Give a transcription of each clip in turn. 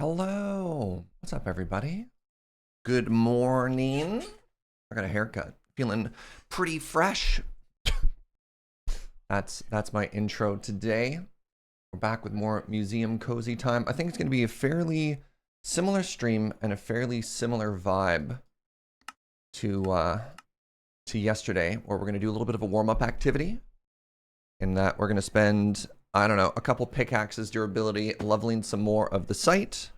Hello. What's up, everybody? Good morning. I got a haircut. Feeling pretty fresh. That's my intro today. We're back with more museum cozy time. I think it's going to be a fairly similar stream and a fairly similar vibe to yesterday, where we're going to do a little bit of a warm-up activity. In that we're going to spend, I don't know, a couple pickaxes durability, leveling some more of the site.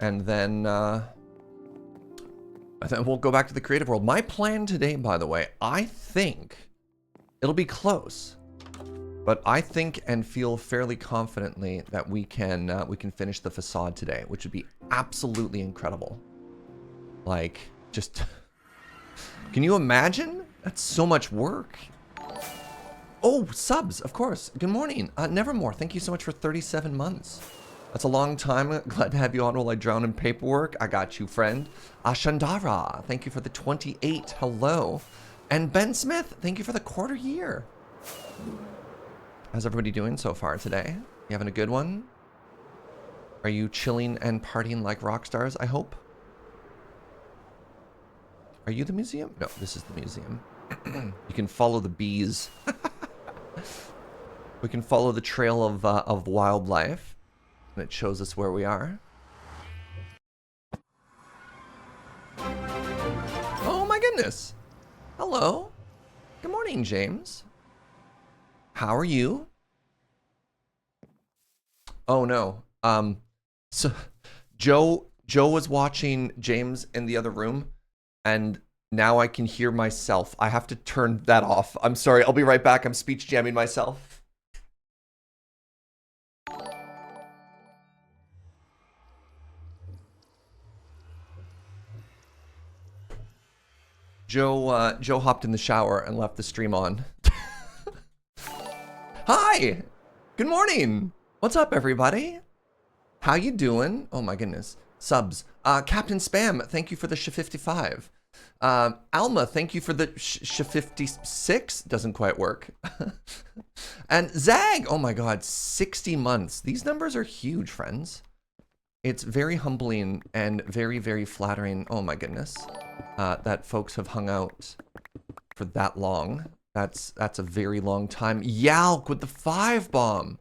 And then we'll go back to the creative world. My plan today, by the way, I think it'll be close, but I think and feel fairly confidently that we can finish the facade today, which would be absolutely incredible. Like, just can you imagine? That's so much work. Oh, subs, of course. Good morning. Nevermore, thank you so much for 37 months. That's a long time. Glad to have you on while I drown in paperwork. I got you, friend. Ashandara, thank you for the 28. Hello. And Ben Smith, thank you for the quarter year. How's everybody doing so far today? You having a good one? Are you chilling and partying like rock stars, I hope? Are you the museum? No, this is the museum. You can follow the bees. We can follow the trail of wildlife. And it shows us where we are. Oh my goodness. Hello. Good morning, James. How are you? Oh no. So Joe was watching James in the other room, and now I can hear myself. I have to turn that off. I'm sorry. I'll be right back. I'm speech jamming myself. Joe hopped in the shower and left the stream on. Hi! Good morning! What's up, everybody? How you doing? Oh my goodness. Subs. Captain Spam, thank you for the sh55. Alma, thank you for the sh56. Doesn't quite work. And Zag, oh my god, 60 months. These numbers are huge, friends. It's very humbling and very, very flattering. Oh my goodness. That folks have hung out for that long. That's a very long time. Yalk with the 5 bomb.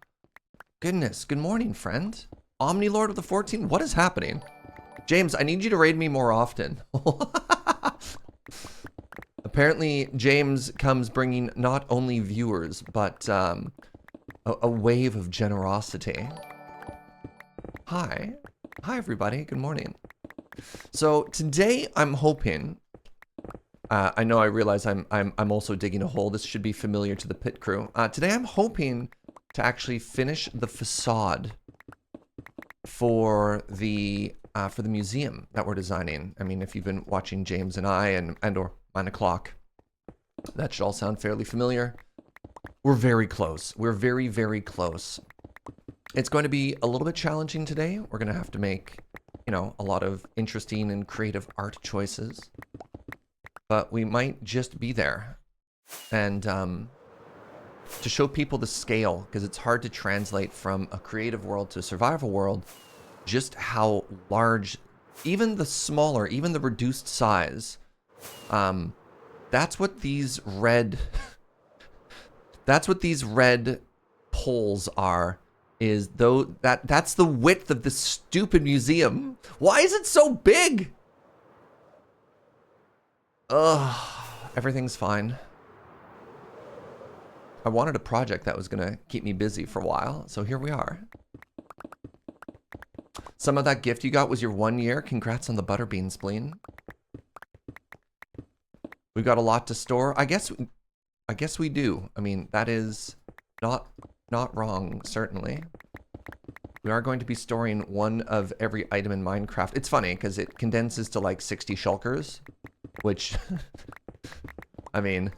Goodness. Good morning, friend. Omnilord with the 14. What is happening? James, I need you to raid me more often. Apparently, James comes bringing not only viewers, but a wave of generosity. Hi. Hi, everybody. Good morning. So today I'm hoping, I know I realize I'm also digging a hole. This should be familiar to the pit crew. Today I'm hoping to actually finish the facade for the museum that we're designing. I mean, if you've been watching James and I and or 9 o'clock, that should all sound fairly familiar. We're very close. We're very, very close. It's going to be a little bit challenging today. We're going to have to make, you know, a lot of interesting and creative art choices. But we might just be there. And to show people the scale, because it's hard to translate from a creative world to a survival world, just how large, even the smaller, even the reduced size, that's what these red, that's what these red poles are. Is though that's the width of this stupid museum. Why is it so big? Ugh, everything's fine. I wanted a project that was gonna keep me busy for a while, so here we are. Some of that gift you got was your 1 year. Congrats on the butterbean spleen. We've got a lot to store. I guess we do. I mean, that is not wrong, certainly. We are going to be storing one of every item in Minecraft. It's funny, because it condenses to like 60 shulkers, which, I mean,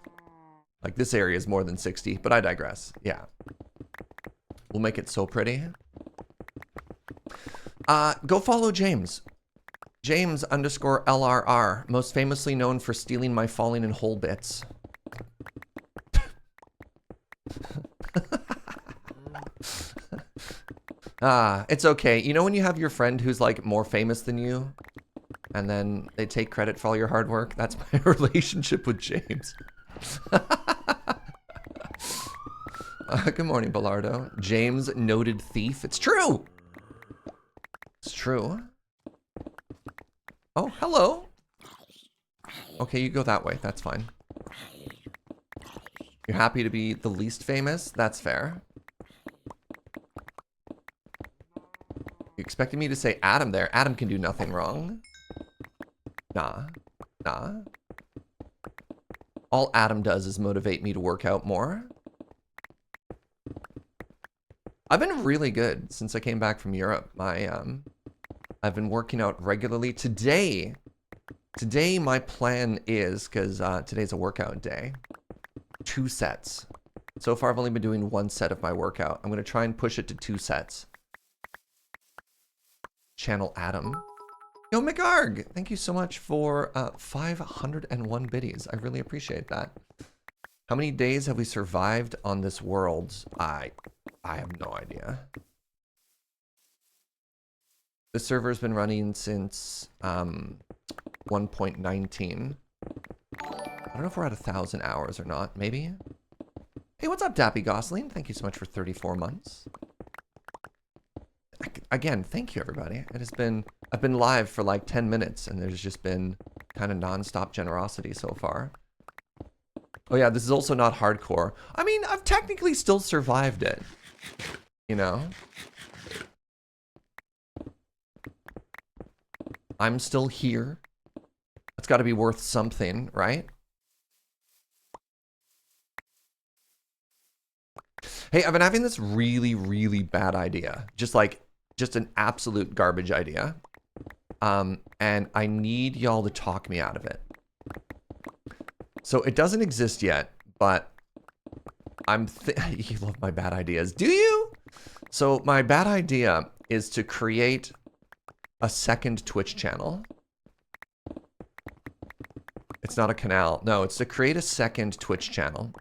like this area is more than 60, but I digress. Yeah. We'll make it so pretty. Go follow James. James_LRR, most famously known for stealing my falling in hole bits. Ah, it's okay. You know when you have your friend who's like more famous than you, and then they take credit for all your hard work? That's my relationship with James. Good morning, Bellardo. James, noted thief. It's true. It's true. Oh, hello. Okay, you go that way. That's fine. You're happy to be the least famous? That's fair. You expected me to say Adam there. Adam can do nothing wrong. Nah. Nah. All Adam does is motivate me to work out more. I've been really good since I came back from Europe. I've been working out regularly. Today my plan is, because today's a workout day, 2 sets. So far I've only been doing 1 set of my workout. I'm going to try and push it to 2 sets. Channel Adam. Yo, McArg, thank you so much for 501 biddies. I really appreciate that. How many days have we survived on this world? I have no idea. The server's been running since 1.19. I don't know if we're at 1,000 hours or not. Maybe. Hey, what's up, Dappy Gosling? Thank you so much for 34 months. Again, thank you, everybody. It has been, I've been live for like 10 minutes, and there's just been kind of non-stop generosity so far. Oh yeah, this is also not hardcore. I mean, I've technically still survived it. You know? I'm still here. That's got to be worth something, right? Hey, I've been having this really, really bad idea. Just an absolute garbage idea. And I need y'all to talk me out of it. So it doesn't exist yet, but you love my bad ideas, do you? So my bad idea is to create a second Twitch channel. It's not a canal. No, it's to create a second Twitch channel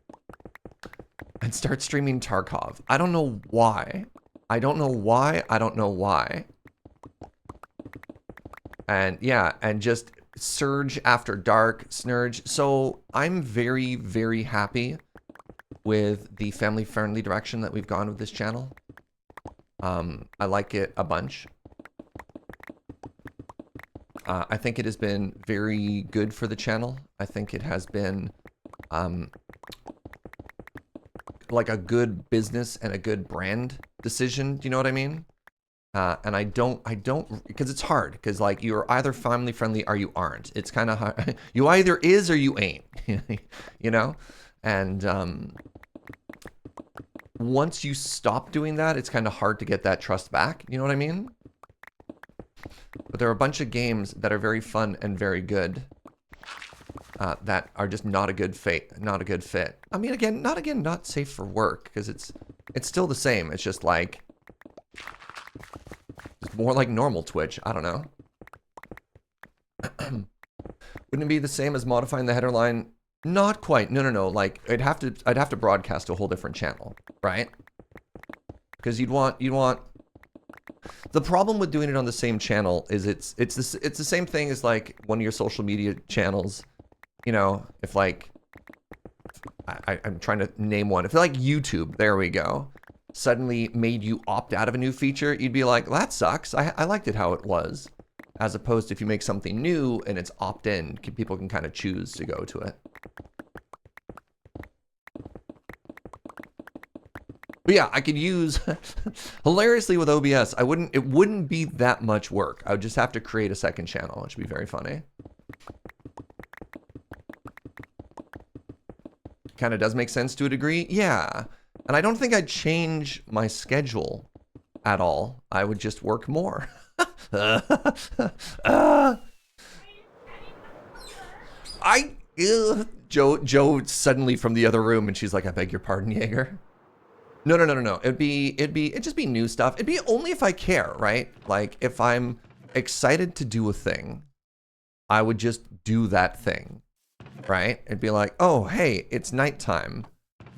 and start streaming Tarkov. I don't know why. I don't know why. I don't know why. And yeah, and just Surge After Dark, Snurge. So I'm very, very happy with the family-friendly direction that we've gone with this channel. I like it a bunch. I think it has been very good for the channel. I think it has been like a good business and a good brand decision. Do you know what I mean? And I don't, because it's hard, because like you're either family friendly or you aren't. It's kind of hard. You either is or you ain't, you know? And once you stop doing that, it's kind of hard to get that trust back. You know what I mean? But there are a bunch of games that are very fun and very good that are just not a good fit. I mean, not safe for work, because it's still the same. It's just like, it's more like normal Twitch. I don't know. Wouldn't it be the same as modifying the header line? Not quite. No. Like I'd have to broadcast to a whole different channel, right? Because you'd want. The problem with doing it on the same channel is it's the same thing as like one of your social media channels. You know, if like I'm trying to name one. If like YouTube, there we go, suddenly made you opt out of a new feature, you'd be like, that sucks. I liked it how it was. As opposed to if you make something new and it's opt-in, people can kind of choose to go to it. But yeah, I could use, hilariously with OBS, it wouldn't be that much work. I would just have to create a second channel, which would be very funny. Kind of does make sense to a degree. Yeah. And I don't think I'd change my schedule at all. I would just work more. Joe suddenly from the other room, and she's like, I beg your pardon, Jaeger. No. It'd just be new stuff. It'd be only if I care, right? Like if I'm excited to do a thing, I would just do that thing, right? It'd be like, oh, hey, it's nighttime,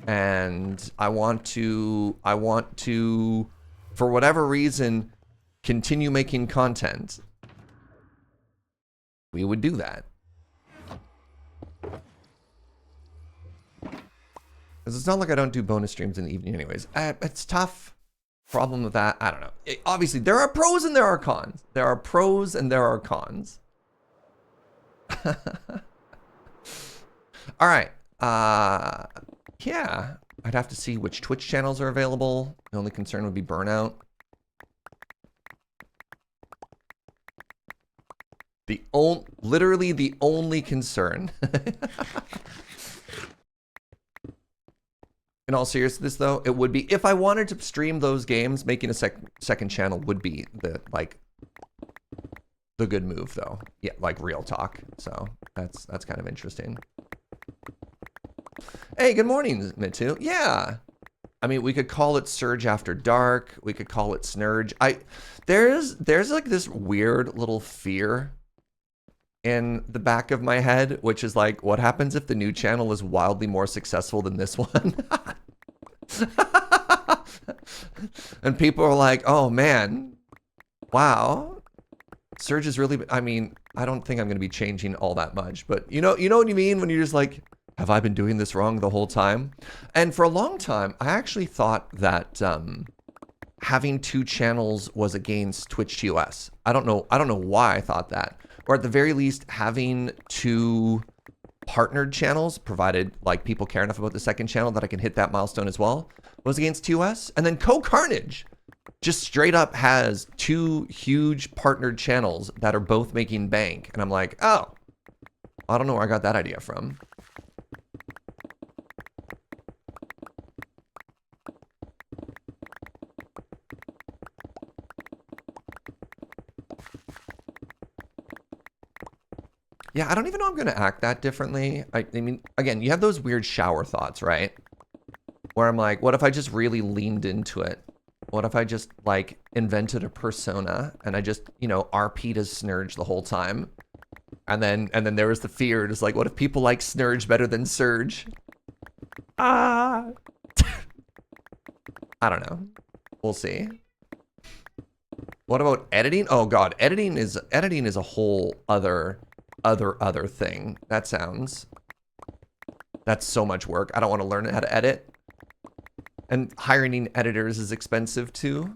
and I want to for whatever reason, continue making content, we would do that. Because it's not like I don't do bonus streams in the evening anyways. It's tough. Problem with that, I don't know. Obviously, there are pros and there are cons. There are pros and there are cons. All right. Yeah. I'd have to see which Twitch channels are available. The only concern would be burnout. Literally the only concern. In all seriousness, though, it would be, if I wanted to stream those games, making a second channel would be the good move, though. Yeah, like real talk. So that's kind of interesting. Hey, good morning, Mitu. Yeah. I mean, we could call it Surge After Dark. We could call it Snurge. There's like this weird little fear in the back of my head, which is like, what happens if the new channel is wildly more successful than this one? And people are like, oh man, wow, Surge is really, I mean, I don't think I'm going to be changing all that much, but you know what you mean when you're just like, have I been doing this wrong the whole time? And for a long time, I actually thought that having two channels was against Twitch TOS. I don't know why I thought that. Or at the very least, having two partnered channels, provided like people care enough about the second channel that I can hit that milestone as well, was against TOS. And then Co-Carnage just straight up has two huge partnered channels that are both making bank. And I'm like, oh, I don't know where I got that idea from. Yeah, I don't even know I'm going to act that differently. I mean, again, you have those weird shower thoughts, right? Where I'm like, what if I just really leaned into it? What if I just, like, invented a persona and I just, you know, RP'd as Snurge the whole time? And then there was the fear. It's like, what if people like Snurge better than Surge? Ah! I don't know. We'll see. What about editing? Oh, God. Editing is a whole other thing. That's so much work. I don't want to learn how to edit. And hiring editors is expensive too.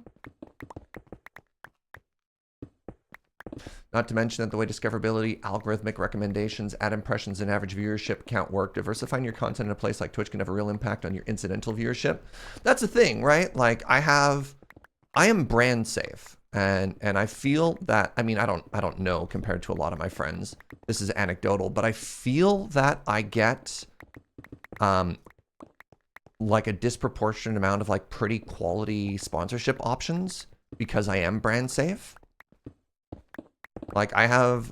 Not to mention that the way discoverability, algorithmic recommendations, ad impressions, and average viewership count work, diversifying your content in a place like Twitch can have a real impact on your incidental viewership. That's the thing, right? Like I am brand safe. And I feel that, I mean, I don't know compared to a lot of my friends. This is anecdotal, but I feel that I get like a disproportionate amount of like pretty quality sponsorship options because I am brand safe. Like if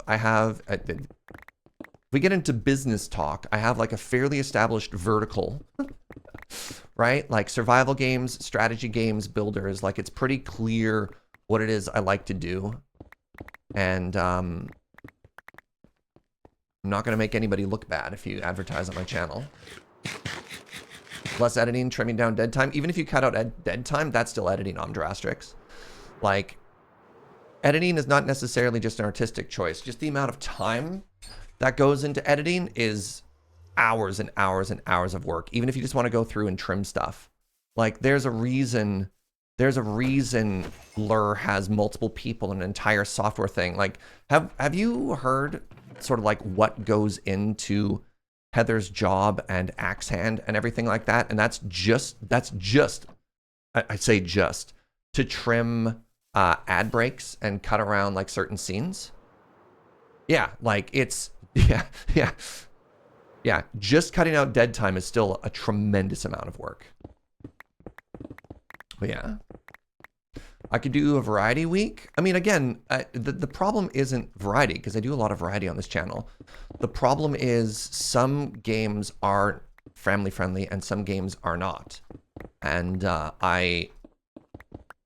we get into business talk, I have like a fairly established vertical, right? Like survival games, strategy games, builders, like it's pretty clear what it is I like to do. And I'm not going to make anybody look bad if you advertise on my channel. Less editing, trimming down dead time. Even if you cut out dead time, that's still editing, Omdrastrix. Like, editing is not necessarily just an artistic choice. Just the amount of time that goes into editing is hours and hours and hours of work. Even if you just want to go through and trim stuff. Like, there's a reason Lure has multiple people in an entire software thing. Like, have you heard sort of like what goes into Heather's job and Axe Hand and everything like that? And that's just I say just to trim ad breaks and cut around like certain scenes. Yeah, like it's yeah. Just cutting out dead time is still a tremendous amount of work. But yeah, I could do a variety week. I mean, again, the problem isn't variety, because I do a lot of variety on this channel. The problem is some games are family friendly and some games are not. And I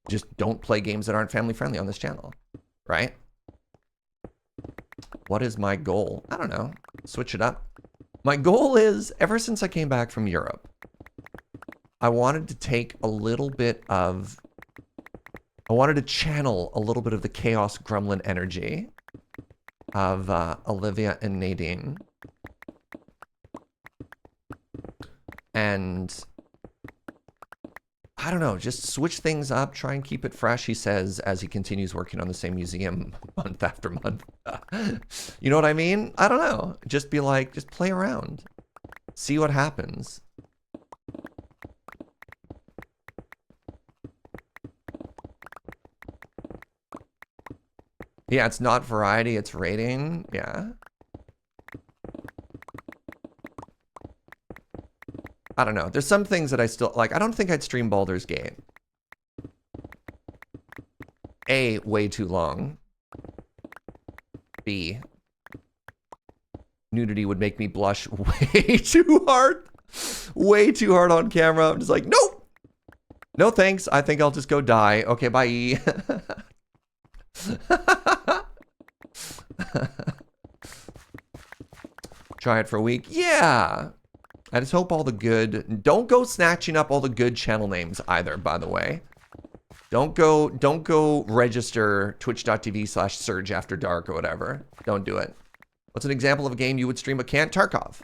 just don't play games that aren't family friendly on this channel, right? What is my goal? I don't know. Switch it up. My goal is, ever since I came back from Europe, I wanted to take a little bit of I wanted to channel a little bit of the chaos gremlin energy of Olivia and Nadine. And I don't know, just switch things up, try and keep it fresh, he says, as he continues working on the same museum month after month. You know what I mean? I don't know. Just be like, just play around. See what happens. Yeah, it's not variety, it's rating. Yeah. I don't know. There's some things that I still like. I don't think I'd stream Baldur's Gate. A, way too long. B, nudity would make me blush way too hard. Way too hard on camera. I'm just like, nope. No thanks. I think I'll just go die. Okay, bye. Try it for a week. Yeah. I just hope all the good... Don't go snatching up all the good channel names either, by the way. Don't go register twitch.tv/Surge After Dark or whatever. Don't do it. What's an example of a game you would stream a Kant Tarkov?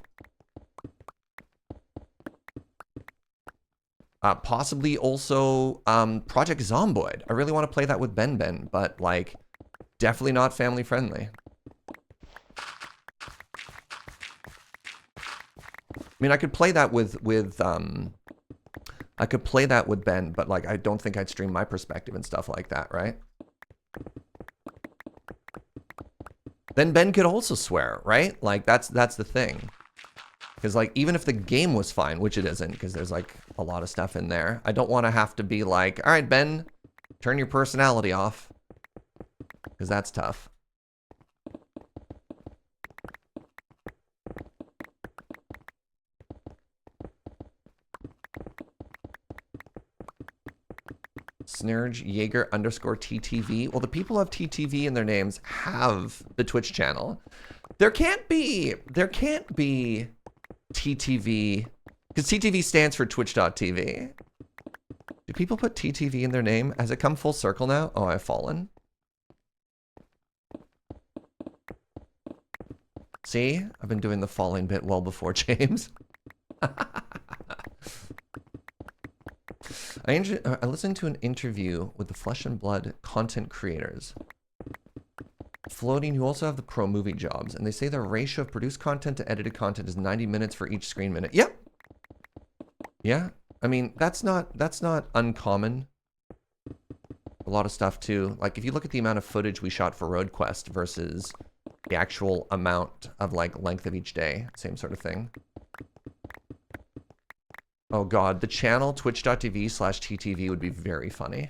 Possibly also Project Zomboid. I really want to play that with Ben, but like definitely not family friendly. I mean, I could play that with I could play that with Ben, but like I don't think I'd stream my perspective and stuff like that, right? Then Ben could also swear, right? Like that's the thing. Because like even if the game was fine, which it isn't, because there's like a lot of stuff in there, I don't want to have to be like, all right, Ben, turn your personality off, because that's tough. Snurge Jaeger _TTV. Well, the people who have TTV in their names have the Twitch channel. There can't be TTV, because TTV stands for twitch.tv. Do people put TTV in their name? Has it come full circle now? Oh, I've fallen. See? I've been doing the falling bit well before James. I listened to an interview with the Flesh and Blood content creators. Floating, you also have the pro movie jobs, and they say the ratio of produced content to edited content is 90 minutes for each screen minute. Yep. Yeah. I mean, that's not uncommon. A lot of stuff too. Like if you look at the amount of footage we shot for Road Quest versus the actual amount of like length of each day, same sort of thing. Oh god, the channel twitch.tv/TTV would be very funny.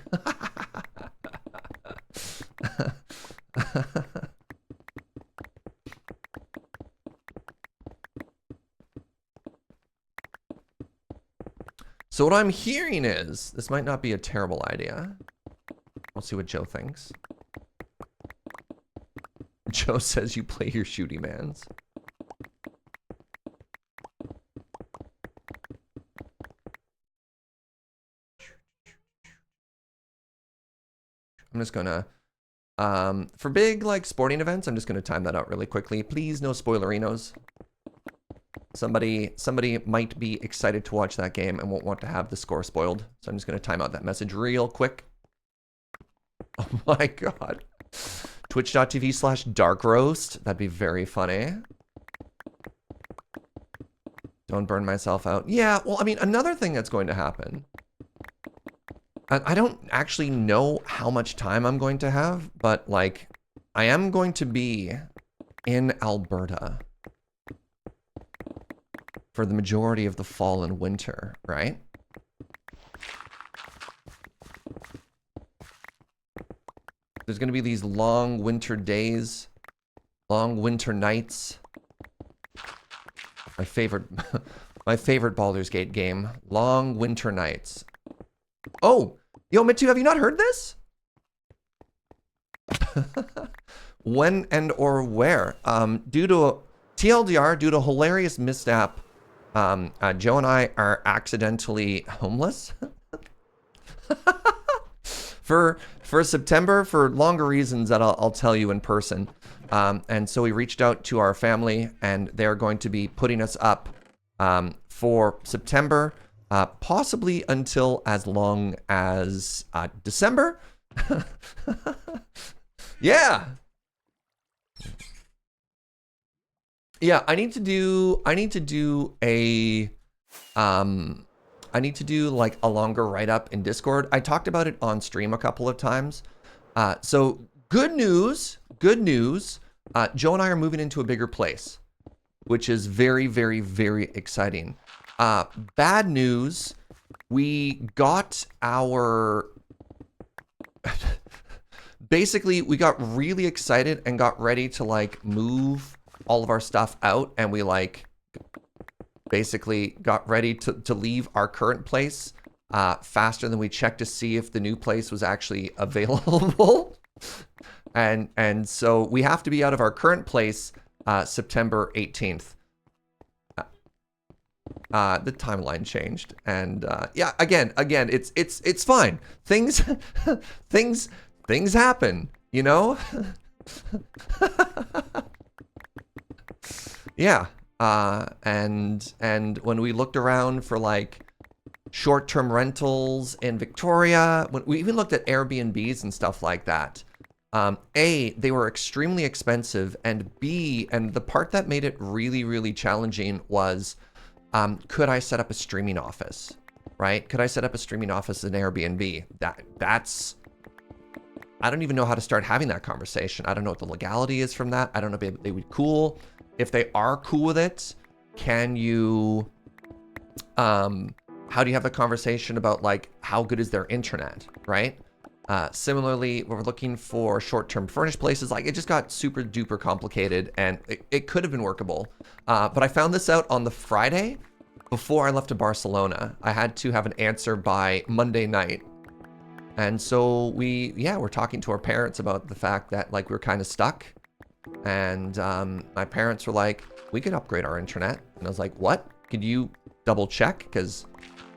So what I'm hearing is, this might not be a terrible idea. We'll see what Joe thinks. Joe says you play your shooty mans. I'm just gonna, for big like sporting events, I'm just gonna time that out really quickly. Please, no spoilerinos. Somebody might be excited to watch that game and won't want to have the score spoiled. So I'm just gonna time out that message real quick. Oh my god. Twitch.tv/darkroast. That'd be very funny. Don't burn myself out. Yeah, well, I mean, another thing that's going to happen. I don't actually know how much time I'm going to have, but like, I am going to be in Alberta for the majority of the fall and winter, right? There's going to be these long winter days, long winter nights. My favorite, my favorite Baldur's Gate game, long winter nights. Oh, yo, Mitsu, have you not heard this? When and or where? Due to TLDR, due to hilarious misstep, Joe and I are accidentally homeless for September, for longer reasons that I'll tell you in person. And so we reached out to our family, and they're going to be putting us up for September, possibly until as long as December. Yeah. Yeah, I need to do like a longer write-up in Discord. I talked about it on stream a couple of times. So good news. Joe and I are moving into a bigger place, which is very, very, very exciting. Bad news, we got our... Basically, we got really excited and got ready to like move all of our stuff out, and we like basically got ready to leave our current place faster than we checked to see if the new place was actually available. and so we have to be out of our current place September 18th. The timeline changed, and yeah, again, it's fine. Things things happen, you know. Yeah. And when we looked around for like short-term rentals in Victoria, when we even looked at Airbnbs and stuff like that, A, they were extremely expensive, and B, and the part that made it really, really challenging was, could I set up a streaming office, right? Could I set up a streaming office in Airbnb? That's, I don't even know how to start having that conversation. I don't know what the legality is from that. I don't know if they would be cool. If they are cool with it, can you, how do you have a conversation about like, how good is their internet, right? Similarly, we're looking for short-term furnished places. Like, it just got super duper complicated, and it could have been workable. But I found this out on the Friday before I left to Barcelona. I had to have an answer by Monday night. And so we're talking to our parents about the fact that like we're kind of stuck. And my parents were like, we could upgrade our internet. And I was like, what? Could you double check? Because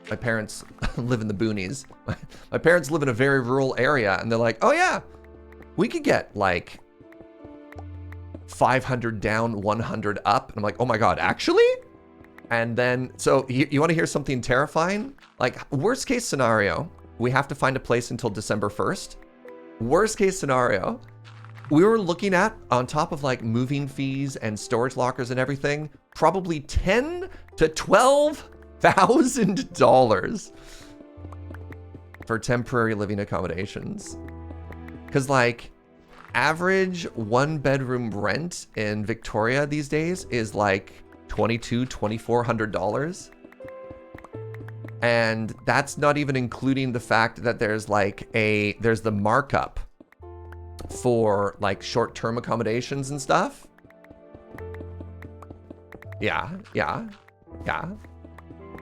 my parents live in the boonies. My parents live in a very rural area, and they're like, oh yeah, we could get like 500 down, 100 up. And I'm like, oh my God, actually? And then, so you want to hear something terrifying? Like, worst case scenario, we have to find a place until December 1st. Worst case scenario, we were looking at, on top of like moving fees and storage lockers and everything, probably $10,000 to $12,000 for temporary living accommodations. Because like average 1-bedroom rent in Victoria these days is like $2,200, $2,400. And that's not even including the fact that there's like there's the markup for like short-term accommodations and stuff. Yeah.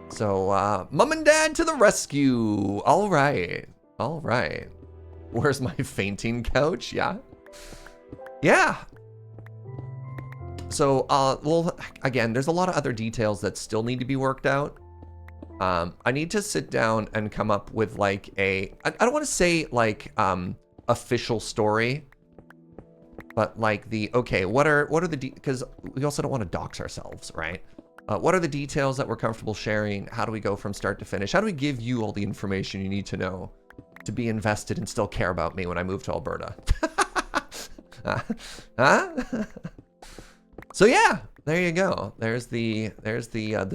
So, mom and dad to the rescue. All right. Where's my fainting couch? Yeah. So, well, again, there's a lot of other details that still need to be worked out. I need to sit down and come up with like I don't want to say like, official story, but like okay, what are the because we also don't want to dox ourselves, right? What are the details that we're comfortable sharing? How do we go from start to finish? How do we give you all the information you need to know to be invested and still care about me when I move to Alberta? So yeah, there you go. There's the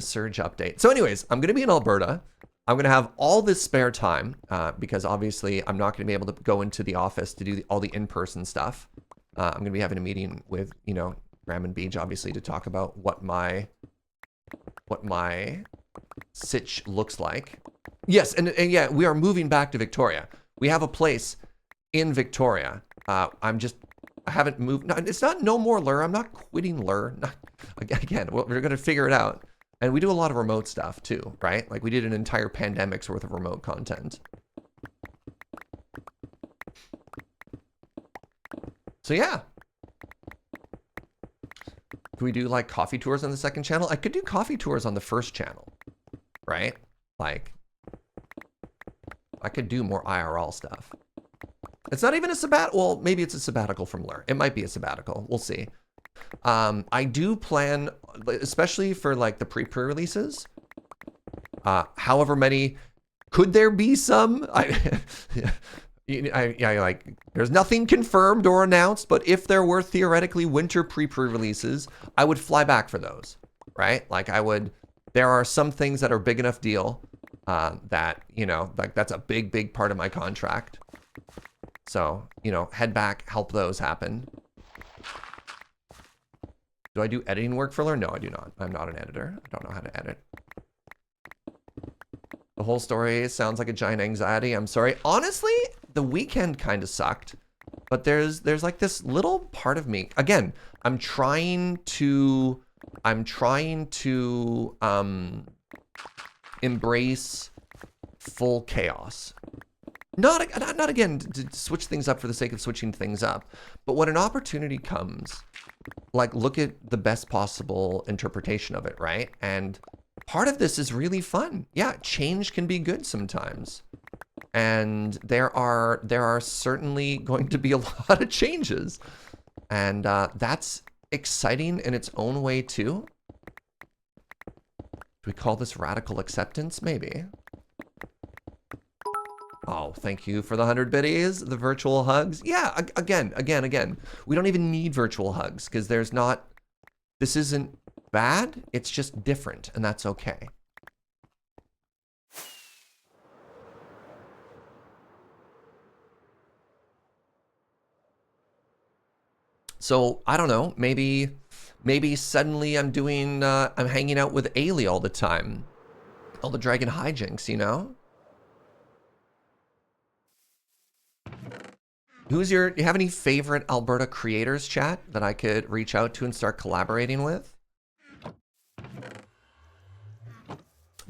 surge update. So anyways, I'm gonna be in Alberta. I'm gonna have all this spare time because obviously I'm not gonna be able to go into the office to do all the in-person stuff. I'm gonna be having a meeting with, you know, Graham and Beach, obviously, to talk about what my sitch looks like. Yes, and yeah, we are moving back to Victoria. We have a place in Victoria. I haven't moved. No, it's not no more Lure. I'm not quitting Lure. Again, we're gonna figure it out. And we do a lot of remote stuff too, right? Like we did an entire pandemic's worth of remote content. So yeah. Can we do like coffee tours on the second channel? I could do coffee tours on the first channel, right? Like, I could do more IRL stuff. It's not even a sabbatical. Well, maybe it's a sabbatical from Lure. It might be a sabbatical. We'll see. I do plan, especially for like the pre-releases, however many, could there be some? Like, there's nothing confirmed or announced, but if there were theoretically winter pre-releases, I would fly back for those, right? Like there are some things that are big enough deal that, you know, like that's a big part of my contract. So, you know, head back, help those happen. Do I do editing work for Lure? No, I do not. I'm not an editor. I don't know how to edit. The whole story sounds like a giant anxiety. I'm sorry. Honestly, the weekend kind of sucked. But there's like this little part of me. Again, I'm trying to embrace full chaos. Not again to switch things up for the sake of switching things up, but when an opportunity comes, like look at the best possible interpretation of it, right? And part of this is really fun. Yeah, change can be good sometimes. And there are certainly going to be a lot of changes. And that's exciting in its own way too. Do we call this radical acceptance? Maybe. Oh, thank you for the 100 biddies, the virtual hugs. Yeah, again. We don't even need virtual hugs because this isn't bad. It's just different, and that's okay. So, I don't know, maybe suddenly I'm hanging out with Ailey all the time. All the dragon hijinks, you know? Do you have any favorite Alberta creators, chat, that I could reach out to and start collaborating with?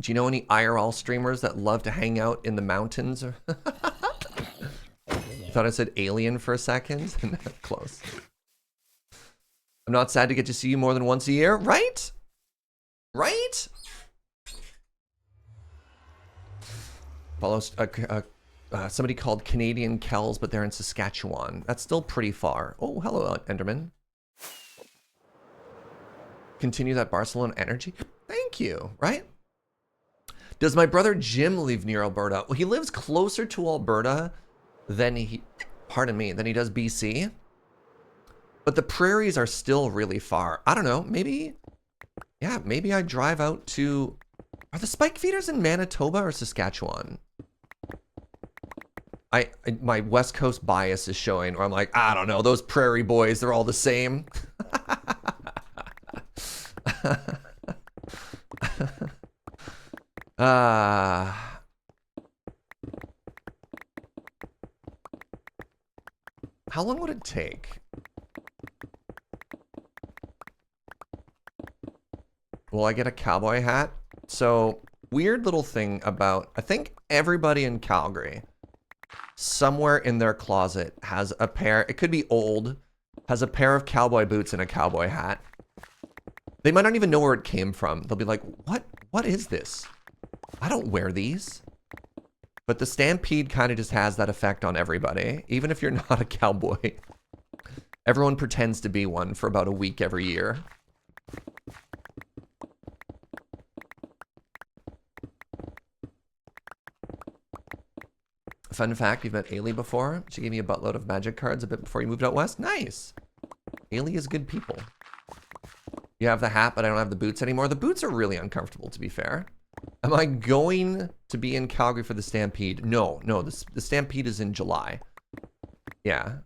Do you know any IRL streamers that love to hang out in the mountains? Thought I said alien for a second. Close. I'm not sad to get to see you more than once a year, right? Right? Follows somebody called Canadian Kells, but they're in Saskatchewan. That's still pretty far. Oh, hello, Enderman. Continue that Barcelona energy. Thank you, right? Does my brother Jim live near Alberta? Well, he lives closer to Alberta than he does BC. But the prairies are still really far. I don't know, maybe I drive out to... Are the spike feeders in Manitoba or Saskatchewan? My West Coast bias is showing, where I'm like, I don't know, those prairie boys, they're all the same. How long would it take? Will I get a cowboy hat? So, weird little thing about, I think everybody in Calgary, somewhere in their closet has a pair, it could be old, has a pair of cowboy boots and a cowboy hat. They might not even know where it came from. They'll be like, what is this? I don't wear these. But the Stampede kind of just has that effect on everybody, even if you're not a cowboy. Everyone pretends to be one for about a week every year. Fun fact, you've met Ailey before. She gave me a buttload of magic cards a bit before you moved out west. Nice. Ailey is good people. You have the hat, but I don't have the boots anymore. The boots are really uncomfortable, to be fair. Am I going to be in Calgary for the Stampede? No, the Stampede is in July. Yeah.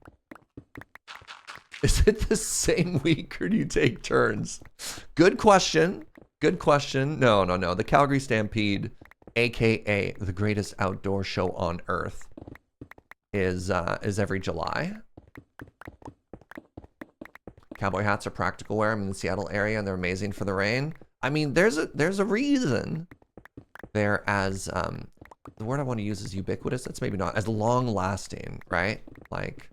Is it the same week or do you take turns? Good question. Good question. No. The Calgary Stampede, aka the greatest outdoor show on earth, is every July. Cowboy hats are practical wear. I'm in the Seattle area and they're amazing for the rain. I mean, there's a reason they're as the word I want to use is ubiquitous. That's maybe not as long lasting, right? Like,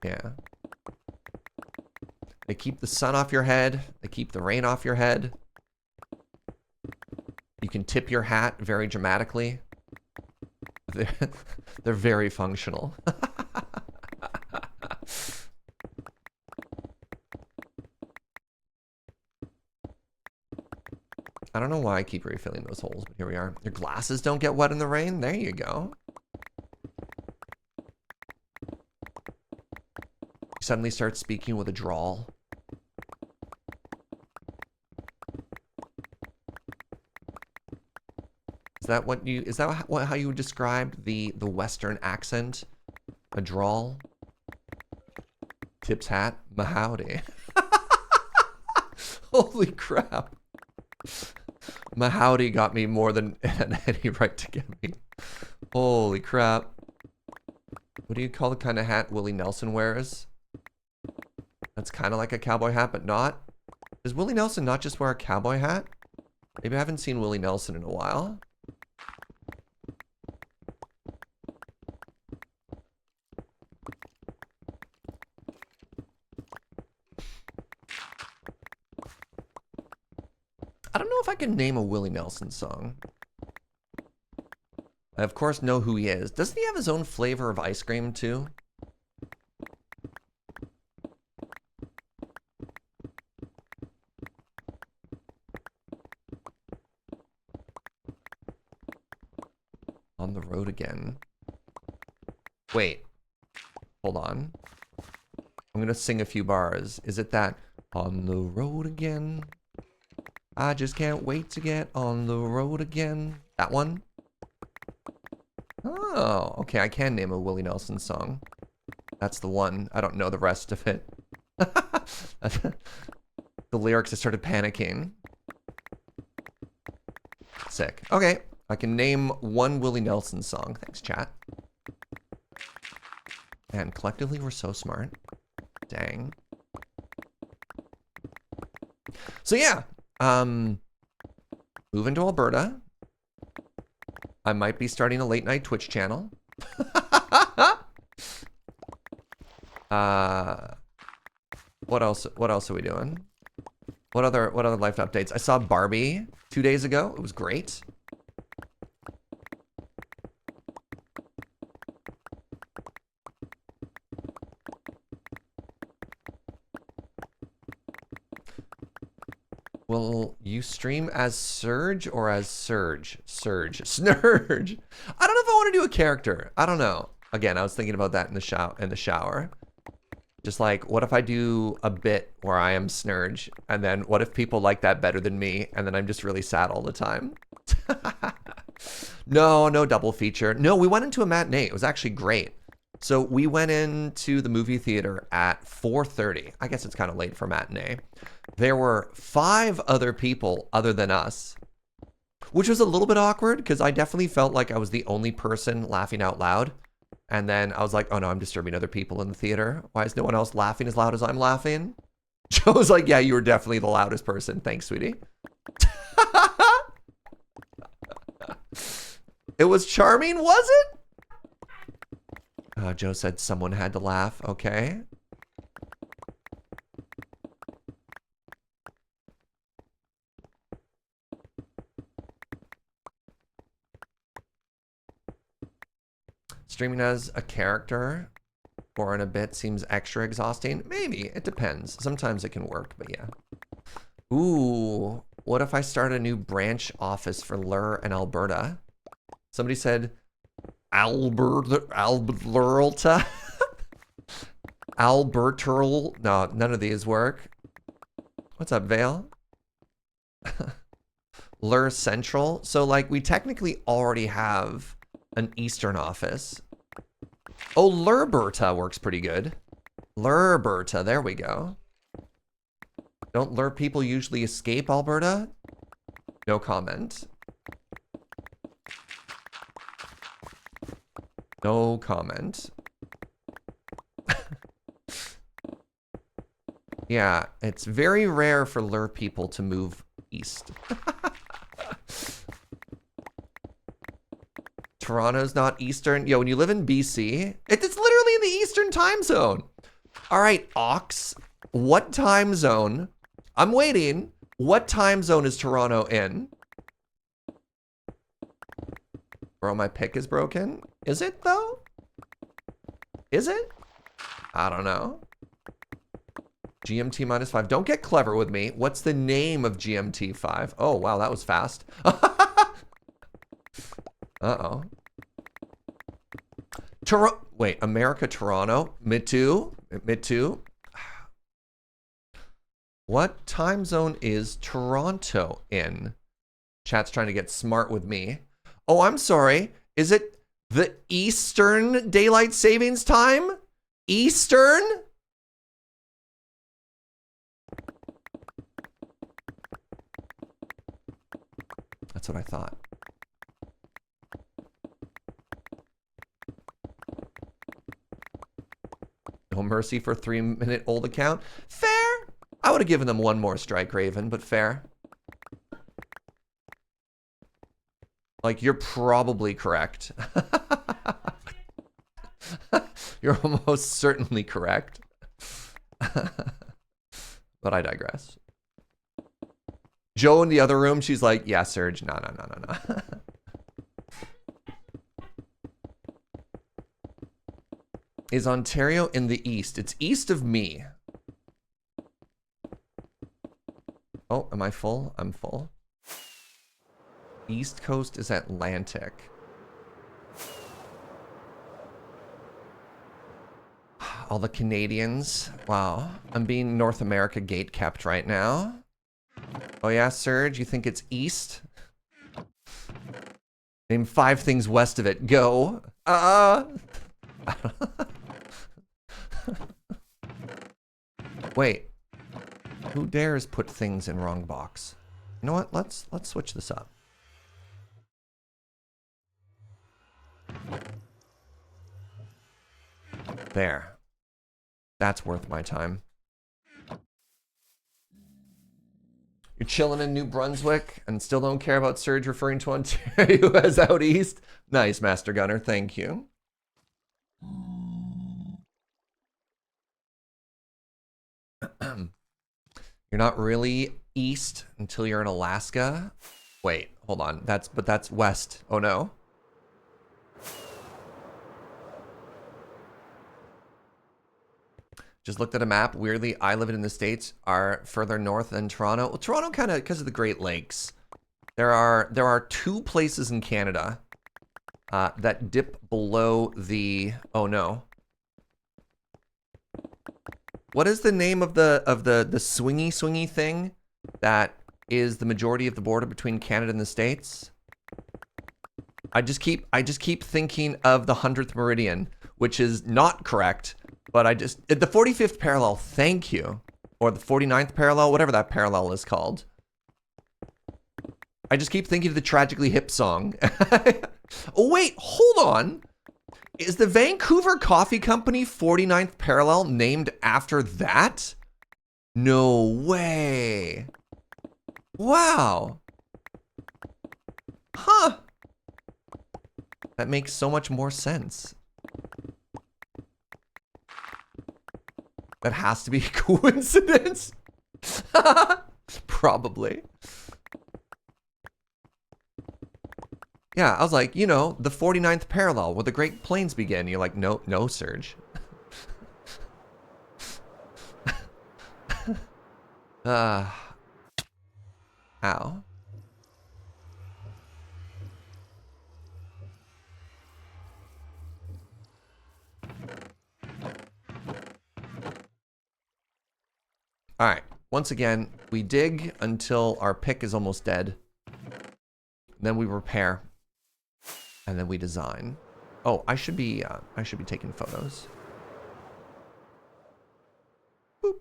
yeah. They keep the sun off your head. They keep the rain off your head. You can tip your hat very dramatically. They're, they're very functional. I don't know why I keep refilling those holes, but here we are. Your glasses don't get wet in the rain? There you go. You suddenly start speaking with a drawl. Is that how you described the Western accent? A drawl? Tip's hat? Mahowdy. Holy crap. Mahowdy got me more than any right to get me. Holy crap. What do you call the kind of hat Willie Nelson wears? That's kind of like a cowboy hat, but not. Does Willie Nelson not just wear a cowboy hat? Maybe I haven't seen Willie Nelson in a while. I don't know if I can name a Willie Nelson song. I, of course, know who he is. Doesn't he have his own flavor of ice cream, too? On the road again. Wait. Hold on. I'm gonna sing a few bars. Is it that? On the road again. I just can't wait to get on the road again. That one? Oh, okay. I can name a Willie Nelson song. That's the one. I don't know the rest of it. The lyrics, I started panicking. Sick. Okay. I can name one Willie Nelson song. Thanks, chat. And collectively, we're so smart. Dang. So yeah. Moving to Alberta. I might be starting a late night Twitch channel. What else are we doing? What other life updates? I saw Barbie 2 days ago. It was great. Will you stream as Surge or as Surge? Surge. Snurge. I don't know if I want to do a character. I don't know. Again, I was thinking about that in the shower. Just like, what if I do a bit where I am Snurge? And then what if people like that better than me? And then I'm just really sad all the time. No double feature. No, we went into a matinee. It was actually great. So we went into the movie theater at 4:30. I guess it's kind of late for matinee. There were 5 other people other than us, which was a little bit awkward because I definitely felt like I was the only person laughing out loud. And then I was like, oh no, I'm disturbing other people in the theater. Why is no one else laughing as loud as I'm laughing? Joe was like, yeah, you were definitely the loudest person. Thanks, sweetie. It was charming, was it? Joe said someone had to laugh. Okay. Streaming as a character or in a bit seems extra exhausting. Maybe. It depends. Sometimes it can work, but yeah. Ooh. What if I start a new branch office for Lur and Alberta? Somebody said Alberta. Alberturl. No, none of these work. What's up, Vale? Lur Central. So, like, we technically already have an Eastern office. Oh, Lurberta works pretty good. Lurberta, there we go. Don't Lur people usually escape Alberta? No comment. No comment. Yeah, it's very rare for Lur people to move east. Toronto's not Eastern. Yo, when you live in BC, it's literally in the Eastern time zone. All right, Ox, what time zone? I'm waiting. What time zone is Toronto in? Bro, my pick is broken. Is it though? Is it? I don't know. GMT -5. Don't get clever with me. What's the name of GMT 5? Oh, wow, that was fast. Uh-oh. Wait, America, Toronto? Mid-2? Mid-2? What time zone is Toronto in? Chat's trying to get smart with me. Oh, I'm sorry. Is it the Eastern Daylight Savings Time? Eastern? That's what I thought. No mercy for 3-minute-old account. Fair. I would have given them one more strike, Raven, but fair. Like, you're probably correct. You're almost certainly correct. But I digress. Joe in the other room, she's like, yeah, Serge, no. Is Ontario in the east? It's east of me. Oh, am I full? I'm full. East Coast is Atlantic. All the Canadians. Wow. I'm being North America gate kept right now. Oh yeah, Serge, you think it's east? Name 5 things west of it. Go. Wait. Who dares put things in wrong box? You know what? Let's switch this up. There. That's worth my time. You're chilling in New Brunswick and still don't care about Surge referring to Ontario as out east? Nice, Master Gunner. Thank you. You're not really east until you're in Alaska. Wait, hold on. But that's west. Oh no. Just looked at a map. Weirdly, I live in the States are further north than Toronto. Well, Toronto kind of because of the Great Lakes. There are 2 places in Canada that dip below the. Oh no. What is the name of the swingy thing that is the majority of the border between Canada and the States? I just keep thinking of the 100th meridian, which is not correct, but the 45th parallel, thank you. Or the 49th parallel, whatever that parallel is called. I just keep thinking of the Tragically Hip song. Oh wait, hold on. Is the Vancouver Coffee Company 49th parallel named after that? No way. Wow. Huh. That makes so much more sense. That has to be a coincidence. Probably. Yeah, I was like, you know, the 49th parallel where the Great Plains begin. You're like, no, Serge. Ow. All right. Once again, we dig until our pick is almost dead. Then we repair. And then we design. Oh, I should be taking photos. Boop.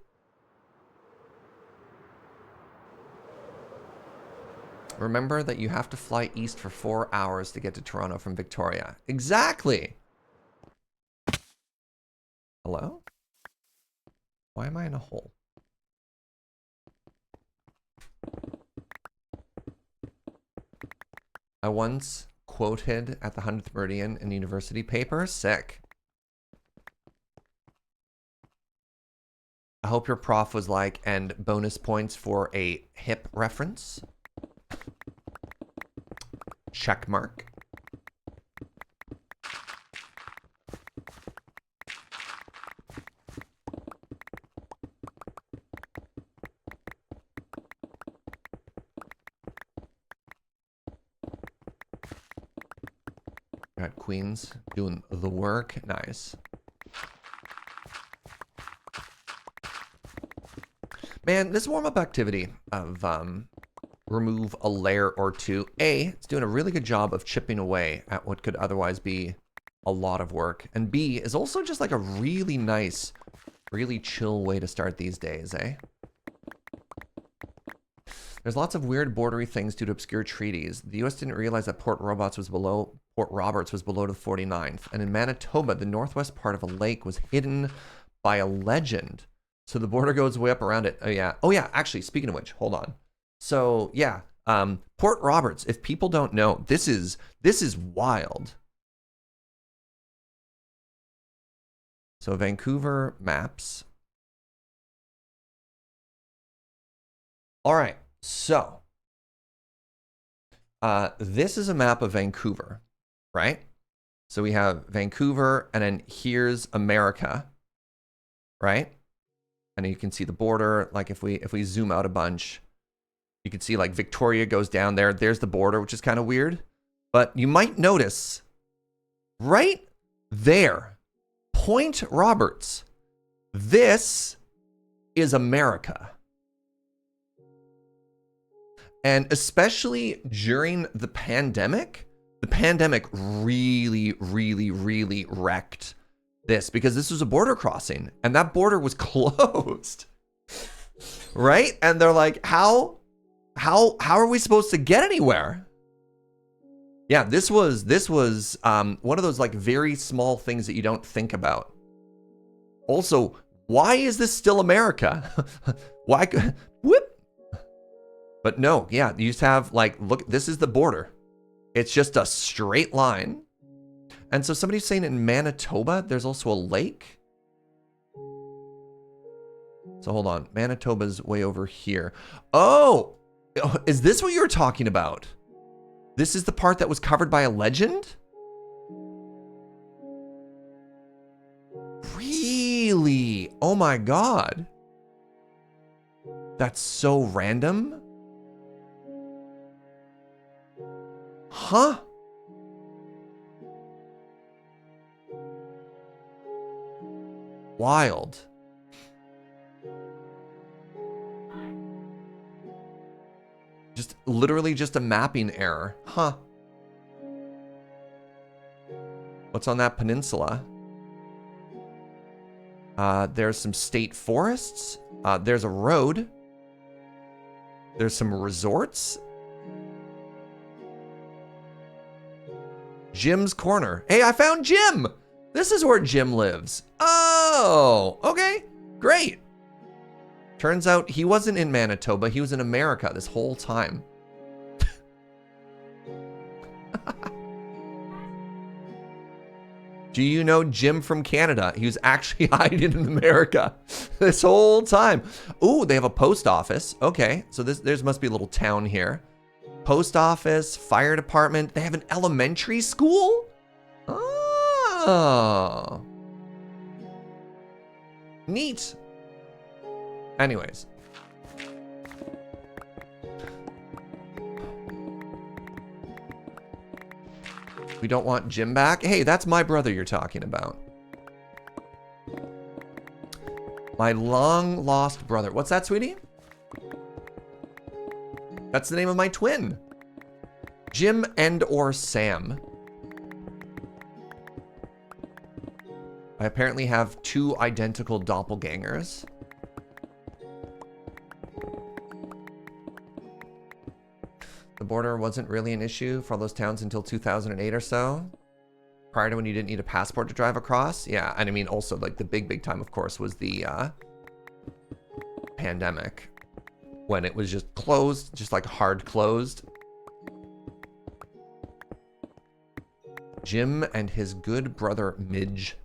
Remember that you have to fly east for 4 hours to get to Toronto from Victoria. Exactly. Hello? Why am I in a hole? I once quoted at the 100th meridian in university paper. Sick. I hope your prof was like, and bonus points for a hip reference. Check mark. Got Queens doing the work. Nice. Man, this warm-up activity of remove a layer or two. A, it's doing a really good job of chipping away at what could otherwise be a lot of work. And B, is also just like a really nice, really chill way to start these days, eh? There's lots of weird bordery things due to obscure treaties. The US didn't realize that Port Roberts was below the 49th. And in Manitoba, the northwest part of a lake was hidden by a legend. So the border goes way up around it. Oh yeah. Oh yeah, actually, speaking of which, hold on. So yeah, Port Roberts, if people don't know, this is wild. So Vancouver maps. All right, so this is a map of Vancouver, right? So we have Vancouver, and then here's America, right? And you can see the border. Like if we zoom out a bunch, you can see like Victoria goes down there. There's the border, which is kind of weird. But you might notice right there, Point Roberts, this is America. And especially during the pandemic really, really, really wrecked this, because this was a border crossing and that border was closed. Right? And they're like, how are we supposed to get anywhere? Yeah, this was one of those like very small things that you don't think about. Also, why is this still America? Why? Whoop. But no, yeah, you used to have like, look, this is the border. It's just a straight line. And so somebody's saying in Manitoba, there's also a lake. So hold on, Manitoba's way over here. Oh, is this what you were talking about? This is the part that was covered by a legend? Really? Oh my God. That's so random. Huh? Wild. Just literally just a mapping error. Huh. What's on that peninsula? There's some state forests. There's a road. There's some resorts. Jim's Corner. Hey, I found Jim! This is where Jim lives. Oh, okay, great. Turns out he wasn't in Manitoba, he was in America this whole time. Do you know Jim from Canada? He was actually hiding in America this whole time. Ooh, they have a post office. Okay, so there's must be a little town here. Post office, fire department. They have an elementary school? Oh. Neat. Anyways. We don't want Jim back? Hey, that's my brother you're talking about. My long lost brother. What's that, sweetie? That's the name of my twin. Jim and or Sam. I apparently have two identical doppelgangers. The border wasn't really an issue for all those towns until 2008 or so. Prior to when you didn't need a passport to drive across. Yeah, and I mean also like the big time, of course, was the pandemic. When it was just closed, just like hard closed. Jim and his good brother Midge.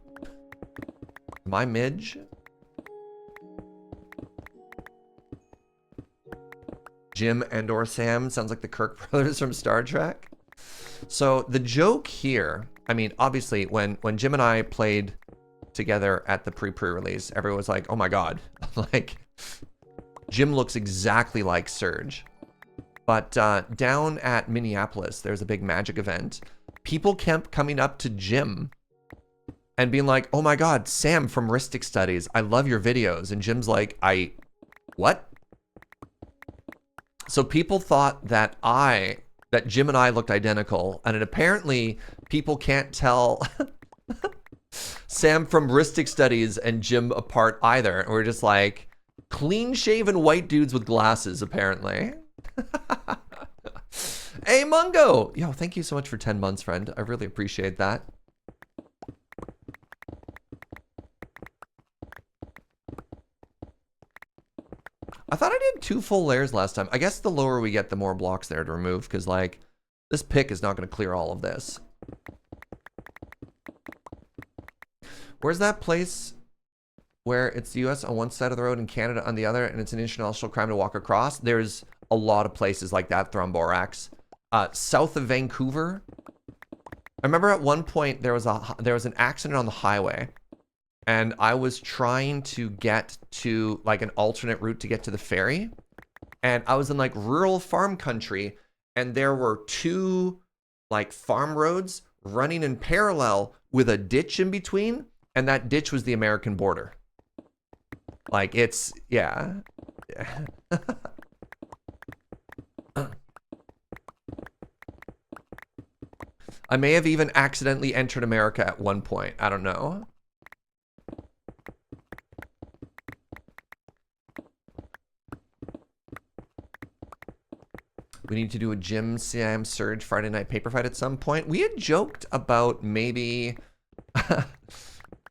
My Midge? Jim and or Sam sounds like the Kirk brothers from Star Trek. So the joke here, I mean, obviously when Jim and I played together at the pre-release, everyone was like, oh my God, like Jim looks exactly like Serge. But down at Minneapolis, there's a big magic event. People kept coming up to Jim and being like, oh my God, Sam from Ristic Studies, I love your videos. And Jim's like, what? So people thought that Jim and I looked identical. And apparently people can't tell Sam from Ristic Studies and Jim apart either. And we're just like clean shaven white dudes with glasses, apparently. Hey, Mungo! Yo, thank you so much for 10 months, friend. I really appreciate that. I thought I did 2 full layers last time. I guess the lower we get, the more blocks there to remove, because, like, this pick is not going to clear all of this. Where's that place where it's the US on one side of the road and Canada on the other, and it's an international crime to walk across? There's a lot of places like that, Thromborax. South of Vancouver. I remember at one point there was an accident on the highway, and I was trying to get to like an alternate route to get to the ferry, and I was in like rural farm country, and there were 2 like farm roads running in parallel with a ditch in between, and that ditch was the American border. Like it's, yeah. I may have even accidentally entered America at one point. I don't know. We need to do a Jim Sam Surge Friday night paper fight at some point. We had joked about maybe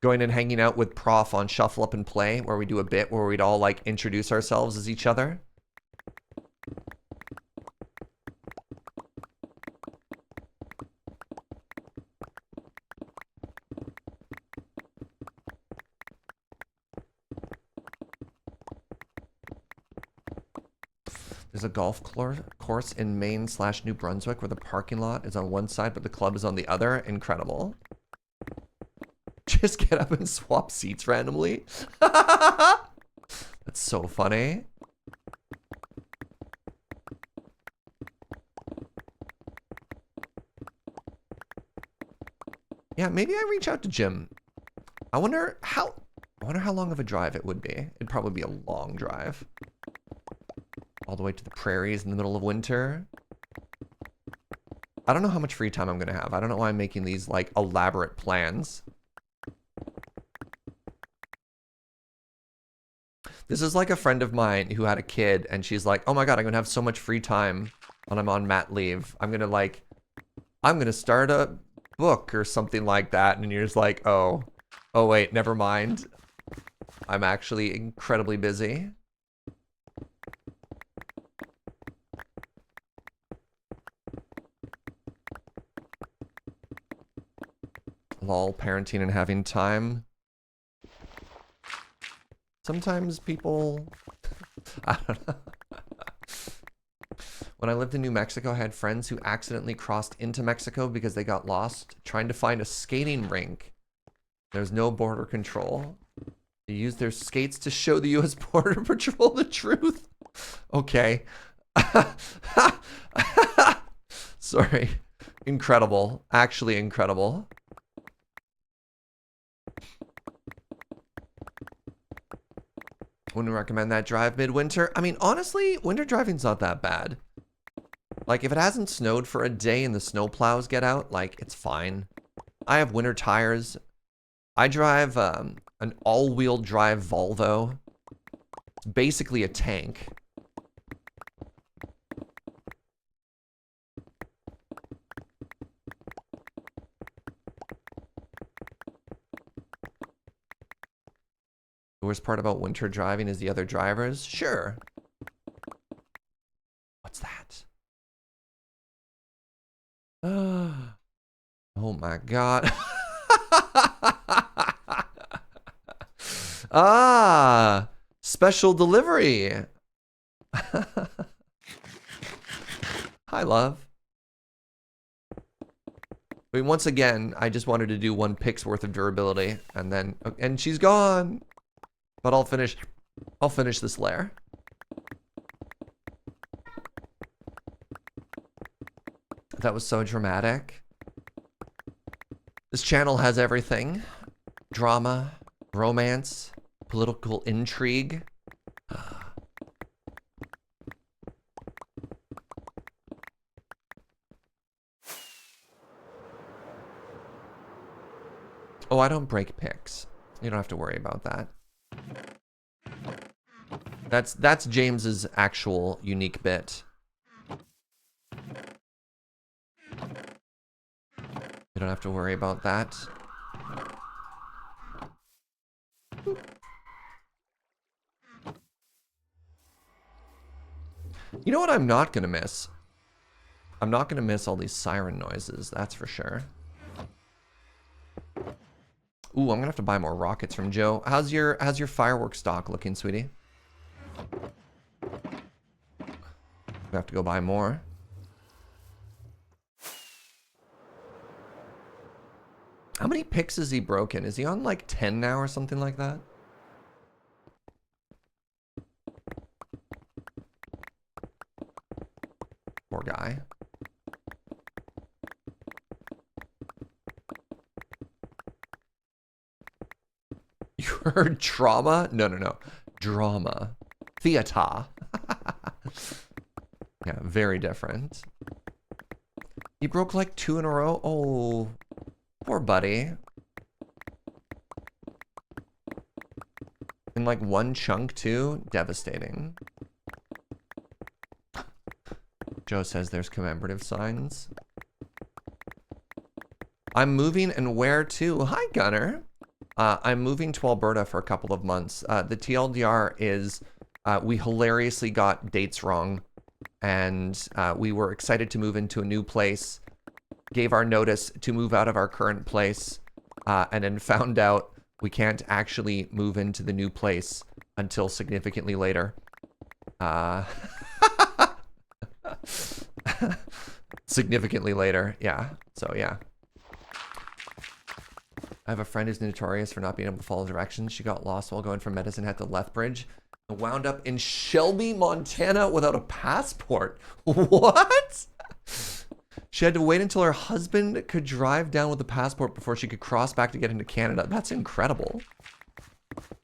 going and hanging out with Prof on Shuffle Up and Play, where we do a bit where we'd all like introduce ourselves as each other. There's a golf course in Maine/New Brunswick where the parking lot is on one side, but the club is on the other. Incredible. Just get up and swap seats randomly. That's so funny. Yeah, maybe I reach out to Jim. I wonder how long of a drive it would be. It'd probably be a long drive. All the way to the prairies in the middle of winter. I don't know how much free time I'm gonna have. I don't know why I'm making these like elaborate plans. This is like a friend of mine who had a kid, and she's like, oh my God, I'm gonna have so much free time when I'm on mat leave. I'm gonna start a book or something like that. And you're just like, oh wait, never mind. I'm actually incredibly busy. Lol, parenting and having time. Sometimes people, I don't know. When I lived in New Mexico, I had friends who accidentally crossed into Mexico because they got lost trying to find a skating rink. There's no border control. They used their skates to show the US Border Patrol the truth. Okay. Sorry. Incredible. Actually incredible. Wouldn't recommend that drive midwinter. I mean, honestly, winter driving's not that bad. Like, if it hasn't snowed for a day and the snow plows get out, like, it's fine. I have winter tires. I drive an all-wheel drive Volvo. It's basically a tank. The worst part about winter driving is the other drivers? Sure. What's that? Oh my God. Ah, special delivery. Hi, love. I mean, once again, I just wanted to do 1 pick's worth of durability, and she's gone. But I'll finish this layer. That was so dramatic. This channel has everything. Drama, romance, political intrigue. Oh, I don't break picks. You don't have to worry about that. That's James's actual unique bit. You don't have to worry about that. You know what I'm not gonna miss? I'm not gonna miss all these siren noises, that's for sure. Ooh, I'm gonna have to buy more rockets from Joe. How's your fireworks stock looking, sweetie? We have to go buy more. How many picks is he broken? Is he on like 10 now or something like that? Poor guy. You heard trauma? No, no, no. Drama. Theater. Yeah, very different. He broke like 2 in a row. Oh, poor buddy. In like one chunk too? Devastating. Joe says there's commemorative signs. I'm moving, and where to? Hi, Gunner. I'm moving to Alberta for a couple of months. The TLDR is we hilariously got dates wrong, and we were excited to move into a new place, gave our notice to move out of our current place, and then found out we can't actually move into the new place until significantly later. Significantly later, yeah. So, yeah. I have a friend who's notorious for not being able to follow directions. She got lost while going from Medicine Hat to Lethbridge and wound up in Shelby, Montana without a passport. What? She had to wait until her husband could drive down with a passport before she could cross back to get into Canada. That's incredible.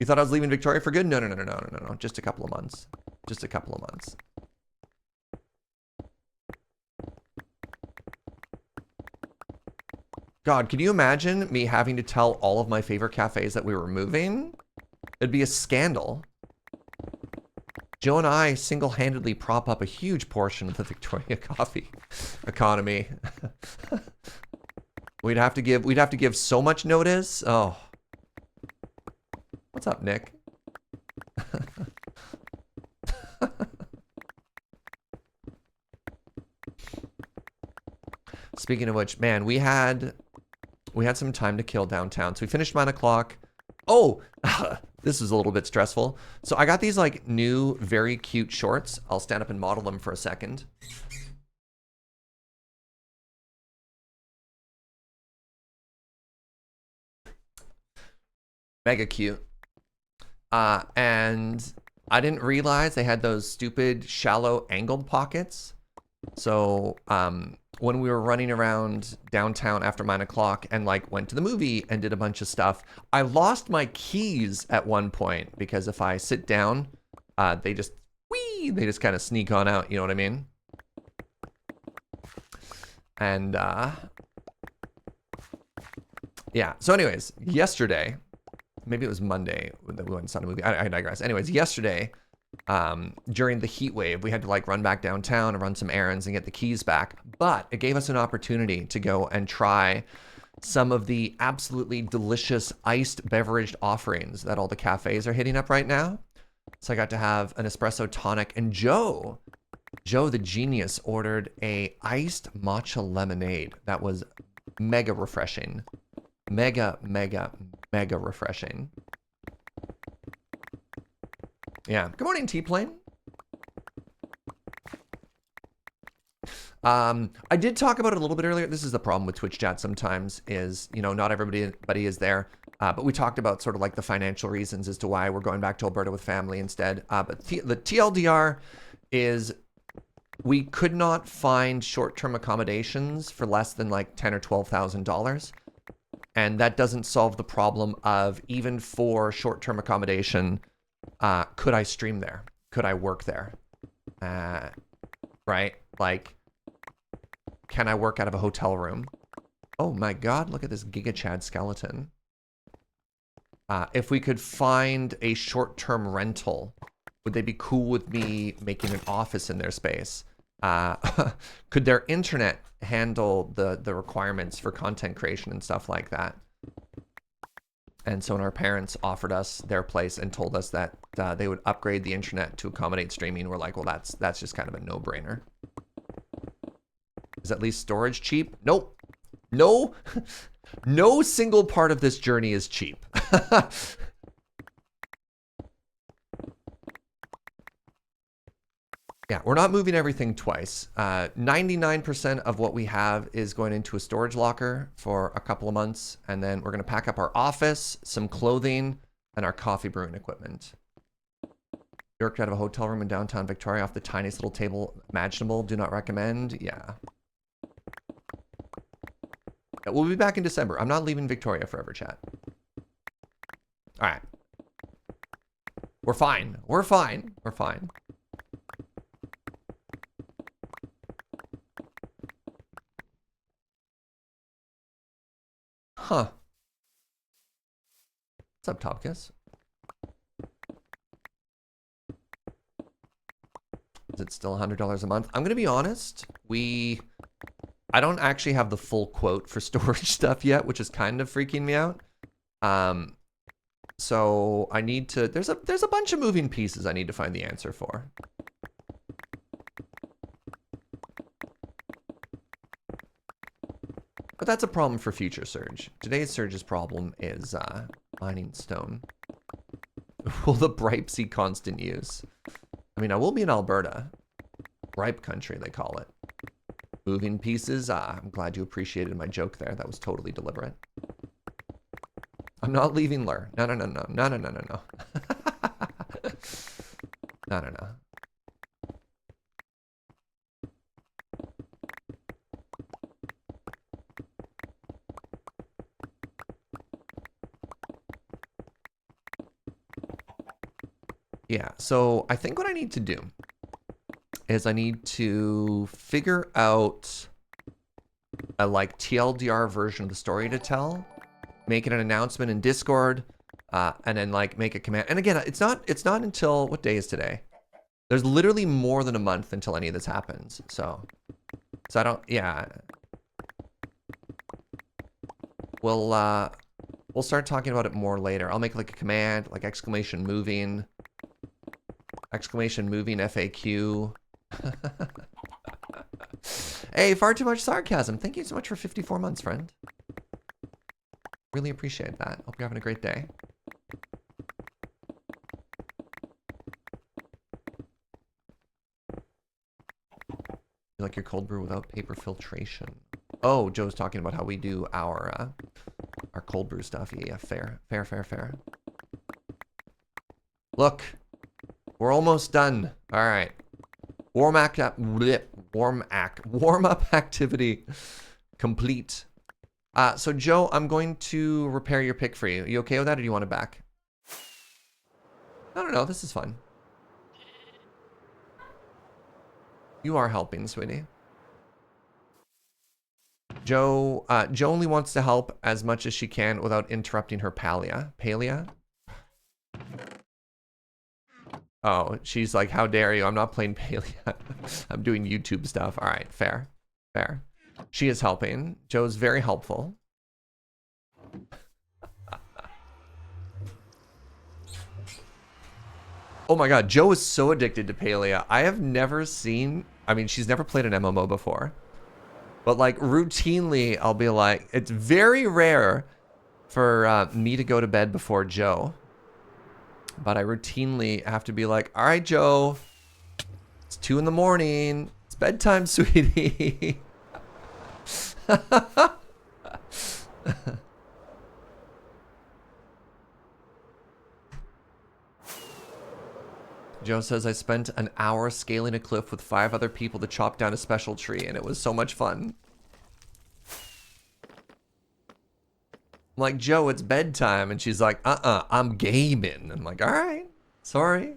You thought I was leaving Victoria for good? No, no, no, no, no, no, no. Just a couple of months. Just a couple of months. God, can you imagine me having to tell all of my favorite cafes that we were moving? It'd be a scandal. Joe and I single-handedly prop up a huge portion of the Victoria coffee economy. We'd have to give so much notice. Oh. What's up, Nick? Speaking of which, man, we had some time to kill downtown. So we finished 9 o'clock. Oh, this is a little bit stressful. So I got these like new, very cute shorts. I'll stand up and model them for a second. Mega cute. And I didn't realize they had those stupid shallow angled pockets. So when we were running around downtown after 9 o'clock and like went to the movie and did a bunch of stuff, I lost my keys at one point because if I sit down, they just kind of sneak on out. You know what I mean? And yeah. So anyways, yesterday, maybe it was Monday that we went and saw the movie. I digress. Anyways, yesterday, during the heat wave, we had to like run back downtown and run some errands and get the keys back. But it gave us an opportunity to go and try some of the absolutely delicious iced beverage offerings that all the cafes are hitting up right now. So I got to have an espresso tonic, and Joe the genius ordered a iced matcha lemonade. That was mega refreshing. Mega refreshing. Yeah. Good morning, T-Plane. I did talk about it a little bit earlier. This is the problem with Twitch chat sometimes is, you know, not everybody is there. But we talked about sort of like the financial reasons as to why we're going back to Alberta with family instead. But the TLDR is we could not find short-term accommodations for less than like $10,000 or $12,000. And that doesn't solve the problem of, even for short-term accommodation, could I stream there? Could I work there? Right? Like, can I work out of a hotel room? Oh my god, look at this Giga Chad skeleton. If we could find a short-term rental, would they be cool with me making an office in their space? Could their internet handle the requirements for content creation and stuff like that? And so when our parents offered us their place and told us that they would upgrade the internet to accommodate streaming, we're like, well, that's just kind of a no-brainer. Is at least storage cheap? Nope. No. No single part of this journey is cheap. Yeah, we're not moving everything twice. 99% of what we have is going into a storage locker for a couple of months, and then we're going to pack up our office, some clothing, and our coffee brewing equipment. York out of a hotel room in downtown Victoria off the tiniest little table imaginable. Do not recommend. Yeah. We'll be back in December. I'm not leaving Victoria forever, chat. All right. We're fine. We're fine. We're fine. Huh. What's up, Topkis? Is it still $100 a month? I'm going to be honest. I don't actually have the full quote for storage stuff yet, which is kind of freaking me out. So I need to, there's a bunch of moving pieces I need to find the answer for. But that's a problem for future Surge. Today's Surge's problem is mining stone. Will the Bripe see constant use? I mean, I will be in Alberta. Bripe country, they call it. Moving pieces. I'm glad you appreciated my joke there. That was totally deliberate. I'm not leaving Lur. No, no, no, no, no, no, no, no, no. No, no, no. Yeah, so I think what I need to do is I need to figure out a like TLDR version of the story to tell, make it an announcement in Discord, and then like make a command. And again, it's not until, what day is today? There's literally more than a month until any of this happens. So I don't, yeah. We'll start talking about it more later. I'll make like a command, like exclamation moving FAQ. Hey, far too much sarcasm. Thank you so much for 54 months, friend. Really appreciate that. Hope you're having a great day. You like your cold brew without paper filtration? Oh, Joe's talking about how we do our cold brew stuff. Yeah, fair. Look, we're almost done. All right. Warm up activity complete. So Joe, I'm going to repair your pick for you. You okay with that, or do you want it back? No, this is fun. You are helping, sweetie. Joe only wants to help as much as she can without interrupting her Palia. Palia? Oh, she's like, how dare you? I'm not playing Palia. I'm doing YouTube stuff. All right, fair. She is helping. Joe's very helpful. Oh my god, Joe is so addicted to Palia. I have never seen, I mean, she's never played an MMO before. But like routinely, I'll be like, it's very rare for me to go to bed before Joe. But I routinely have to be like, all right, Joe, it's 2 in the morning. It's bedtime, sweetie. Joe says, I spent an hour scaling a cliff with 5 other people to chop down a special tree, and it was so much fun. I'm like, Joe, it's bedtime. And she's like, I'm gaming. I'm like, all right, sorry.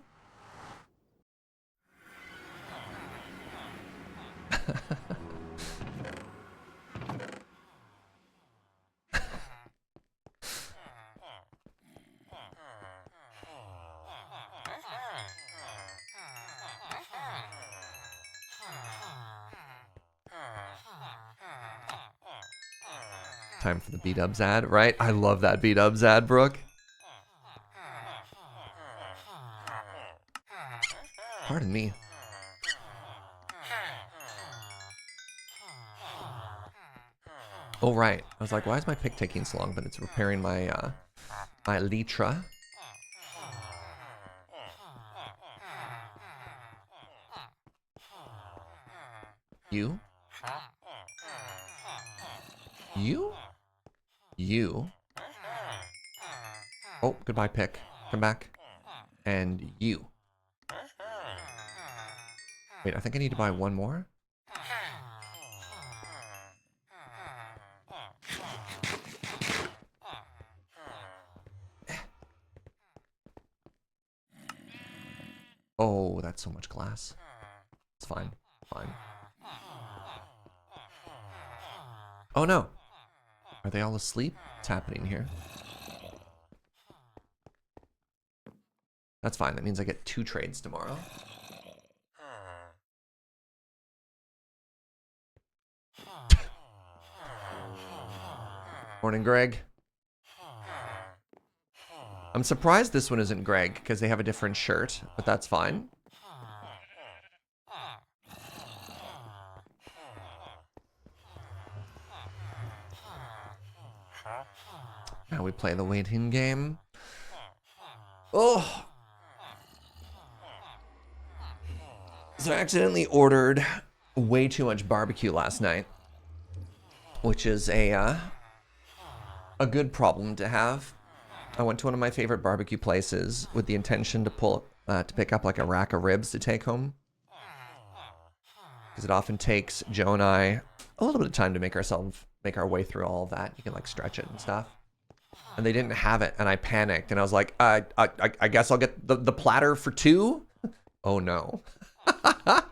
Time for the B-dubs ad, right? I love that B-dubs ad, Brooke. Pardon me. Oh, right. I was like, why is my pick taking so long? But it's repairing my, my elytra. You? You? You? Oh, goodbye, pick. Come back. And you. Wait, I think I need to buy one more. Oh, that's so much glass. It's fine. Fine. Oh no. Are they all asleep? What's happening here? That's fine. That means I get 2 trades tomorrow. Morning, Greg. I'm surprised this one isn't Greg because they have a different shirt, but that's fine. Now we play the waiting game. Oh! So I accidentally ordered way too much barbecue last night, which is a good problem to have. I went to one of my favorite barbecue places with the intention to pick up like a rack of ribs to take home, because it often takes Joe and I a little bit of time to make our way through all of that. You can like stretch it and stuff. And they didn't have it, and I panicked, and I was like, I guess I'll get the platter for 2. Oh no. I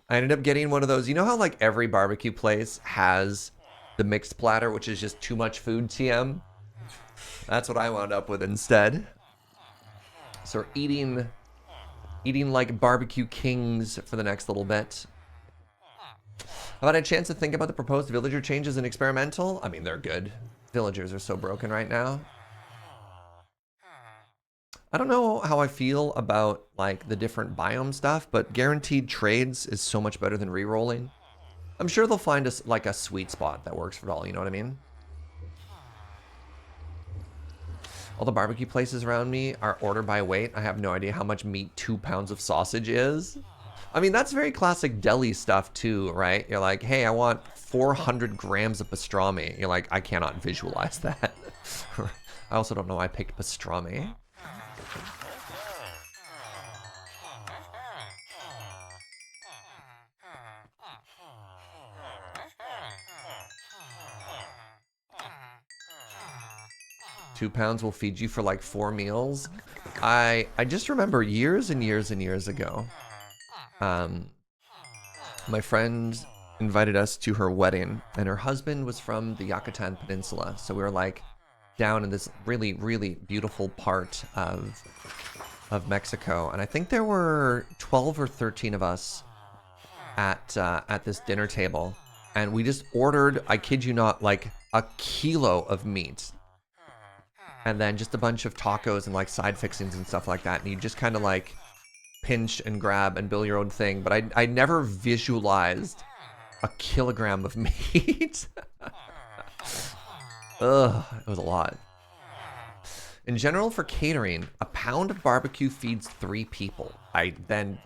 ended up getting one of those. You know how like every barbecue place has the mixed platter, which is just too much food, TM? That's what I wound up with instead. So we're eating like barbecue kings for the next little bit. Have I had a chance to think about the proposed villager changes in experimental? I mean, they're good. Villagers are so broken right now. I don't know how I feel about like the different biome stuff, but guaranteed trades is so much better than re-rolling. I'm sure they'll find us like a sweet spot that works for all, you know what I mean? All the barbecue places around me are order by weight. I have no idea how much meat 2 pounds of sausage is. I mean, that's very classic deli stuff too, right? You're like, hey, I want 400 grams of pastrami. You're like, I cannot visualize that. I also don't know why I picked pastrami. £2 will feed you for like 4 meals. I just remember years and years and years ago, my friend invited us to her wedding, and her husband was from the Yucatan Peninsula. So we were like down in this really, really beautiful part of Mexico. And I think there were 12 or 13 of us at this dinner table. And we just ordered, I kid you not, like a kilo of meat. And then just a bunch of tacos and like side fixings and stuff like that. And you just kind of like pinch and grab and build your own thing. But I never visualized a kilogram of meat. Ugh, it was a lot. In general, for catering, a pound of barbecue feeds 3 people. I think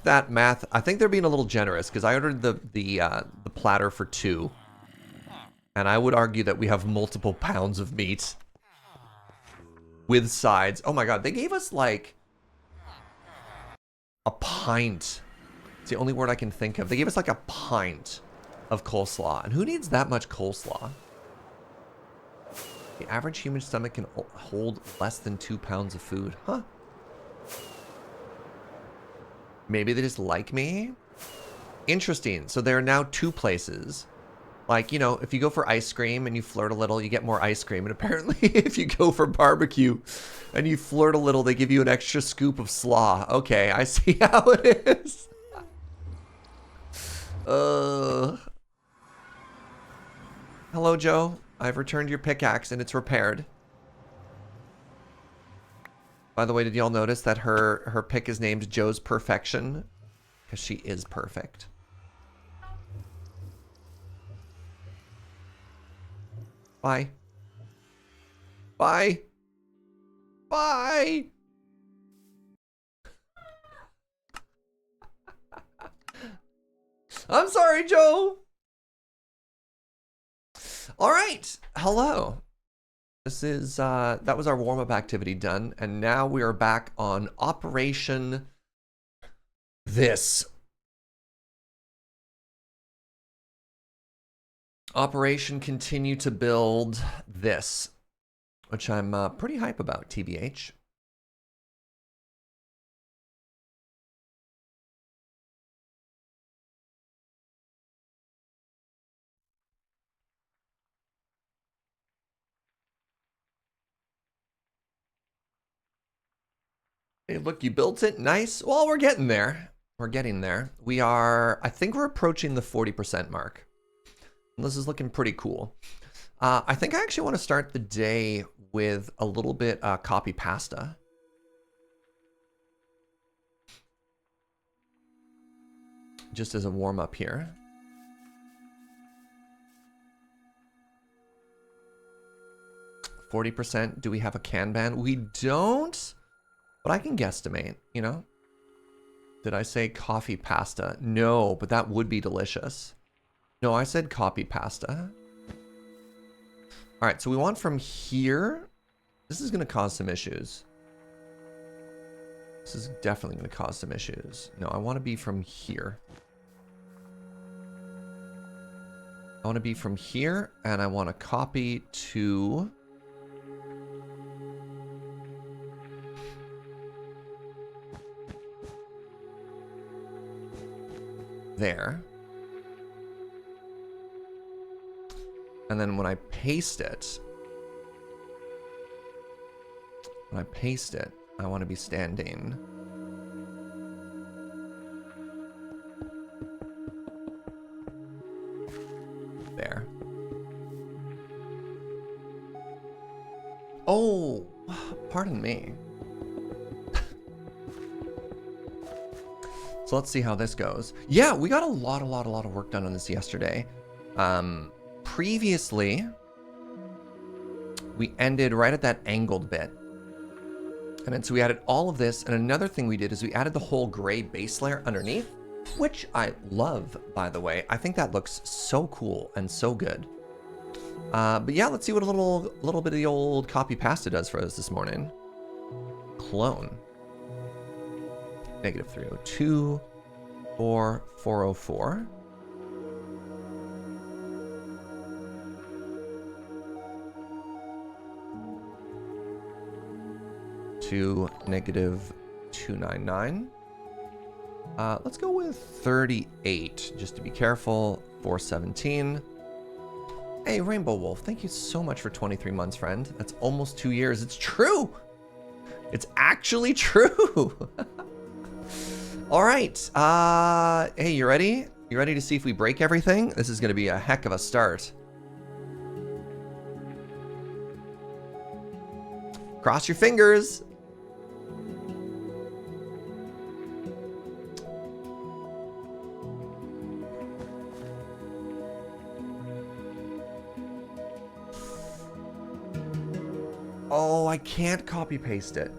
that math. I think they're being a little generous because I ordered the platter for 2, And I would argue that we have multiple pounds of meat with sides. Oh my god, they gave us like a pint. It's the only word I can think of. They gave us like a pint of coleslaw. And who needs that much coleslaw? The average human stomach can hold less than 2 pounds of food. Huh. Maybe they just like me? Interesting. So there are now 2 places. Like, you know, if you go for ice cream and you flirt a little, you get more ice cream. And apparently if you go for barbecue and you flirt a little, they give you an extra scoop of slaw. Okay, I see how it is. Hello, Joe. I've returned your pickaxe and it's repaired. By the way, did y'all notice that her pick is named Joe's Perfection? Because she is perfect. Bye. Bye. Bye. I'm sorry, Joe. All right. Hello. This is, that was our warm-up activity done. And now we are back on Operation this. Operation Continue to Build this, which I'm pretty hype about, TBH. Hey, look, you built it. Nice. Well, we're getting there. We're getting there. We are, I think we're approaching the 40% mark. This is looking pretty cool. I think I actually want to start the day with a little bit copy pasta. Just as a warm up here. %. Do we have a Kanban? We don't, but I can guesstimate, you know? Did I say coffee pasta? No, but that would be delicious. No, I said copy pasta. All right, so we want from here. This is going to cause some issues. This is definitely going to cause some issues. No, I want to be from here. I want to be from here, and I want to copy to... there. And then when I paste it, I want to be standing there. Oh, pardon me. So let's see how this goes. Yeah, we got a lot of work done on this yesterday. Previously, we ended right at that angled bit. And then so we added all of this. And another thing we did is we added the whole gray base layer underneath, which I love, by the way. I think that looks so cool and so good. But yeah, let's see what a little bit of the old copy pasta does for us this morning. Clone. -302, 404. To -299. Let's go with 38, just to be careful. 417. Hey, Rainbow Wolf, thank you so much for 23 months, friend. That's almost 2 years. It's true. It's actually true. All right. Hey, you ready? You ready to see if we break everything? This is going to be a heck of a start. Cross your fingers. Oh, I can't copy paste it.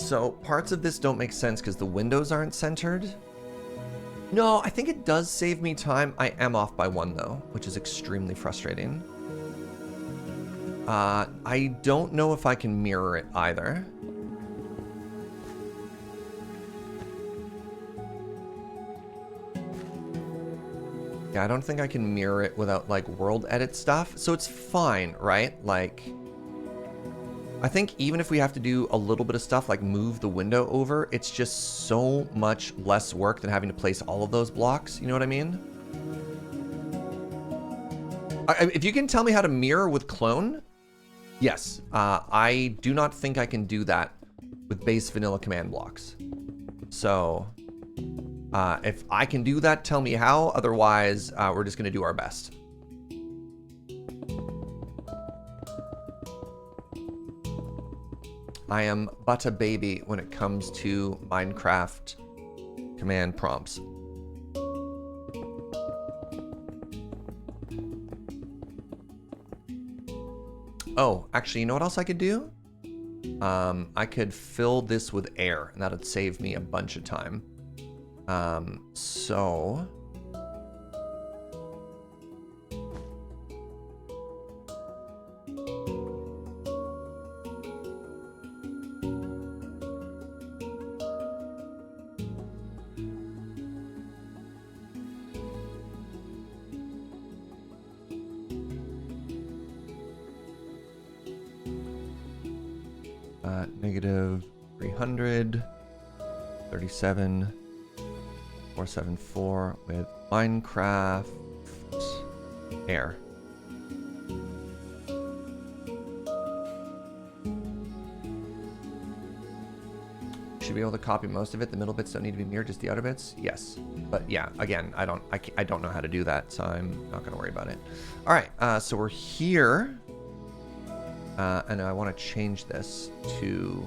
So parts of this don't make sense because the windows aren't centered. No, I think it does save me time. I am off by 1 though, which is extremely frustrating. I don't know if I can mirror it either. Yeah, I don't think I can mirror it without like world edit stuff. So it's fine, right? Like, I think even if we have to do a little bit of stuff like move the window over, it's just so much less work than having to place all of those blocks. You know what I mean? If you can tell me how to mirror with clone, yes. I do not think I can do that with base vanilla command blocks. So if I can do that, tell me how. Otherwise, we're just going to do our best. I am but a baby when it comes to Minecraft command prompts. Oh, actually, you know what else I could do? I could fill this with air, and that would save me a bunch of time. So... negative 300, 37, 474 with Minecraft air. Should be able to copy most of it. The middle bits don't need to be mirrored, just the outer bits. Yes, but yeah, again, I don't know how to do that, so I'm not gonna worry about it. All right, so we're here. And I want to change this to...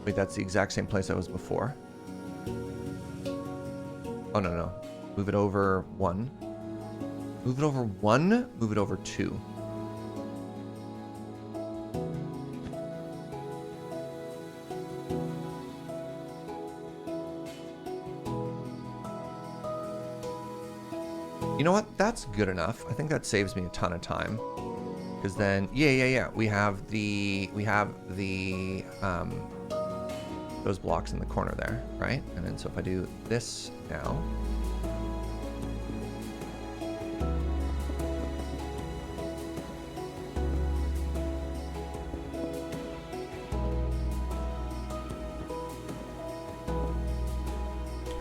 Wait, that's the exact same place I was before. Oh, no, no. Move it over 1. Move it over 1, move it over 2. You know what? That's good enough. I think that saves me a ton of time. Because then, yeah. We have the those blocks in the corner there, right? And then so if I do this now.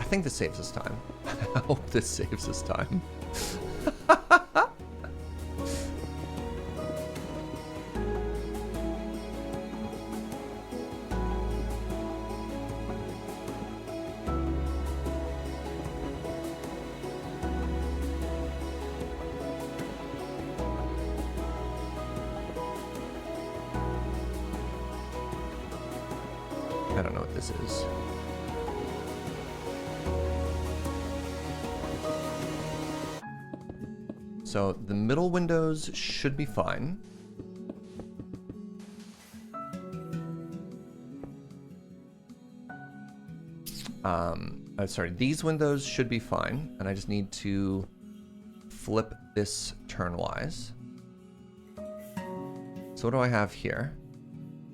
I think this saves us time. I hope this saves us time. I don't know what this is. So the middle windows should be fine. Sorry, these windows should be fine, and I just need to flip this turnwise. So what do I have here?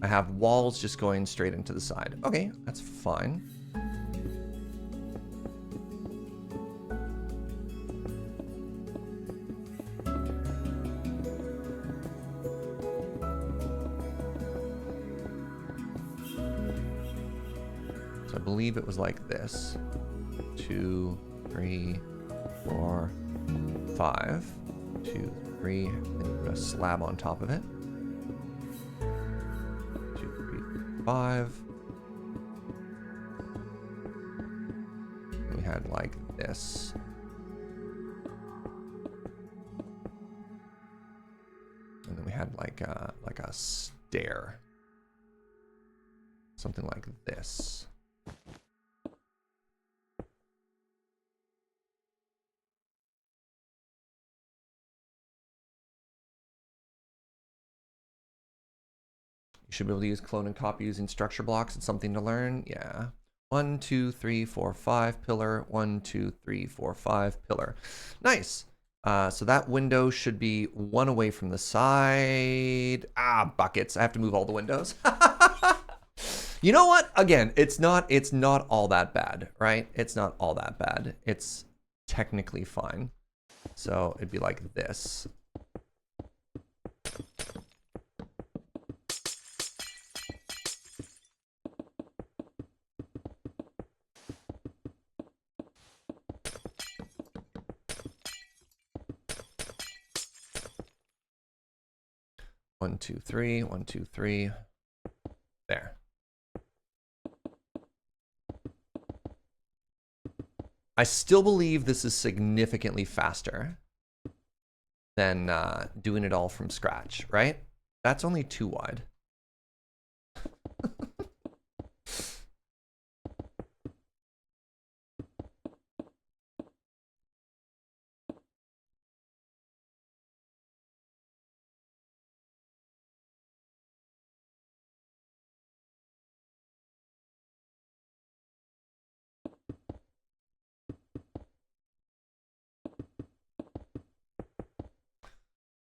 I have walls just going straight into the side. Okay, that's fine. So I believe it was like this. 2, 3, 4, 5. 2, 3, and then you put a slab on top of it. 5. We had like this. And then we had like a stair. Something like this. You should be able to use clone and copy using structure blocks. It's something to learn. Yeah. 1, 2, 3, 4, 5 pillar. 1, 2, 3, 4, 5 pillar. Nice. So that window should be one away from the side. Ah, buckets. I have to move all the windows. You know what? Again, it's not all that bad, right? It's not all that bad. It's technically fine. So it'd be like this. One, two, three, 1, 2, 3. There. I still believe this is significantly faster than doing it all from scratch, right? That's only 2 wide.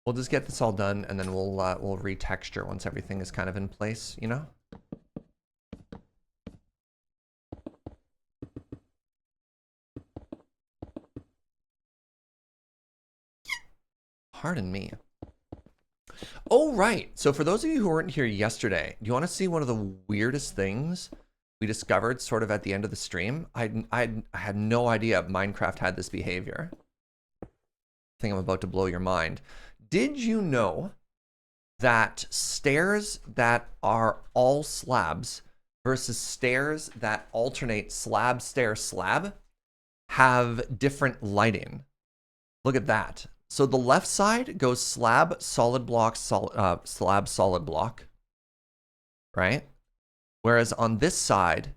We'll just get this all done, and then we'll retexture once everything is kind of in place, you know? Pardon me. Oh, right. So for those of you who weren't here yesterday, do you want to see one of the weirdest things we discovered sort of at the end of the stream? I had no idea Minecraft had this behavior. I think I'm about to blow your mind. Did you know that stairs that are all slabs versus stairs that alternate slab, stair, slab have different lighting? Look at that. So the left side goes slab, solid block, slab, solid block, right? Whereas on this side,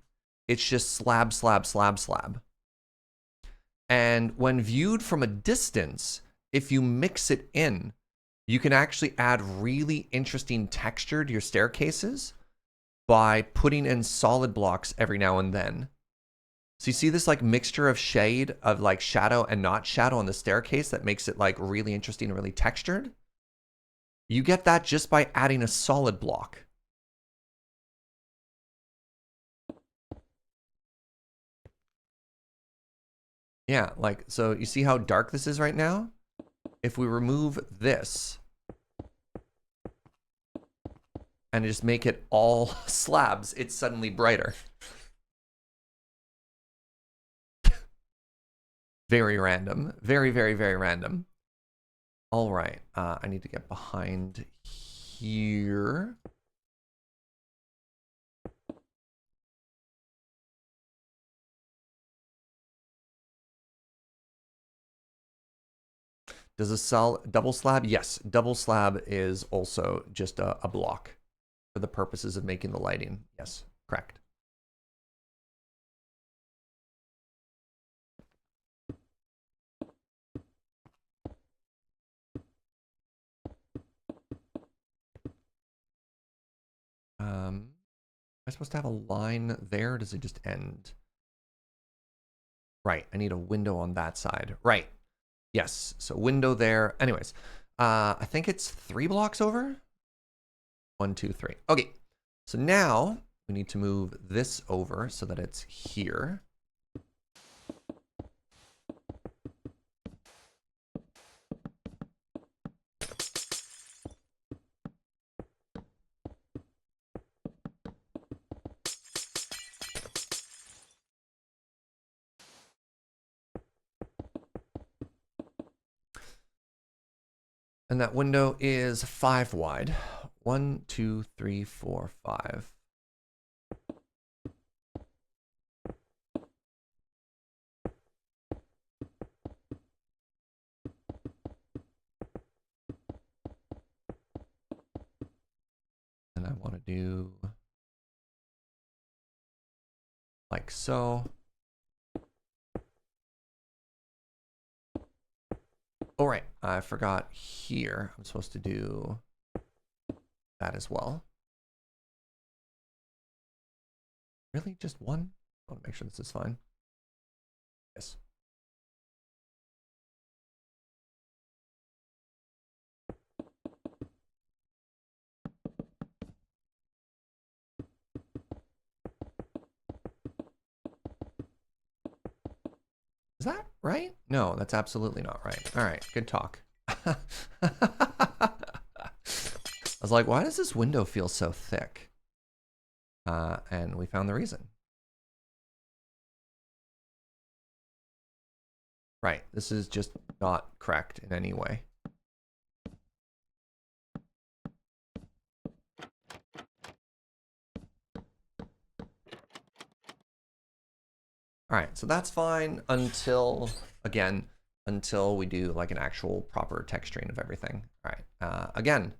it's just slab, slab, slab, slab. And when viewed from a distance, if you mix it in, you can actually add really interesting texture to your staircases by putting in solid blocks every now and then. So you see this like mixture of shade of like shadow and not shadow on the staircase that makes it like really interesting and really textured? You get that just by adding a solid block. Yeah, like, so you see how dark this is right now? If we remove this and just make it all slabs, it's suddenly brighter. Very random. Very, very, very random. All right. I need to get behind here. Does a double slab? Yes. Double slab is also just a block for the purposes of making the lighting. Yes. Correct. Am I supposed to have a line there? Or does it just end? Right. I need a window on that side. Right. Yes. So window there. Anyways, I think it's 3 blocks over. 1, 2, 3. Okay. So now we need to move this over so that it's here. And that window is 5 wide. 1, 2, 3, 4, 5. And I want to do like so. Oh, right. I forgot here. I'm supposed to do that as well. Really? Just one? I want to make sure this is fine. Yes. Is that right? No, that's absolutely not right. All right, good talk. I was like, why does this window feel so thick? And we found the reason. Right, this is just not correct in any way. All right, so that's fine until, again, until we do like an actual proper texturing of everything. All right, again.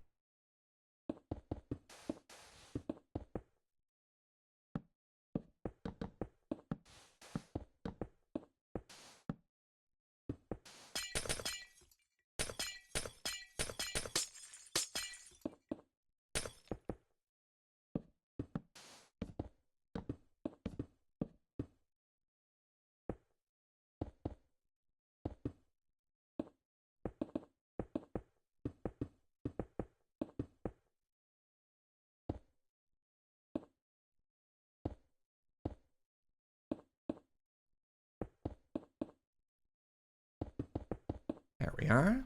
There we are.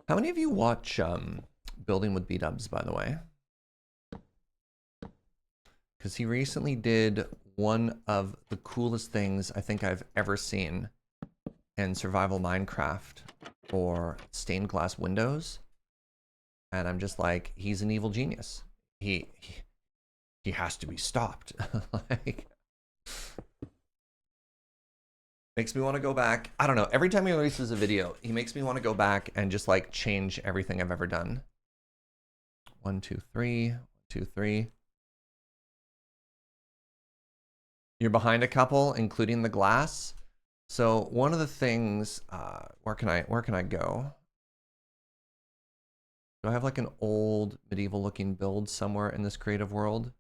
How many of you watch Building with B-Dubs, by the way? Because he recently did one of the coolest things I think I've ever seen in survival Minecraft for stained glass windows. And I'm just like, he's an evil genius. He has to be stopped. Like, makes me want to go back. I don't know. Every time he releases a video, he makes me want to go back and just like change everything I've ever done. 1, 2, 3. 1, 2, 3. You're behind a couple, including the glass. So one of the things, where can I go? Do I have like an old medieval looking build somewhere in this creative world?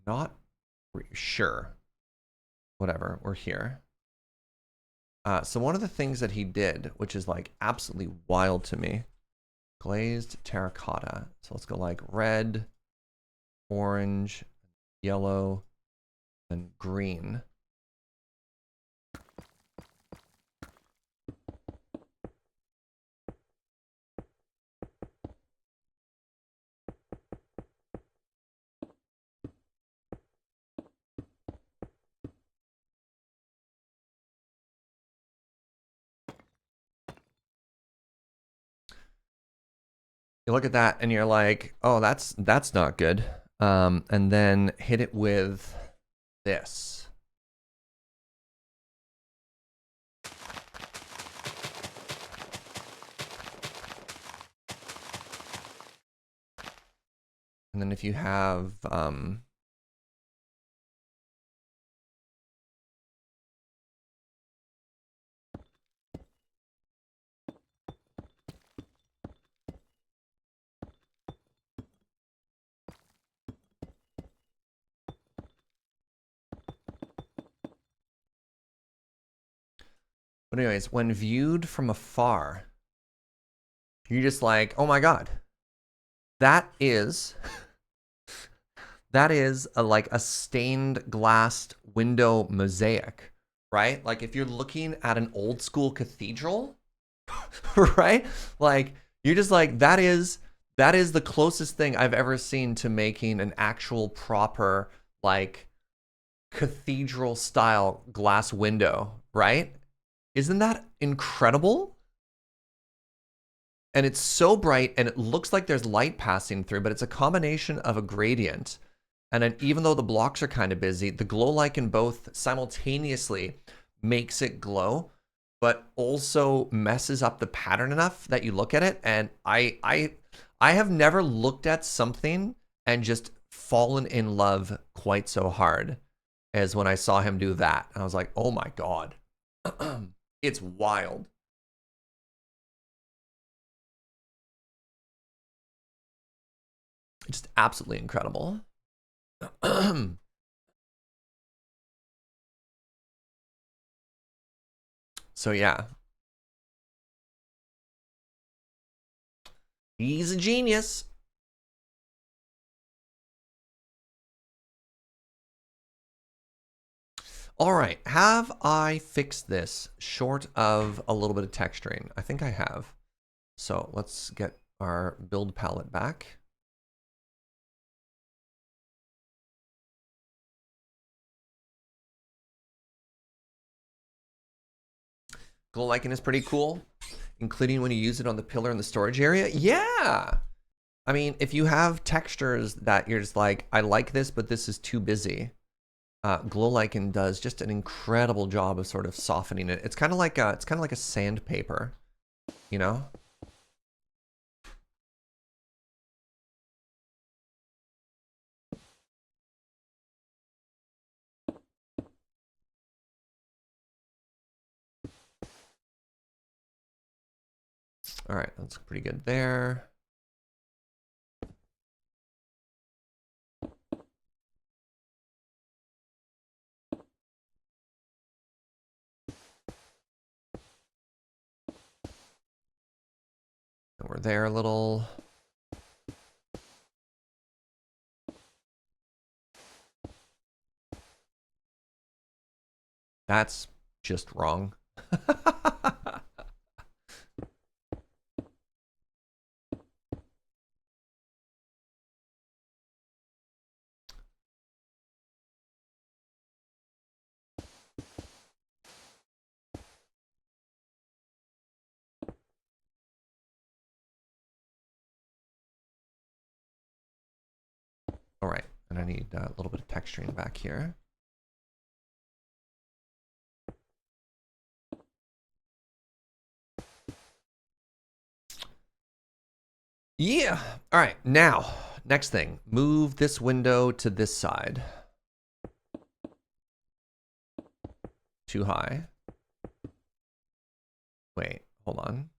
Not sure. Whatever, we're here. So one of the things that he did, which is like absolutely wild to me, glazed terracotta. So let's go like red, orange, yellow, and green. You look at that and you're like, oh, that's not good. And then hit it with this. And then if you have but anyways, when viewed from afar, you're just like, oh my God, that is like a stained glass window mosaic, right? Like if you're looking at an old school cathedral, right? Like you're just like, that is the closest thing I've ever seen to making an actual proper like cathedral style glass window, right? Isn't that incredible? And it's so bright and it looks like there's light passing through, but it's a combination of a gradient. And then even though the blocks are kind of busy, the glow lichen both simultaneously makes it glow, but also messes up the pattern enough that you look at it. And I have never looked at something and just fallen in love quite so hard. as when I saw him do that. I was like, oh my God. It's wild. Just absolutely incredible. So yeah. He's a genius. All right, have I fixed this short of a little bit of texturing? I think I have. So let's get our build palette back. Glow lichen is pretty cool, including when you use it on the pillar in the storage area. Yeah. I mean, if you have textures that you're just like, I like this, but this is too busy. Glow lichen does just an incredible job of sort of softening it. It's kind of like a sandpaper, you know? All right, that's pretty good there. And we're there a little. That's just wrong. All right, and I need a little bit of texturing back here. Yeah. All right, now, next thing. Move this window to this side. Too high. Wait, hold on.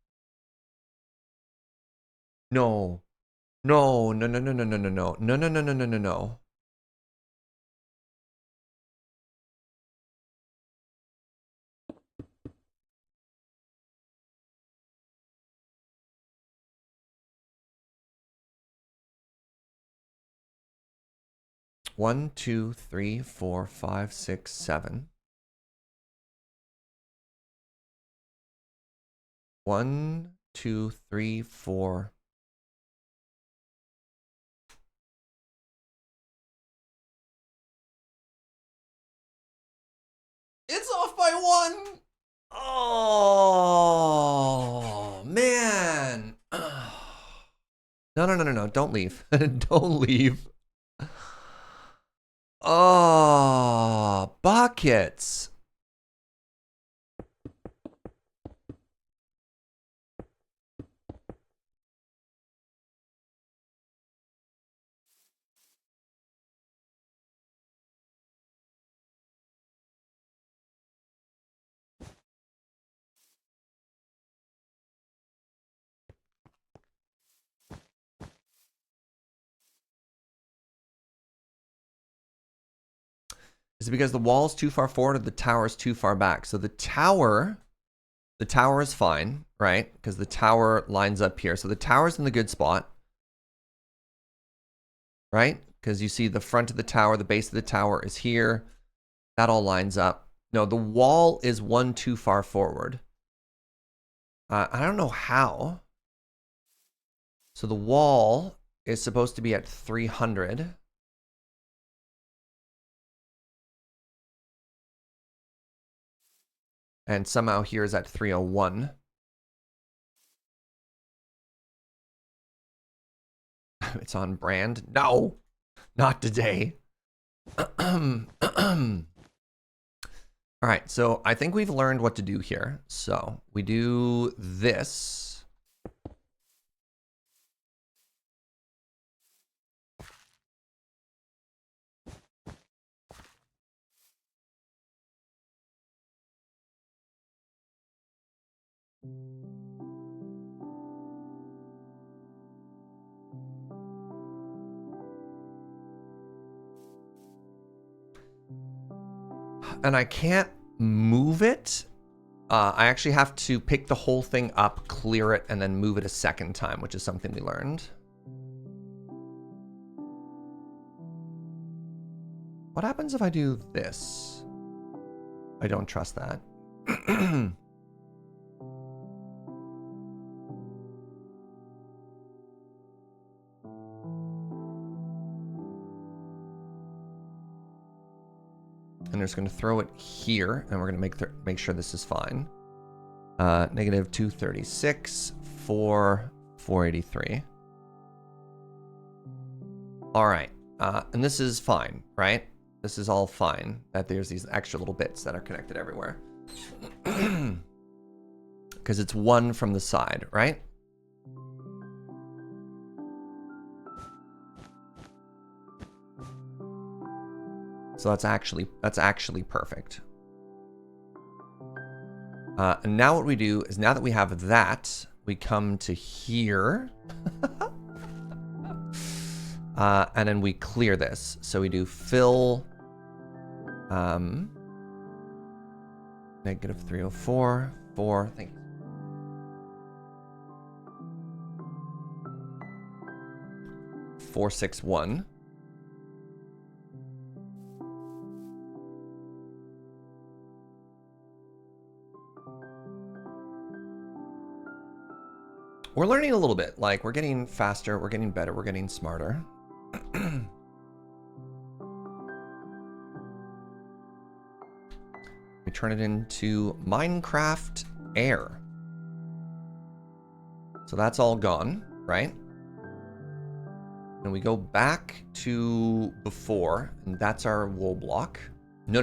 No. No, no, no, no, no, no, no, no. No, no, no, no, no, no, no. One, two, three, four, five, six, seven. 1, 2, 3, 4. It's off by 1. Oh, man. No, no, no, no, no. Don't leave. Don't leave. Oh, buckets. Is it because the wall's too far forward or the tower's too far back? So the tower is fine, right? Because the tower lines up here. So the tower's in the good spot, right? Because you see the front of the tower, the base of the tower is here. That all lines up. No, the wall is 1 too far forward. I don't know how. So the wall is supposed to be at 300. And somehow here is at 301. It's on brand. No, not today. All right, so I think we've learned what to do here. So we do this. And I can't move it. I actually have to pick the whole thing up, clear it, and then move it a second time, which is something we learned. What happens if I do this? I don't trust that. And we're just going to throw it here, and we're going to make sure this is fine. Negative 236, 483. All right, and this is fine, right? This is all fine, that there's these extra little bits that are connected everywhere. Because it's one from the side, right? So that's actually perfect. And now what we do is, now that we have that, we come to here. And then we clear this. So we do fill negative 304, 4, thank you. Four, 6, 1. We're learning a little bit. Like, we're getting faster, we're getting better, we're getting smarter. We turn it into Minecraft Air. So that's all gone, right? And we go back to before, and that's our wool block. No.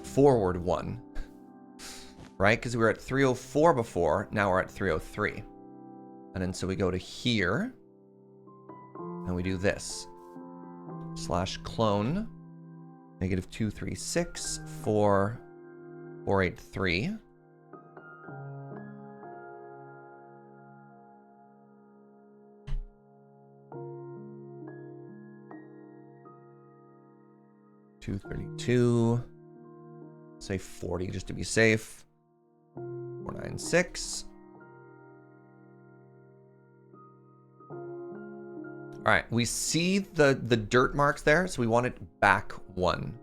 Forward 1. Right? Because we were at 304 before, now we're at 303. And then so we go to here, and we do this. Slash clone, negative 236, 4, 483. $232. Say 40 just to be safe. 496. All right, we see the dirt marks there, so we want it back 1.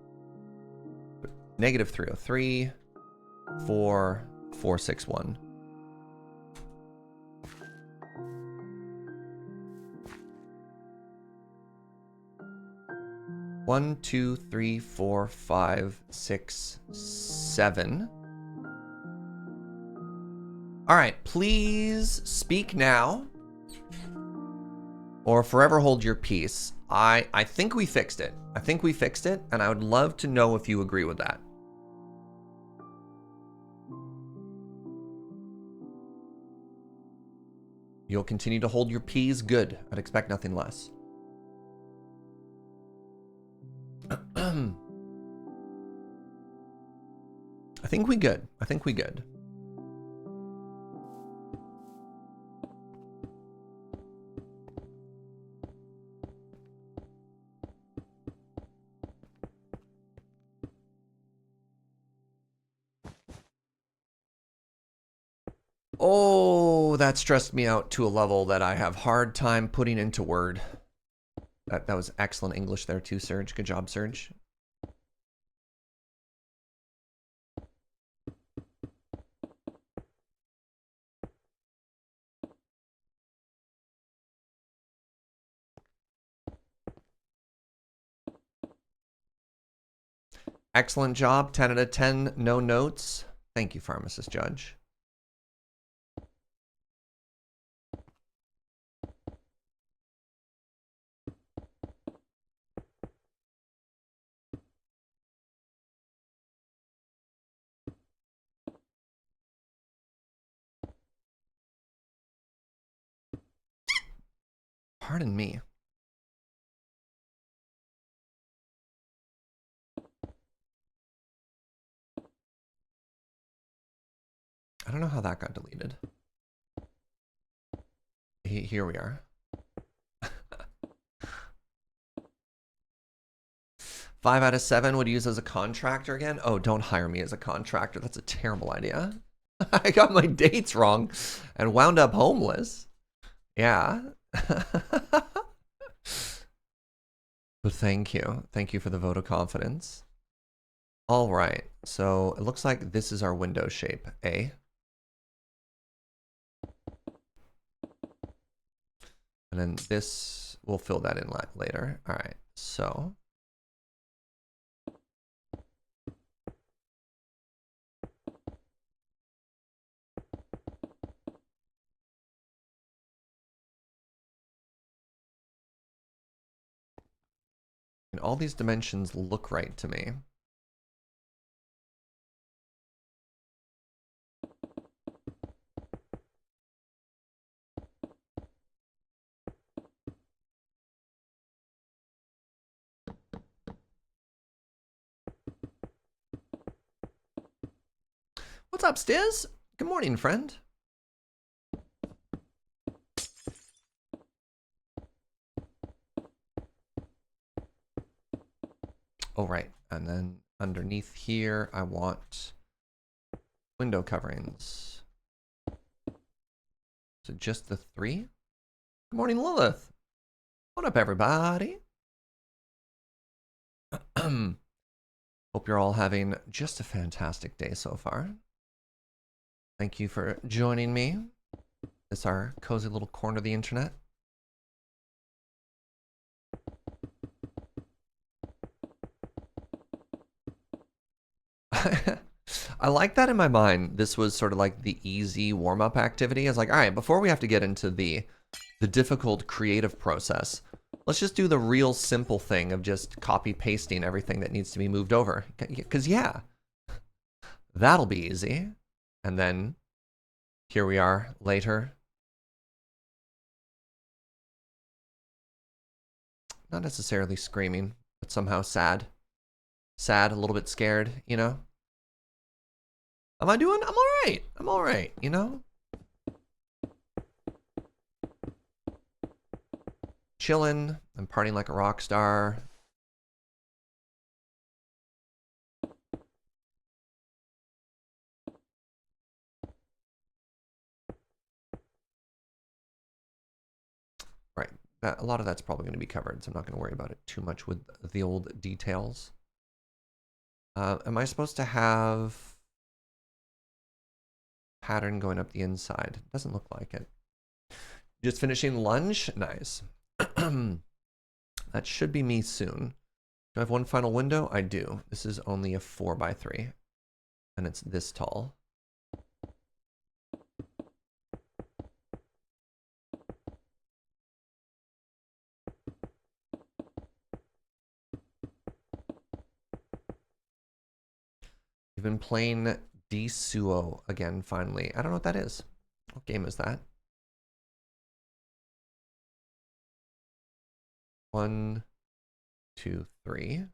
Negative 303, 4, 461. One, 2, 3, 4, 5, 6, 7. All right, please speak now, or forever hold your peace. I think we fixed it. I think we fixed it, and I would love to know if you agree with that. You'll continue to hold your peas? Good. I'd expect nothing less. I think we good. I think we good. Oh, that stressed me out to a level that I have hard time putting into word. That was excellent English there too, Serge. Good job, Serge. Excellent job. 10 out of 10. No notes. Thank you, Pharmacist Judge. Pardon me. I don't know how that got deleted. Here we are. 5 out of 7 would use as a contractor again. Oh, don't hire me as a contractor. That's a terrible idea. I got my dates wrong and wound up homeless. Yeah. But thank you. Thank you for the vote of confidence. All right. So it looks like this is our window shape, A. And then this, we'll fill that in later. All right. So and all these dimensions look right to me. What's up, Stiz? Good morning, friend. Oh, right. And then underneath here, I want window coverings. So just the 3? Good morning, Lilith. What up, everybody? Hope you're all having just a fantastic day so far. Thank you for joining me. It's our cozy little corner of the internet. I like that in my mind. This was sort of like the easy warm-up activity. I was like, all right, before we have to get into the difficult creative process, let's just do the real simple thing of just copy-pasting everything that needs to be moved over. Because, yeah, that'll be easy. And then here we are later. Not necessarily screaming, but somehow sad. Sad, a little bit scared, you know? Am I doing? I'm all right. I'm all right, you know? Chilling. I'm partying like a rock star. Right. A lot of that's probably going to be covered, so I'm not going to worry about it too much with the old details. Am I supposed to have pattern going up the inside? Doesn't look like it. Just finishing lunch? Nice. That should be me soon. Do I have one final window? I do. This is only a 4x3. And it's this tall. You've been playing Dsuo again, finally. I don't know what that is. What game is that? 1, 2, 3.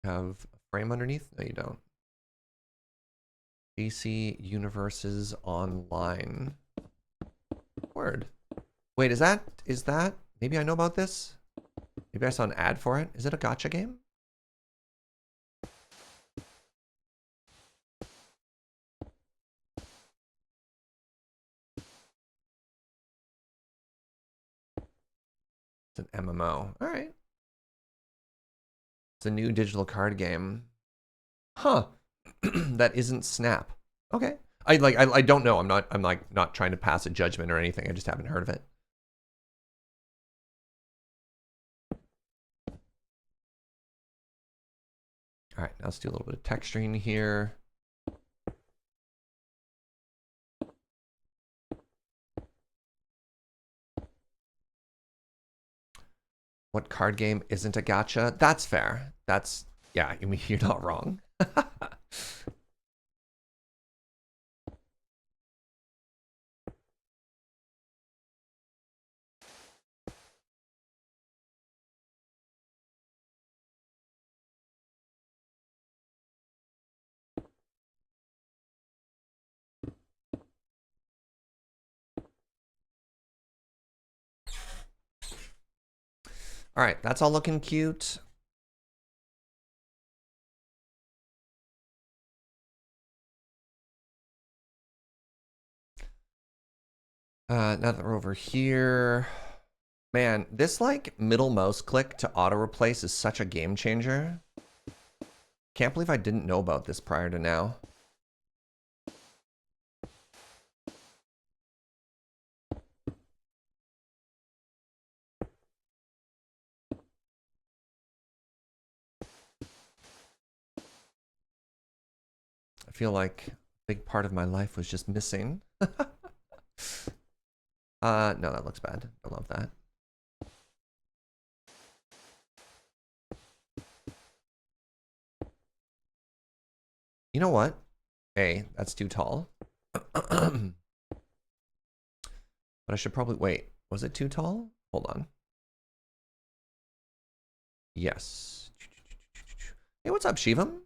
Have a frame underneath? No, you don't. AC Universes Online. Word. Wait, is that, maybe I know about this? Maybe I saw an ad for it. Is it a gacha game? It's an MMO. All right. It's a new digital card game. Huh. That isn't Snap. Okay. I don't know. I'm not trying to pass a judgment or anything. I just haven't heard of it. All right, now let's do a little bit of texturing here. What card game isn't a gacha? That's fair. That's, yeah, I mean, you're not wrong. All right, that's all looking cute. Now that we're over here, man, this like middle mouse click to auto replace is such a game changer. Can't believe I didn't know about this prior to now. I feel like a big part of my life was just missing. No, that looks bad. I love that. You know what? Hey, that's too tall. But I should probably wait. Was it too tall? Hold on. Yes. Hey, what's up, Shivam?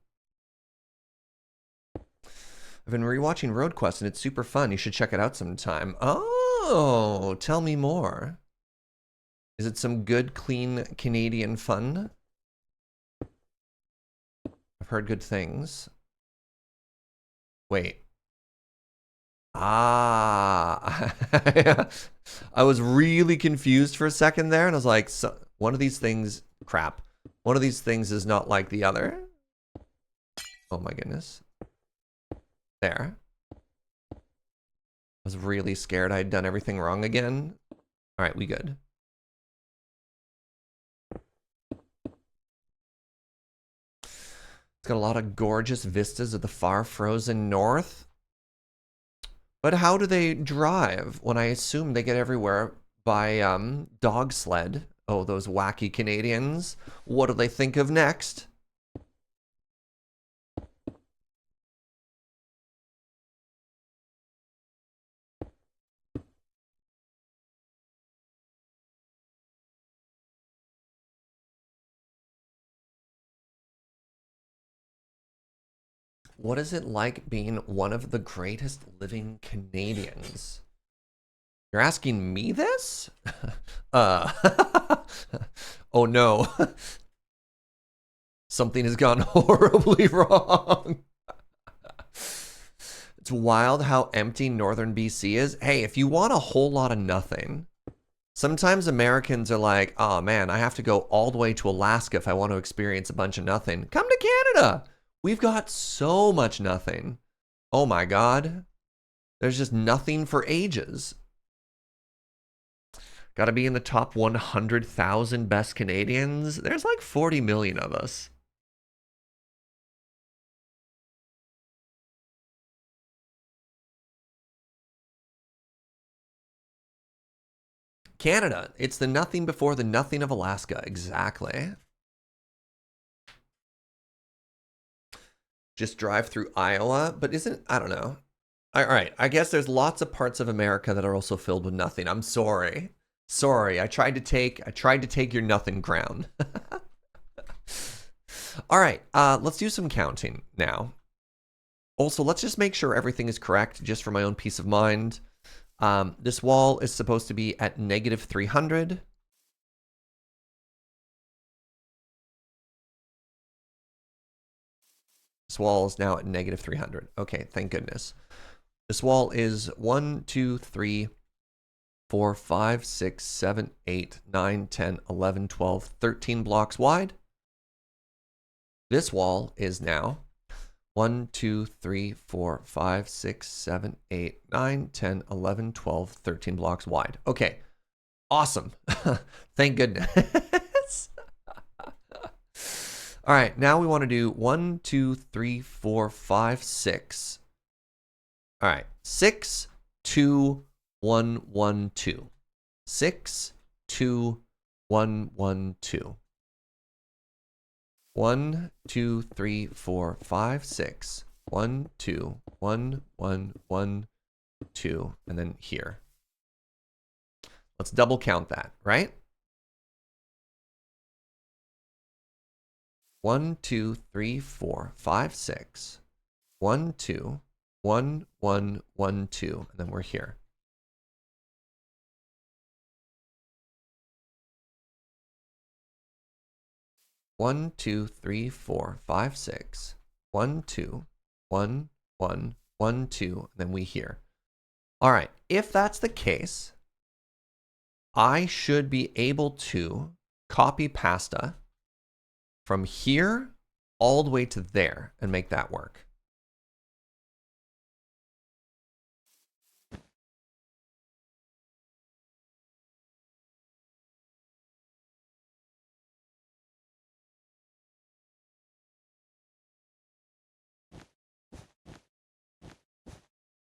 I've been rewatching Road Quest and it's super fun. You should check it out sometime. Oh, tell me more. Is it some good, clean Canadian fun? I've heard good things. Wait. Ah. I was really confused for a second there, and I was like, so, one of these things, crap. One of these things is not like the other. Oh my goodness. There. I was really scared I'd done everything wrong again. All right, we good. It's got a lot of gorgeous vistas of the far frozen north. But how do they drive when I assume they get everywhere by dog sled? Oh, those wacky Canadians. What do they think of next? What is it like being one of the greatest living Canadians? You're asking me this? Oh no. Something has gone horribly wrong. It's wild how empty northern BC is. Hey, if you want a whole lot of nothing, sometimes Americans are like, oh man, I have to go all the way to Alaska if I want to experience a bunch of nothing. Come to Canada. We've got so much nothing. Oh my God. There's just nothing for ages. Got to be in the top 100,000 best Canadians. There's like 40 million of us. Canada. It's the nothing before the nothing of Alaska. Exactly. Just drive through Iowa, but isn't, I don't know. All right, I guess there's lots of parts of America that are also filled with nothing. I'm sorry. Sorry, I tried to take your nothing crown. All right, let's do some counting now. Also, let's just make sure everything is correct, just for my own peace of mind. This wall is supposed to be at negative 300. This wall is now at negative 300. Okay, thank goodness. This wall is 1, 2, 3, 4, 5, 6, 7, 8, 9, 10, 11, 12, 13 blocks wide. This wall is now 1, 2, 3, 4, 5, 6, 7, 8, 9, 10, 11, 12, 13 blocks wide. Okay, awesome. Thank goodness. All right, now we want to do 1, 2, 3, 4, 5, 6. All right, 6, 2, 1, 1, 2. 6, 2, 1, 1, 2. 1, 2, 3, 4, 5, 6. 1, 2, 1, 1, 1, 2, and then here. Let's double count that, right? 1, 2, 3, 4, 5, 6. 1, 2, 1, 1, 1, 2, and then we're here. 1, 2, 3, 4, 5, 6. 1, 2, 1, 1, 1, 2, and then we here. All right, if that's the case, I should be able to copy pasta from here all the way to there and make that work.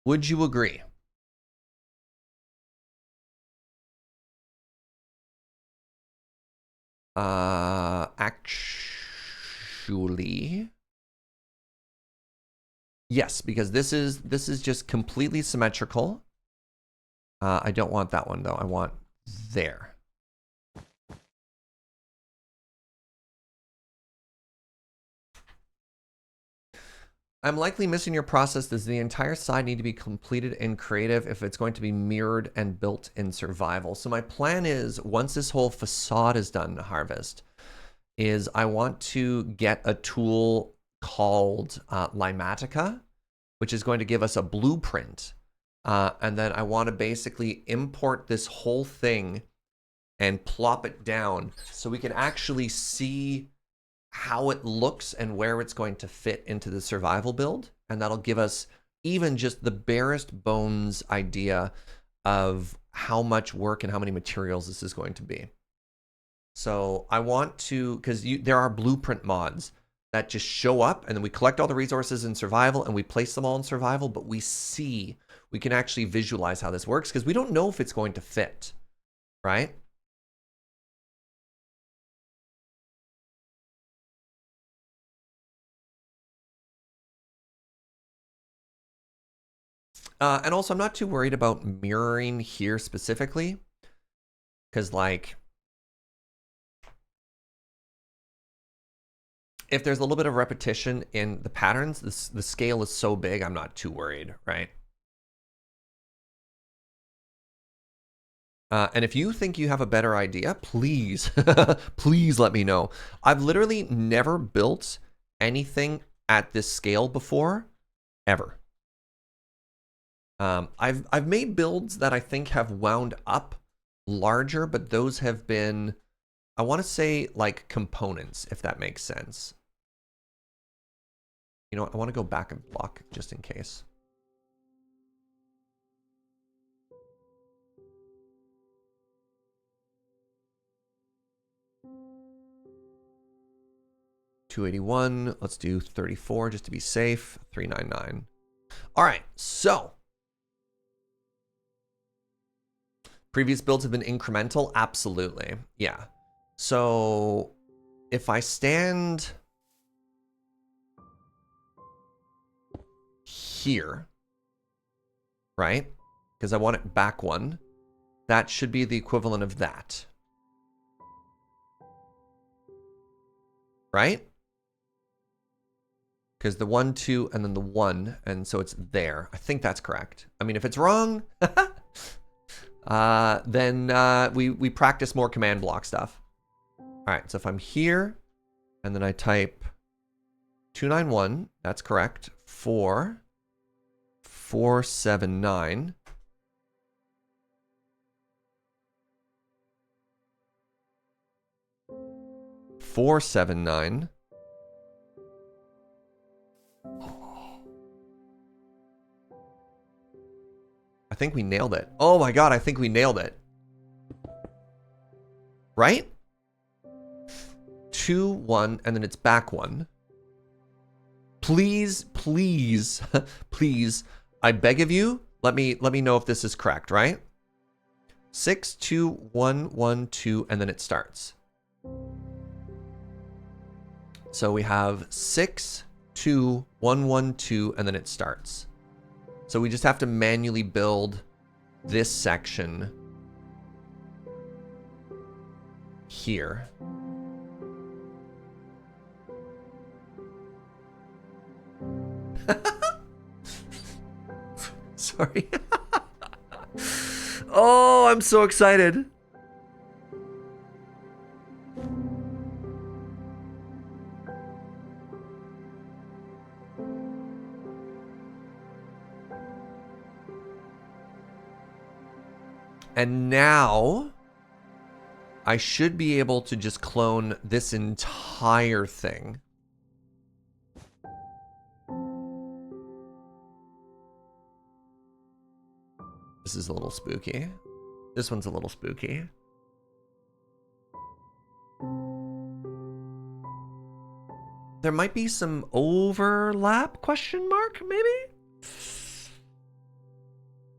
Would you agree? Actually, yes, because this is just completely symmetrical. I don't want that one though. I want there. I'm likely missing your process. Does the entire side need to be completed in creative if it's going to be mirrored and built in survival? So my plan is, once this whole facade is done, Harvest, is I want to get a tool called Limatica, which is going to give us a blueprint. And then I want to basically import this whole thing and plop it down so we can actually see how it looks and where it's going to fit into the survival build. And that'll give us even just the barest bones idea of how much work and how many materials this is going to be. So I want to, because there are blueprint mods that just show up, and then we collect all the resources in survival and we place them all in survival, but we can actually visualize how this works because we don't know if it's going to fit, right? And also, I'm not too worried about mirroring here specifically, because like, if there's a little bit of repetition in the patterns, the scale is so big, I'm not too worried, right? And if you think you have a better idea, please, please let me know. I've literally never built anything at this scale before, ever. I've made builds that I think have wound up larger, but those have been, I want to say, like components, if that makes sense. You know what? I want to go back and block just in case. $281. Let's do 34 just to be safe. 399. All right, so previous builds have been incremental. Absolutely, yeah. So if I stand here, right? Because I want it back one. That should be the equivalent of that. Right? Because the 1, 2, and then the 1, and so it's there. I think that's correct. I mean, if it's wrong, then we practice more command block stuff. All right, so if I'm here, and then I type 291, that's correct. 4, 479. Four, 7, 9. I think we nailed it. Oh my god, I think we nailed it. Right? 2, 1, and then it's back 1. Please, please, please, I beg of you, let me know if this is correct, right? 6, 2, 1, 1, 2, and then it starts. So we have 6, 2, 1, 1, 2, and then it starts. So we just have to manually build this section here. Sorry. Oh, I'm so excited. And now I should be able to just clone this entire thing. This is a little spooky. This one's a little spooky. There might be some overlap, question mark, maybe?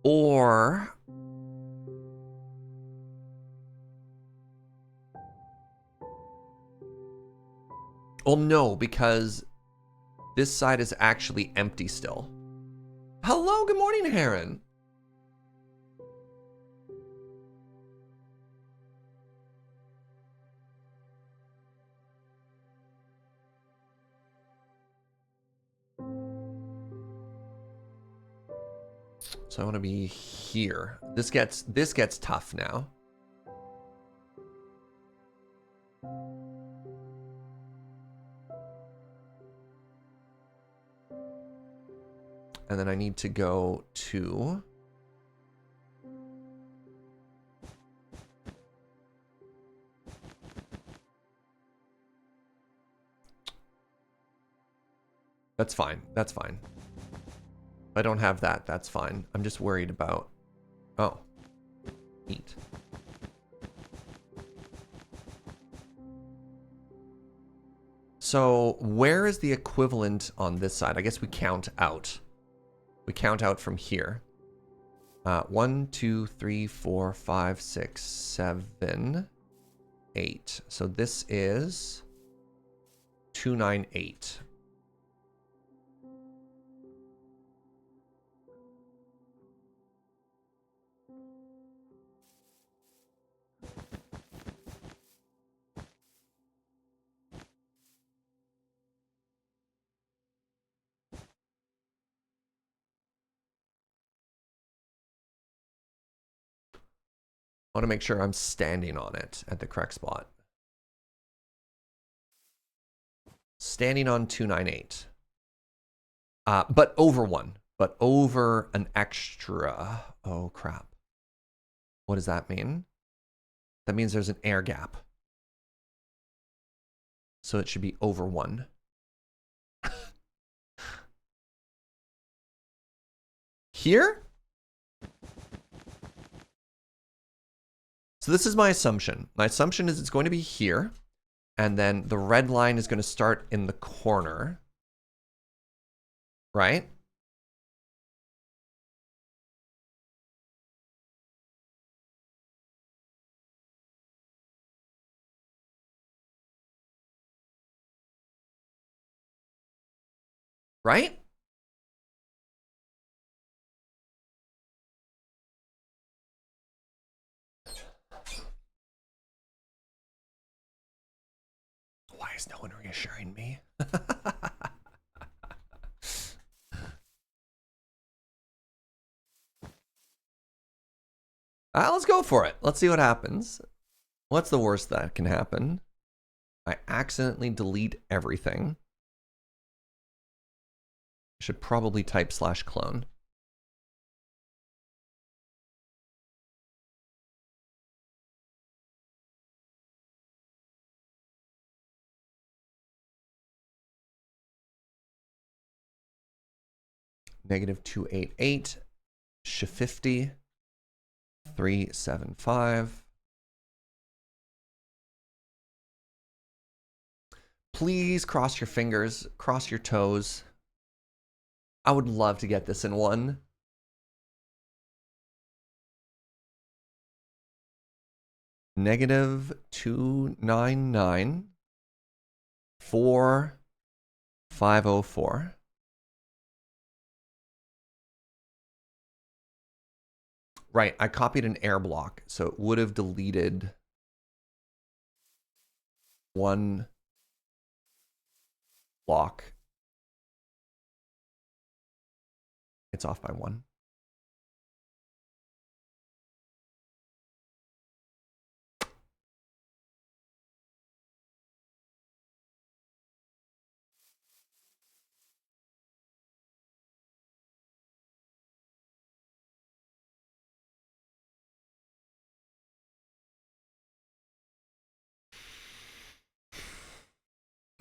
Or... well, no, because this side is actually empty still. Hello, good morning, Heron. So I want to be here. This gets tough now. And then I need to go to... that's fine. That's fine. If I don't have that, that's fine. I'm just worried about... oh. Neat. So where is the equivalent on this side? I guess we count out. We count out from here. 1, 2, 3, 4, 5, 6, 7, 8. So this is 298. I want to make sure I'm standing on it at the correct spot. Standing on 298. But over 1. But over an extra. Oh, crap. What does that mean? That means there's an air gap. So it should be over 1. Here? So this is my assumption. My assumption is it's going to be here. And then the red line is going to start in the corner. Right? Right? Why is no one reassuring me? Let's go for it. Let's see what happens. What's the worst that can happen? I accidentally delete everything. I should probably type /clone. -288, sh50, 375. Please cross your fingers, cross your toes. I would love to get this in one. -299, 4504. Right, I copied an air block, so it would have deleted one block. It's off by 1.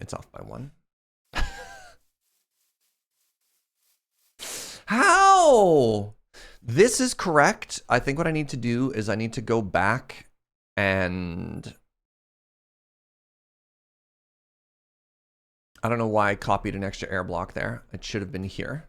It's off by 1. How? This is correct. I think what I need to do is I need to go back and... I don't know why I copied an extra air block there. It should have been here.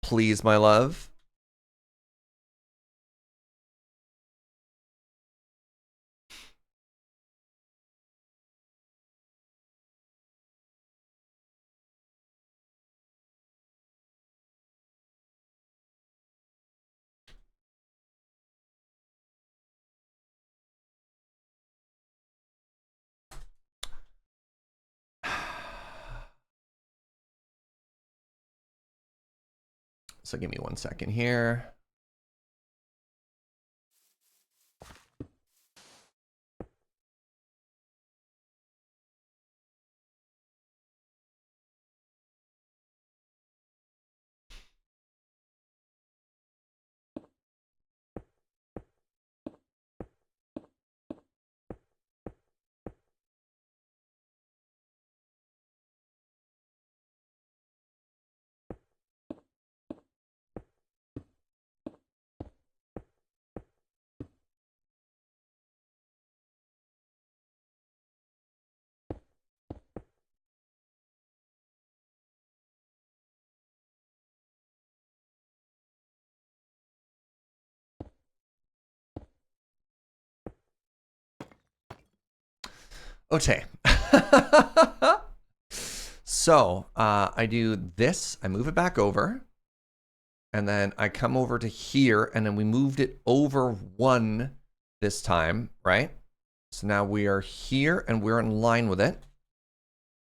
Please, my love. So give me 1 second here. Okay. So I do this, I move it back over, and then I come over to here, and then we moved it over 1 this time, right? So now we are here, and we're in line with it.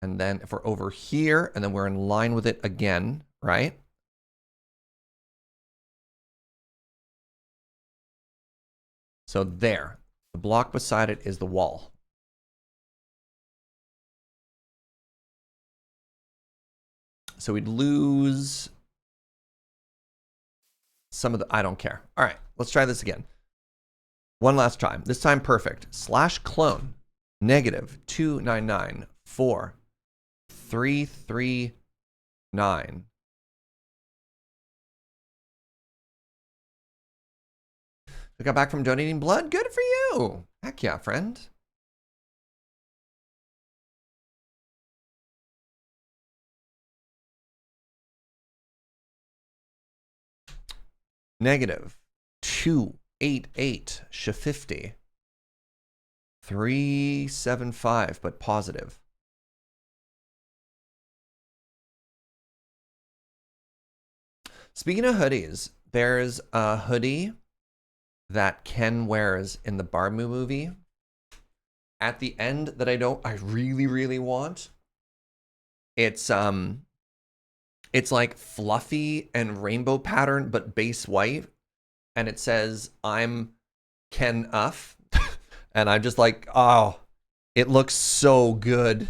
And then if we're over here, and then we're in line with it again, right? So there, the block beside it is the wall. So we'd lose some of the, I don't care. All right, let's try this again. One last time, this time perfect. /clone -2994339. We got back from donating blood. Good for you. Heck yeah, friend. -288 sh50 375, but positive. Speaking of hoodies, there's a hoodie that Ken wears in the Barbie movie at the end that I really want. It's like fluffy and rainbow pattern, but base white. And it says, I'm Ken Uff. And I'm just like, oh, it looks so good.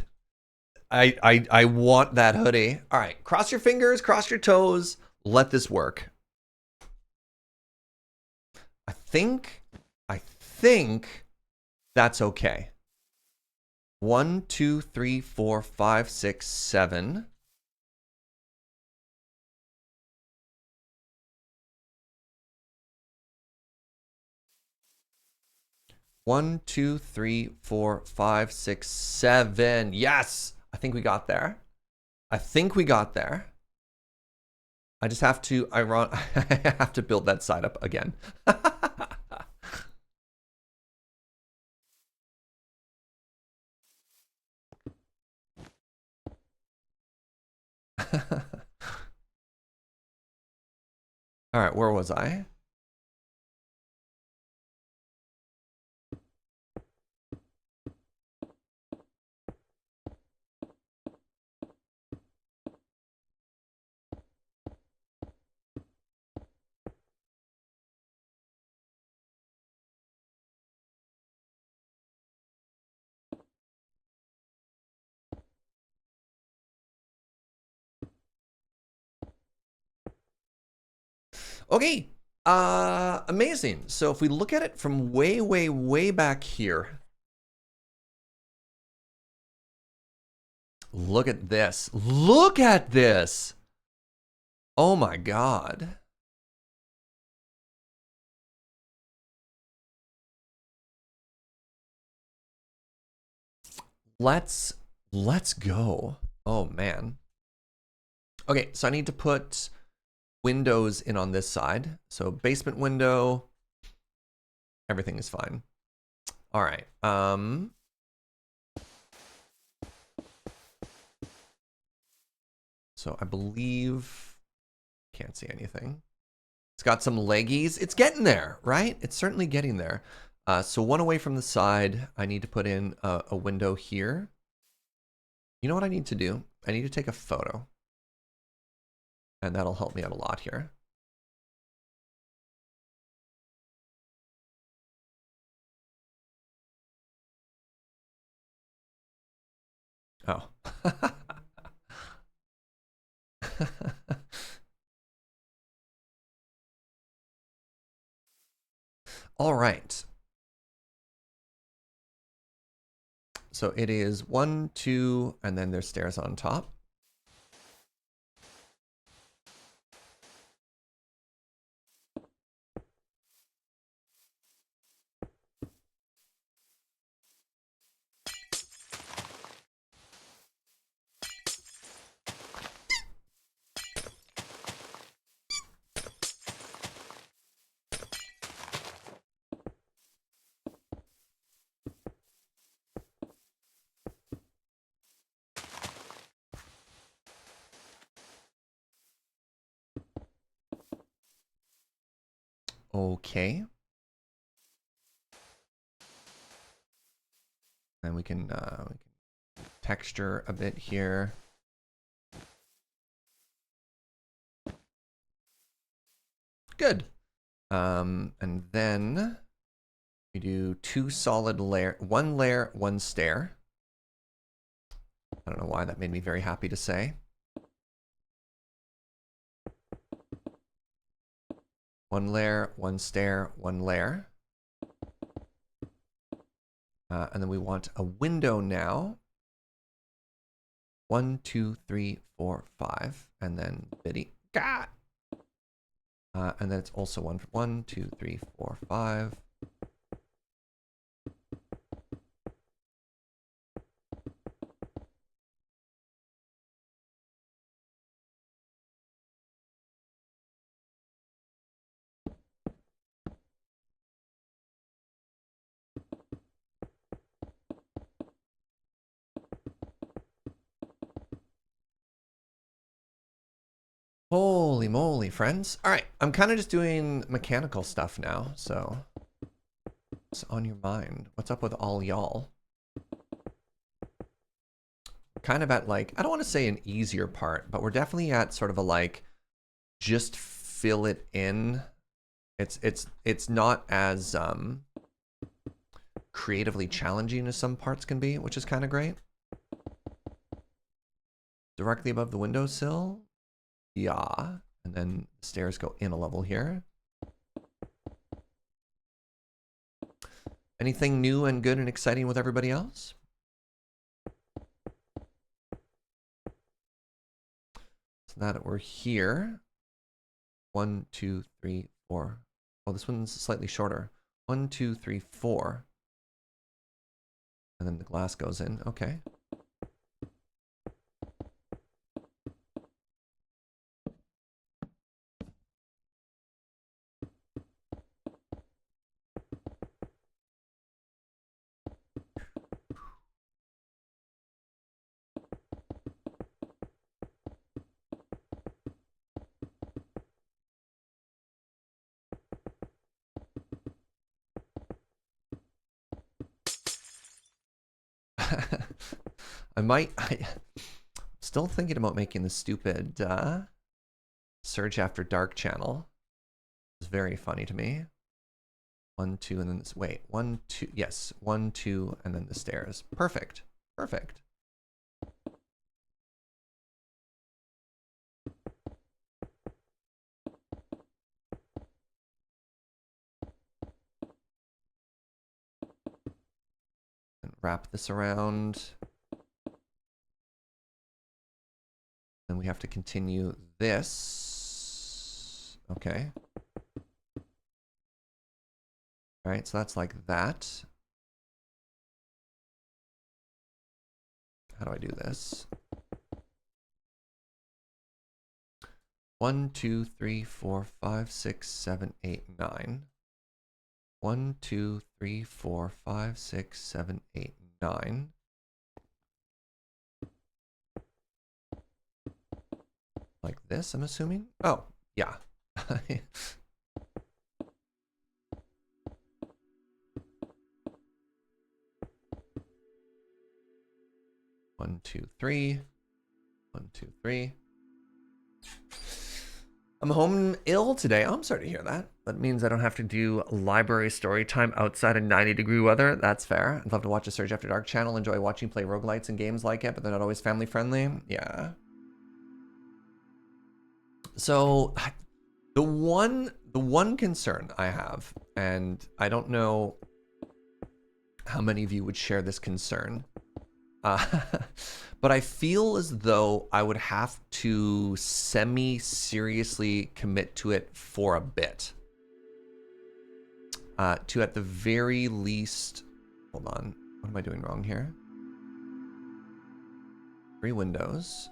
I want that hoodie. All right, cross your fingers, cross your toes. Let this work. I think that's okay. 1, 2, 3, 4, 5, 6, 7. One, 2, 3, 4, 5, 6, 7. Yes, I think we got there. I think we got there. I just have to, I have to build that side up again. All right, where was I? Okay. Amazing. So if we look at it from way, way, way back here. Look at this. Look at this. Oh my God. Let's go. Oh man. Okay, so I need to put windows in on this side. So basement window, everything is fine. All right. So I believe, can't see anything. It's got some leggies. It's getting there, right? It's certainly getting there. So one away from the side, I need to put in a window here. You know what I need to do? I need to take a photo. And that'll help me out a lot here. Oh. All right. So it is 1, 2, and then there's stairs on top. Okay. And we can texture a bit here. Good. And then we do 2 solid layer, 1 layer, 1 stair. I don't know why that made me very happy to say. 1 layer, 1 stair, 1 layer. And then we want a window now. 1, 2, 3, 4, 5, and then bitty. God. And then it's also 1, 2, 3, 4, 5. Holy moly, friends. All right, I'm kind of just doing mechanical stuff now, so what's on your mind? What's up with all y'all? Kind of at like, I don't want to say an easier part, but we're definitely at sort of a like, just fill it in. It's not as creatively challenging as some parts can be, which is kind of great. Directly above the windowsill. Yeah, and then stairs go in a level here. Anything new and good and exciting with everybody else? So now that we're here, 1, 2, 3, 4. Oh, this one's slightly shorter. 1, 2, 3, 4. And then the glass goes in. Okay. I'm still thinking about making the stupid Surge After Dark channel. It's very funny to me. 1, 2, and then this. Wait, 1, 2. Yes, 1, 2, and then the stairs. Perfect. Perfect. wrap this around. Then we have to continue this. Okay. All right, so that's like that. How do I do this? 1, 2, 3, 4, 5, 6, 7, 8, 9. 1, 2, 3, 4, 5, 6, 7, 8, 9. Like this, I'm assuming? Oh, yeah. 1, 2, 3. 1, 2, 3. I'm home ill today. Oh, I'm sorry to hear that. That means I don't have to do library story time outside in 90-degree weather. That's fair. I'd love to watch a Surge After Dark channel. Enjoy watching play roguelites and games like it, but they're not always family friendly. Yeah. So the one concern I have, and I don't know how many of you would share this concern, but I feel as though I would have to semi-seriously commit to it for a bit. To at the very least, hold on, what am I doing wrong here? 3 windows.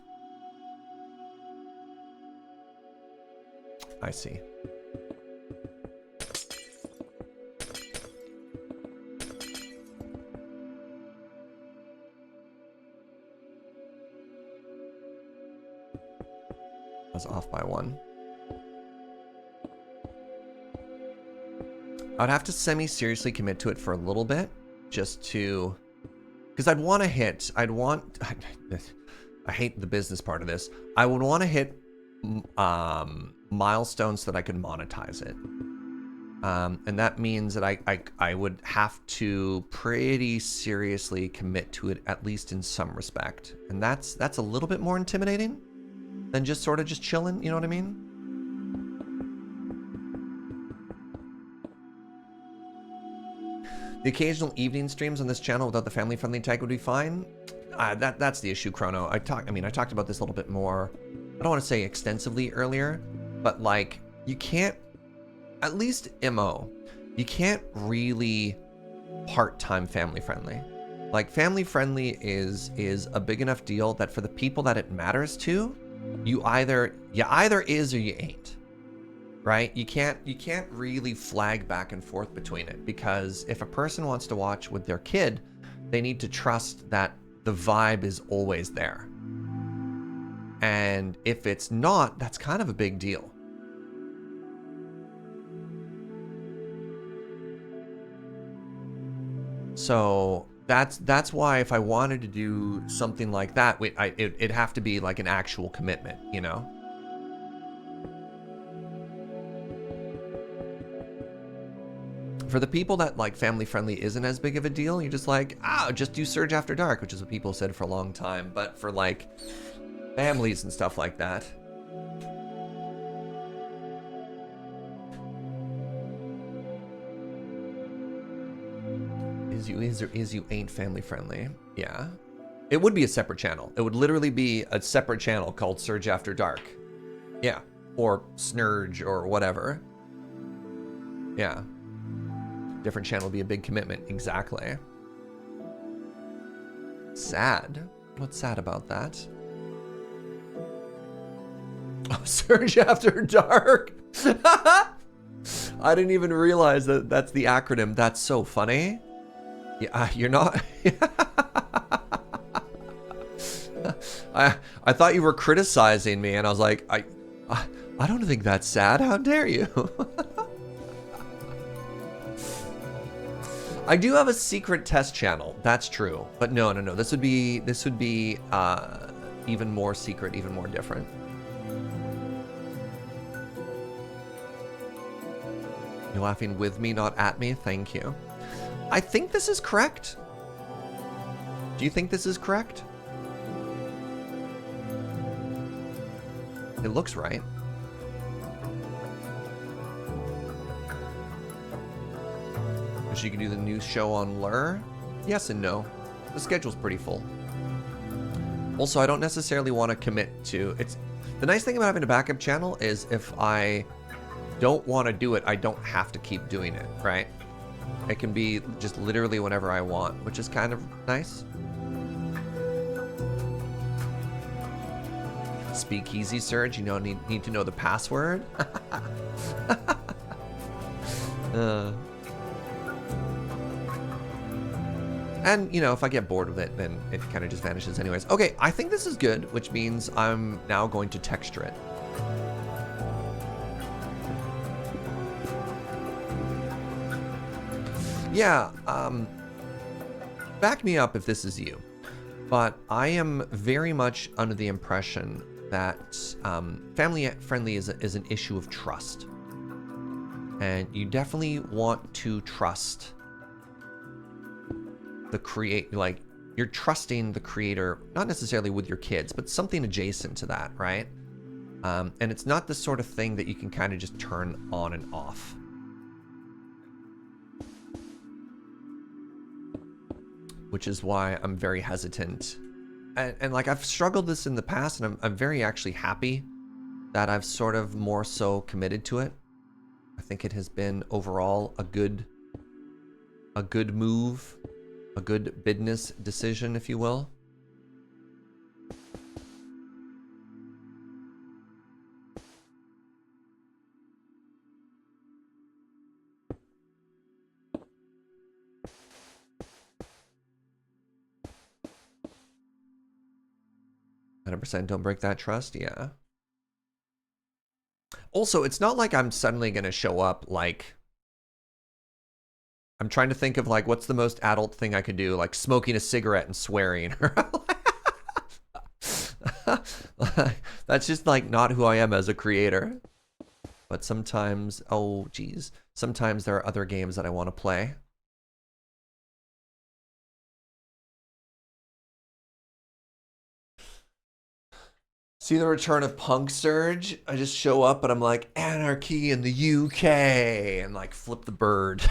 I see. I was off by 1. I'd have to semi-seriously commit to it for a little bit, just to, because I'd want to hit, I hate the business part of this. I would want to hit milestones so that I could monetize it. And that means that I would have to pretty seriously commit to it, at least in some respect. And that's a little bit more intimidating than just sort of just chilling, you know what I mean? The occasional evening streams on this channel without the family-friendly tag would be fine. That's the issue, Chrono. I talked about this a little bit more. I don't want to say extensively earlier, but like you can't, at least MO, you can't really part-time family-friendly. Like family-friendly is a big enough deal that for the people that it matters to, you either is or you ain't. Right? You can't really flag back and forth between it, because if a person wants to watch with their kid, they need to trust that the vibe is always there. And if it's not, that's kind of a big deal. So that's why if I wanted to do something like that, it'd have to be like an actual commitment, you know? For the people that like family friendly isn't as big of a deal, you're just like, just do Surge After Dark, which is what people said for a long time. But for like families and stuff like that, is you ain't family friendly. Yeah, it would be a separate channel. It would literally be a separate channel called Surge After Dark. Yeah, or Snurge or whatever. Yeah. Different channel would be a big commitment. Exactly. Sad. What's sad about that? Oh, Surge After Dark. I didn't even realize that that's the acronym. That's so funny. Yeah, you're not. I thought you were criticizing me, and I was like, I don't think that's sad. How dare you? I do have a secret test channel. That's true. But no. This would be even more secret, even more different. You're laughing with me, not at me. Thank you. I think this is correct. Do you think this is correct? It looks right. So you can do the new show on Lure? Yes and no. The schedule's pretty full. Also, I don't necessarily want to commit to it's. The nice thing about having a backup channel is if I don't want to do it, I don't have to keep doing it, right? It can be just literally whenever I want, which is kind of nice. Speakeasy Surge, you know, need to know the password. And, you know, if I get bored with it, then it kind of just vanishes anyways. Okay, I think this is good, which means I'm now going to texture it. Yeah, back me up if this is you. But I am very much under the impression that family friendly is an issue of trust. And you definitely want to trust the like you're trusting the creator, not necessarily with your kids, but something adjacent to that, right? And it's not the sort of thing that you can kind of just turn on and off. Which is why I'm very hesitant. And like I've struggled this in the past, and I'm very actually happy that I've sort of more so committed to it. I think it has been overall a good move, a good business decision, if you will. %, don't break that trust, yeah. Also, it's not like I'm suddenly gonna show up like... I'm trying to think of like, what's the most adult thing I could do? Like smoking a cigarette and swearing. That's just like not who I am as a creator. But sometimes, oh geez, sometimes there are other games that I want to play. See the return of Punk Surge? I just show up and I'm like, anarchy in the UK, and like flip the bird.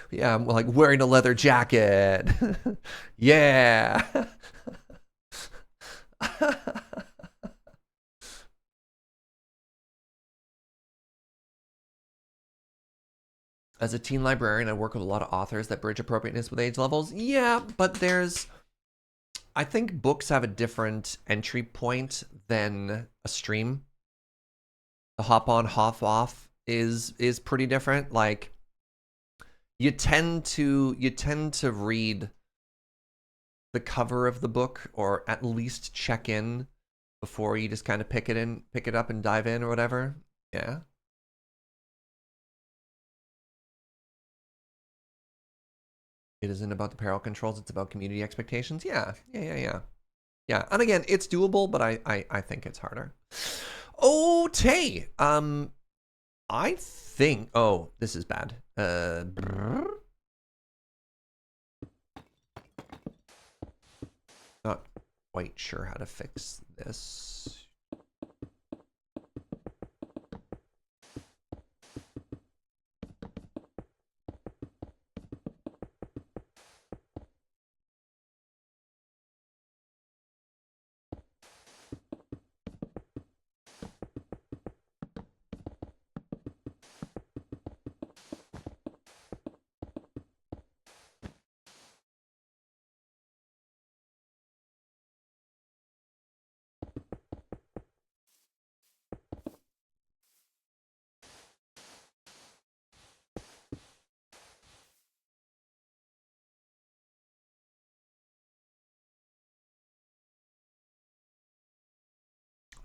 Yeah, I'm like wearing a leather jacket. Yeah. As a teen librarian, I work with a lot of authors that bridge appropriateness with age levels. Yeah, but I think books have a different entry point than a stream. The hop on, hop off is pretty different. Like you tend to read the cover of the book, or at least check in before you just kind of pick it up and dive in or whatever. Yeah. It isn't about the peril controls, it's about community expectations. Yeah. Yeah, and again, it's doable, but I think it's harder. Oh, Tay. I think... Oh, this is bad. Not quite sure how to fix this.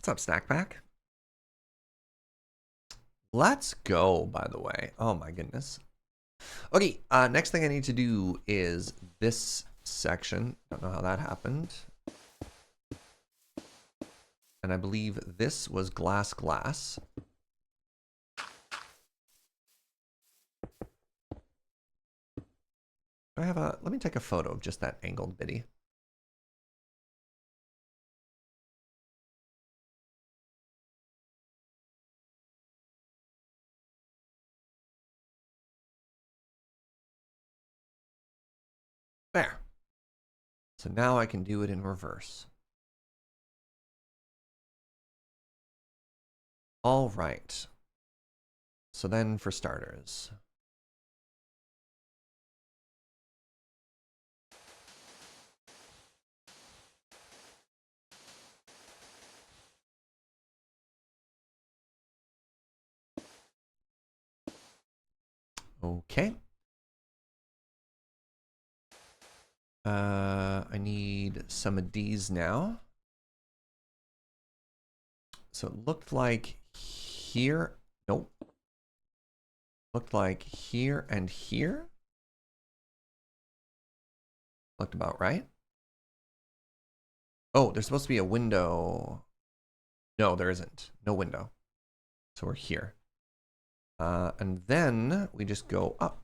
What's up, Snackback? Let's go, by the way. Oh my goodness. Okay, next thing I need to do is this section. Don't know how that happened. And I believe this was glass. I have a... Let me take a photo of just that angled bitty. So now I can do it in reverse. All right. So then for starters. Okay. I need some of these now. So it looked like here. Nope. Looked like here and here. Looked about right. Oh, there's supposed to be a window. No, there isn't. No window. So we're here. And then we just go up.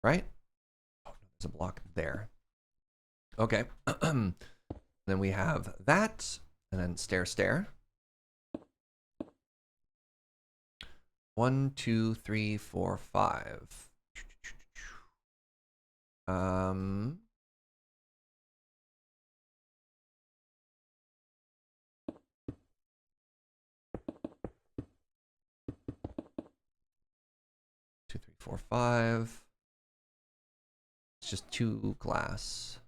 Right? Oh, there's a block there. Okay. Then we have that, and then stair, stair. 1, 2, 3, 4, 5. 2, 3, 4, 5. It's just 2 glass.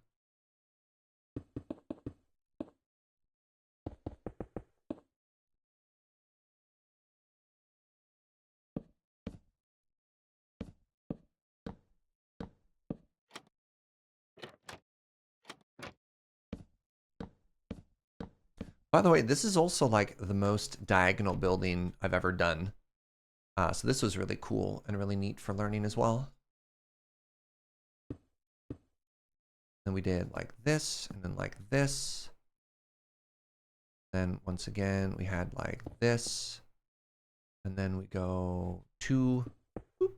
By the way, this is also like the most diagonal building I've ever done. So this was really cool and really neat for learning as well. Then we did like this, and then like this. Then once again, we had like this. And then we go 2. Whoop.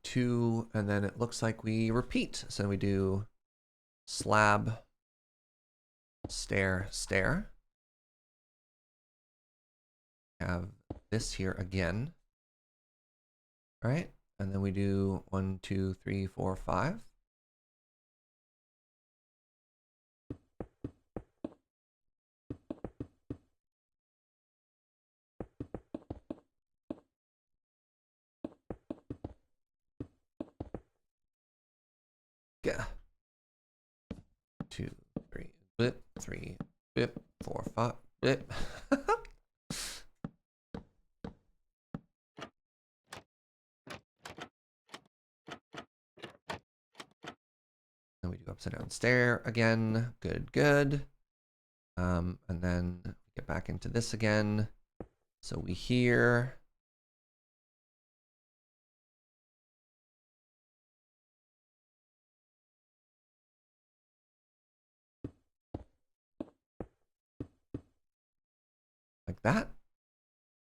Two, and then it looks like we repeat. So we do slab, stair, stair. Have this here again. All right, and then we do 1, 2, 3, 4, 5. Yeah. 2, 3, bip, 3, bip, 4, 5, bip. Then we do upside down stair again. Good, good. And then we get back into this again. So we hear. Like that?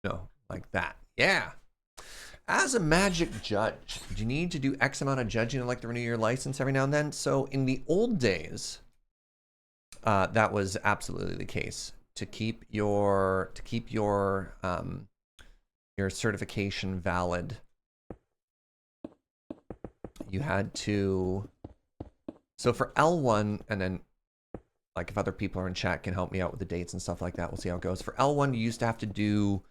No, like that. Yeah. As a magic judge, do you need to do X amount of judging and like to renew your license every now and then? So in the old days, that was absolutely the case. To keep your certification valid, you had to. So for L1, and then like if other people are in chat can help me out with the dates and stuff like that, we'll see how it goes. For L1, you used to have to do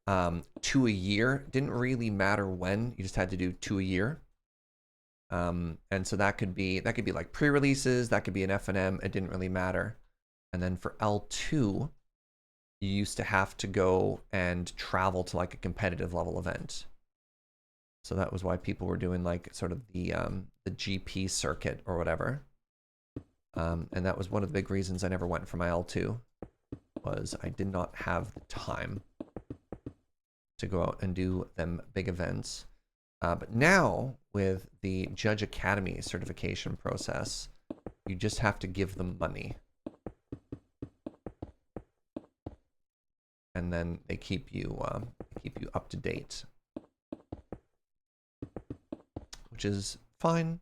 2 a year. Didn't really matter when, you just had to do 2 a year. And so that could be like pre-releases, that could be an F&M, it didn't really matter. And then for L2, you used to have to go and travel to like a competitive level event. So that was why people were doing like sort of the GP circuit or whatever. And that was one of the big reasons I never went for my L2, was I did not have the time to go out and do them big events. But now with the Judge Academy certification process, you just have to give them money. And then they keep you up to date, which is fine.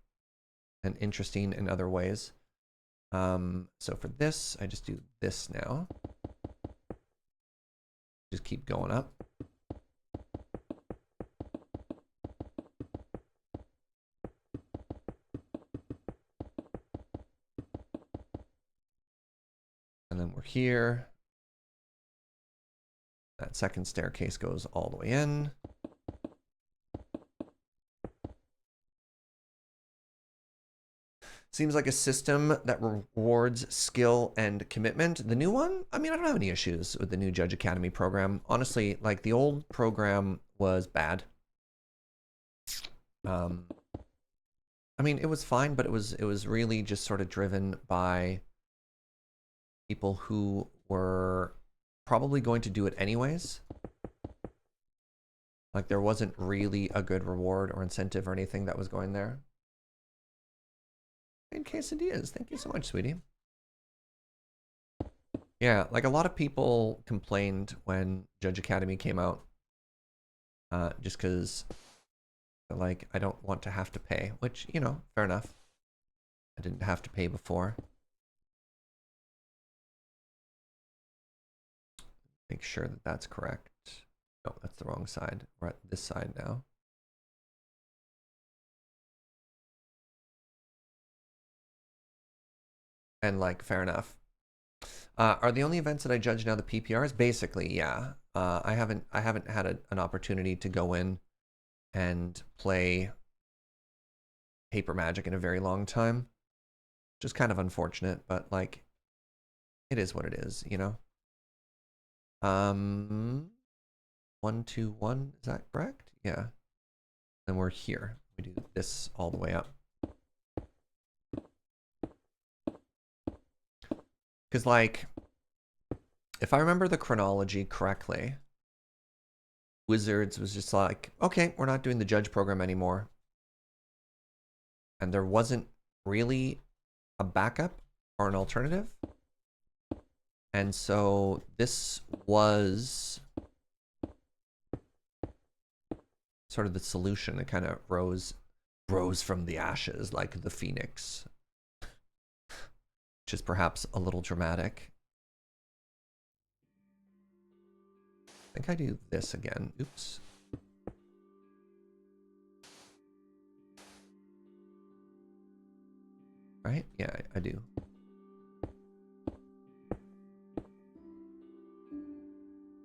and interesting in other ways. So for this, I just do this now. Just keep going up. And then we're here. That second staircase goes all the way in. Seems like a system that rewards skill and commitment. The new one, I mean, I don't have any issues with the new Judge Academy program. Honestly, like the old program was bad. I mean, it was fine, but it was really just sort of driven by people who were probably going to do it anyways. Like there wasn't really a good reward or incentive or anything that was going there. In quesadillas, thank you so much, sweetie. Yeah, like a lot of people complained when Judge Academy came out, just because, like, I don't want to have to pay, which, you know, fair enough. I didn't have to pay before. Make sure that that's correct. No, that's the wrong side. We're at this side now. And like, fair enough. Are the only events that I judge now the PPRs? Basically, yeah. I haven't had an opportunity to go in and play Paper Magic in a very long time. Just kind of unfortunate, but like, it is what it is, you know? 1, 2, 1, is that correct? Yeah. And we're here. We do this all the way up. Because, like, if I remember the chronology correctly, Wizards was just like, okay, we're not doing the judge program anymore. And there wasn't really a backup or an alternative. And so this was sort of the solution. It kind of rose from the ashes like the phoenix, which is perhaps a little dramatic. I think I do this again. Oops. Right? Yeah, I do.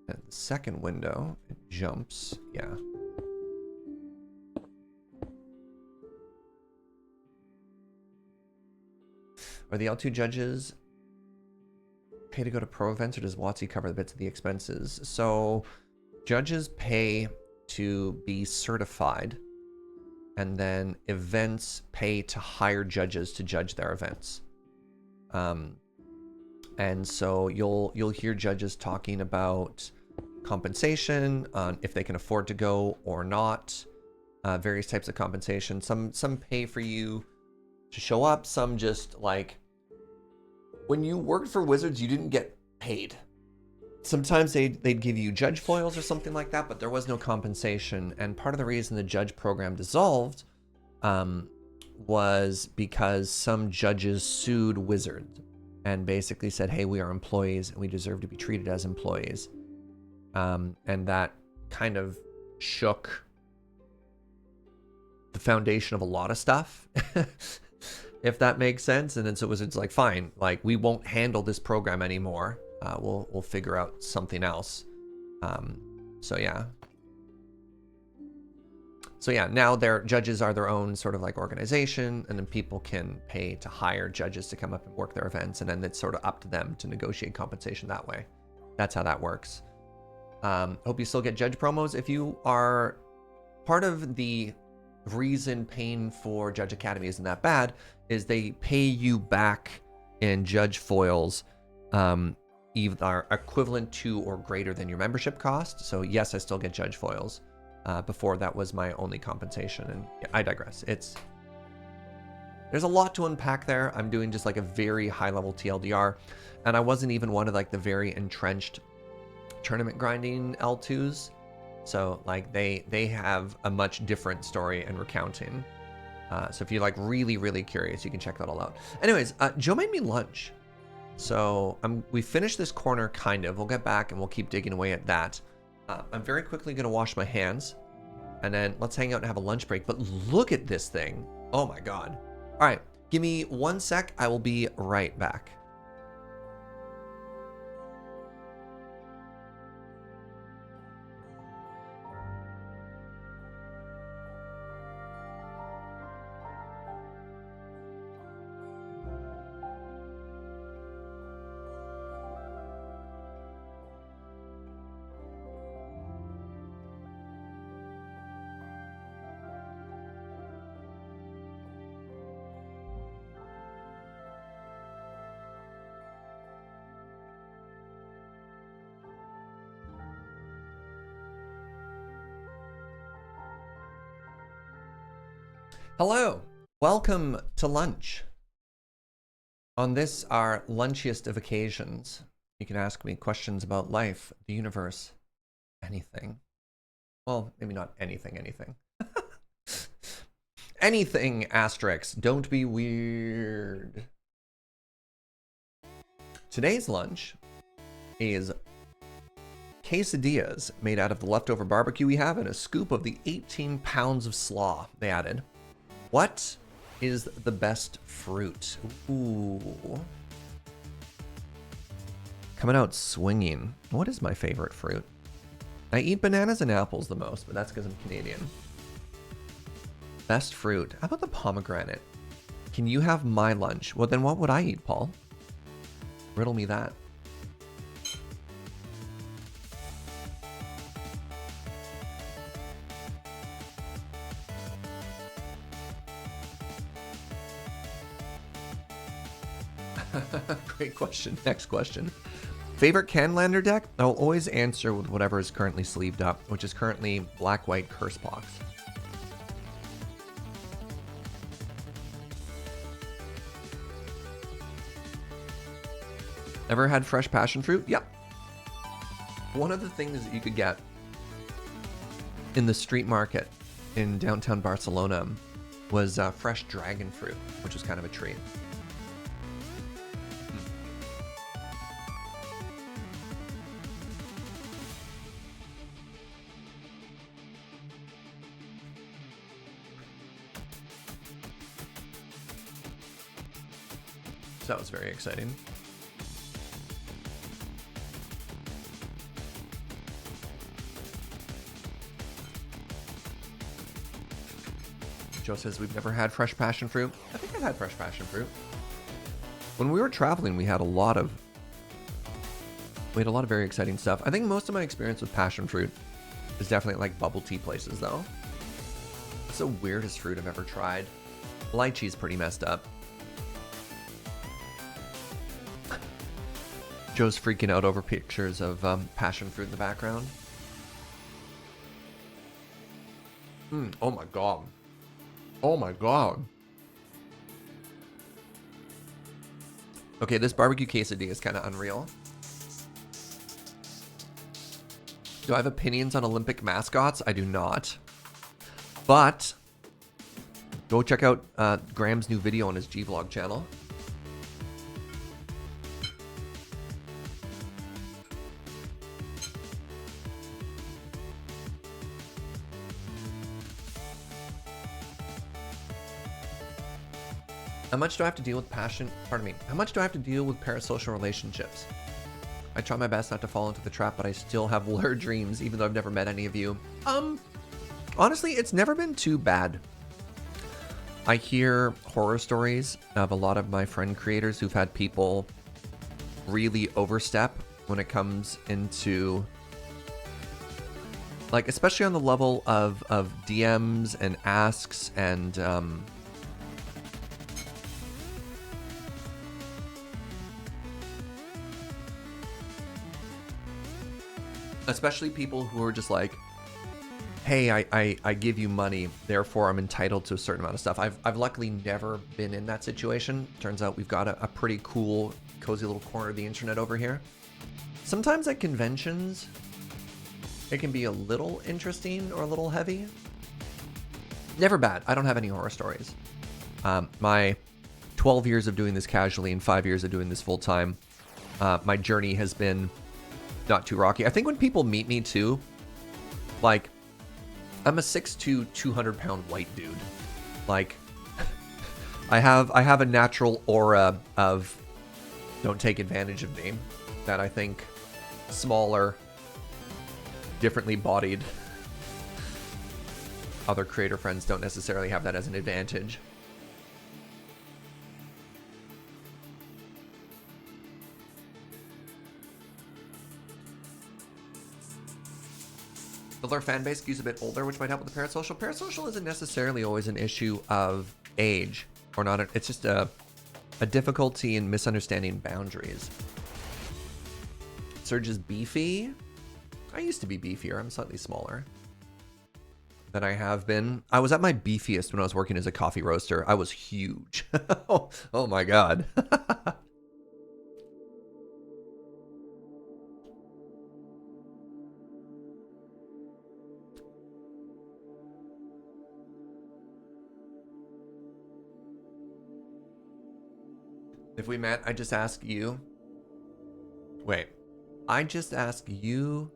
And the second window, it jumps. Yeah. Are the L2 judges pay to go to pro events, or does WotC cover the bits of the expenses? So judges pay to be certified, and then events pay to hire judges to judge their events. And so you'll hear judges talking about compensation, if they can afford to go or not, various types of compensation. Some pay for you to show up, some just like, when you worked for Wizards, you didn't get paid. Sometimes they'd give you judge foils or something like that, but there was no compensation. And part of the reason the judge program dissolved was because some judges sued Wizards and basically said, hey, we are employees and we deserve to be treated as employees. And that kind of shook the foundation of a lot of stuff. If that makes sense. And then so it's like, fine, like we won't handle this program anymore. We'll figure out something else. So yeah. So yeah, now their judges are their own sort of like organization, and then people can pay to hire judges to come up and work their events, and then it's sort of up to them to negotiate compensation that way. That's how that works. Hope you still get judge promos. If you are part of the reason paying for Judge Academy isn't that bad, is they pay you back in judge foils, either equivalent to or greater than your membership cost. So yes, I still get judge foils. Before that was my only compensation, and yeah, I digress. There's a lot to unpack there. I'm doing just like a very high level TLDR, and I wasn't even one of like the very entrenched tournament grinding L2s. So like they have a much different story and recounting. So if you're like really, really curious, you can check that all out. Anyways, Joe made me lunch. So we finished this corner kind of. We'll get back and we'll keep digging away at that. I'm very quickly going to wash my hands. And then let's hang out and have a lunch break. But look at this thing. Oh my God. All right. Give me 1 sec. I will be right back. Hello, welcome to lunch. On this, our lunchiest of occasions, you can ask me questions about life, the universe, anything. Well, maybe not anything. Anything, asterisk, don't be weird. Today's lunch is quesadillas made out of the leftover barbecue we have and a scoop of the 18 pounds of slaw they added. What is the best fruit? Ooh. Coming out swinging. What is my favorite fruit? I eat bananas and apples the most, but that's because I'm Canadian. Best fruit. How about the pomegranate? Can you have my lunch? Well, then what would I eat, Paul? Riddle me that. Great question. Next question. Favorite Canlander deck? I will always answer with whatever is currently sleeved up, which is currently Black-White Curse Box. Ever had fresh passion fruit? Yep. One of the things that you could get in the street market in downtown Barcelona was fresh dragon fruit, which was kind of a treat. So that was very exciting. Joe says we've never had fresh passion fruit. I think I've had fresh passion fruit. When we were traveling, we had a lot of very exciting stuff. I think most of my experience with passion fruit is definitely like bubble tea places though. It's the weirdest fruit I've ever tried. Lychee's pretty messed up. Joe's freaking out over pictures of passion fruit in the background. Oh my God. Oh my God. Okay, this barbecue quesadilla is kind of unreal. Do I have opinions on Olympic mascots? I do not. But go check out Graham's new video on his G-Vlog channel. How much do I have to deal with How much do I have to deal with parasocial relationships? I try my best not to fall into the trap, but I still have blurred dreams, even though I've never met any of you. Honestly, it's never been too bad. I hear horror stories of a lot of my friend creators who've had people really overstep when it comes into, like, especially on the level of DMs and asks and especially people who are just like, hey, I give you money, therefore I'm entitled to a certain amount of stuff. I've luckily never been in that situation. Turns out we've got a pretty cool, cozy little corner of the internet over here. Sometimes at conventions, it can be a little interesting or a little heavy. Never bad. I don't have any horror stories. My 12 years of doing this casually and 5 years of doing this full time, my journey has been not too rocky. I think when people meet me too, like, I'm a 6'2", 200-pound white dude. Like, I have a natural aura of don't take advantage of me that I think smaller, differently bodied other creator friends don't necessarily have that as an advantage. Our fan base skews a bit older, which might help with the parasocial. Parasocial isn't necessarily always an issue of age or not. It's just a difficulty in misunderstanding boundaries. Surge is beefy. I used to be beefier. I'm slightly smaller than I have been. I was at my beefiest when I was working as a coffee roaster. I was huge. Oh my God. If we met, I just ask you. Wait, I just ask you.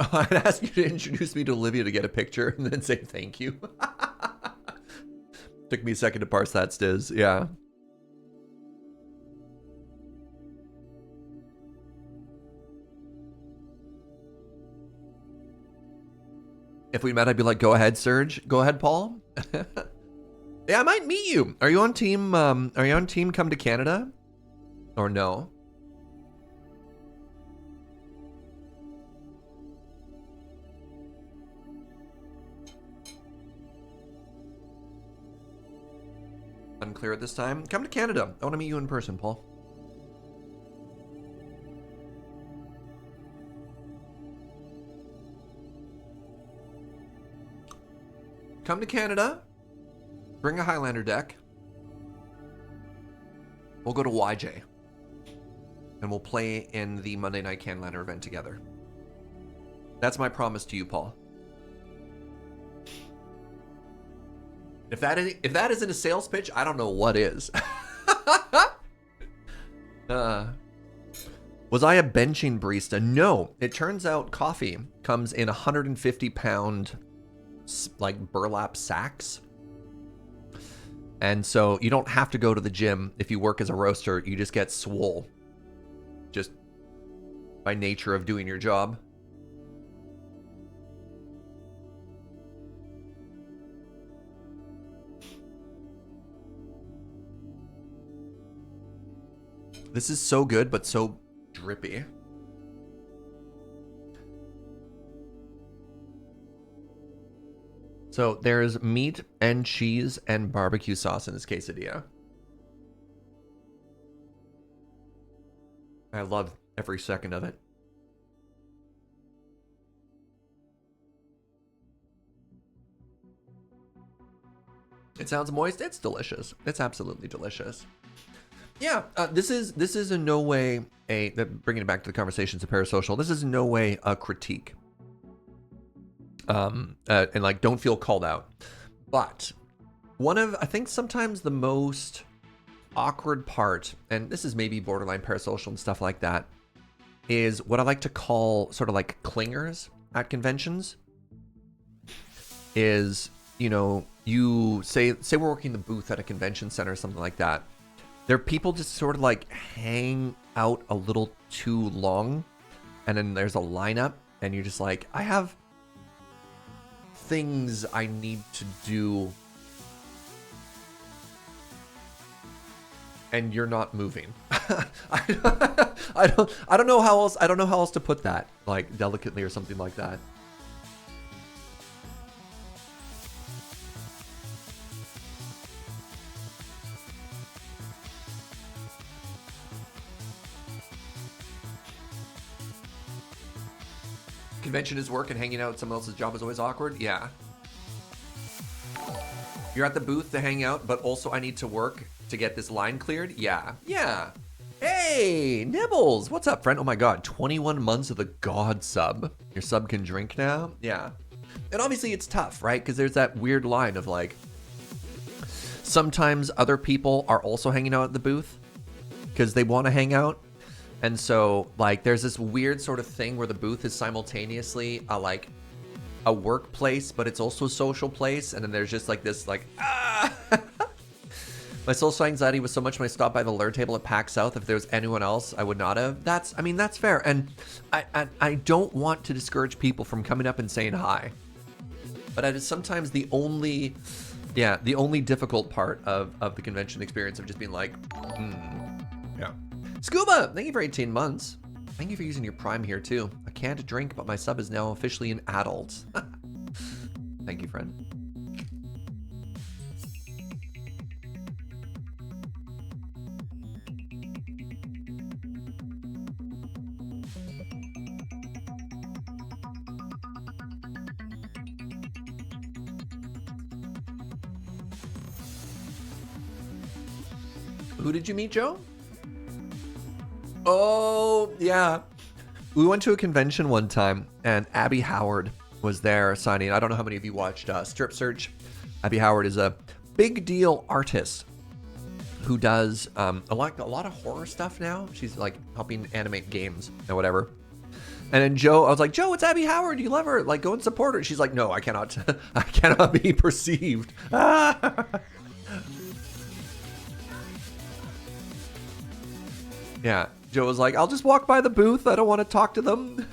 Oh, I'd ask you to introduce me to Olivia to get a picture and then say thank you. Took me a second to parse that, Stiz. Yeah. If we met, I'd be like, go ahead, Serge. Go ahead, Paul. Yeah, I might meet you. Are you on team? Are you on team Come to Canada? Or no? Unclear at this time. Come to Canada. I want to meet you in person, Paul. Come to Canada. Bring a Highlander deck. We'll go to YJ. And we'll play in the Monday Night Canlander event together. That's my promise to you, Paul. If that isn't a sales pitch, I don't know what is. Was I a benching barista? No. It turns out coffee comes in 150-pound like burlap sacks. And so you don't have to go to the gym if you work as a roaster. You just get swole. Just by nature of doing your job. This is so good, but so drippy. So there's meat and cheese and barbecue sauce in this quesadilla. I love every second of it. It sounds moist. It's delicious. It's absolutely delicious. Yeah, this is in no way bringing it back to the conversations of parasocial. This is in no way a critique. And like, don't feel called out. But one of, I think sometimes the most awkward part, and this is maybe borderline parasocial and stuff like that, is what I like to call sort of like clingers at conventions. Is, you know, you say we're working the booth at a convention center or something like that. There are people just sort of like hang out a little too long, and then there's a lineup, and you're just like, I have things I need to do, and you're not moving. I don't know how else to put that, like delicately or something like that. Convention is work and hanging out at someone else's job is always awkward. Yeah. You're at the booth to hang out, but also I need to work to get this line cleared. Yeah. Yeah. Hey, Nibbles. What's up, friend? Oh my God. 21 months of the God sub. Your sub can drink now? Yeah. And obviously it's tough, right? Because there's that weird line of like, sometimes other people are also hanging out at the booth because they want to hang out. And so like there's this weird sort of thing where the booth is simultaneously like a workplace, but it's also a social place. And then there's just like this like, ah! My social anxiety was so much when I stopped by the lure table at PAX South. If there was anyone else, I would not have. That's fair. And I don't want to discourage people from coming up and saying hi. But it is sometimes the only difficult part of the convention experience of just being like, yeah. Scuba, thank you for 18 months. Thank you for using your Prime here too. I can't drink, but my sub is now officially an adult. Thank you, friend. Who did you meet, Joe? Oh, yeah. We went to a convention one time, and Abby Howard was there signing. I don't know how many of you watched Strip Search. Abby Howard is a big deal artist who does a lot of horror stuff now. She's like helping animate games and whatever. And then Joe, I was like, Joe, it's Abby Howard. You love her. Like, go and support her. She's like, no, I cannot. I cannot be perceived. Yeah, Joe was like, I'll just walk by the booth. I don't want to talk to them.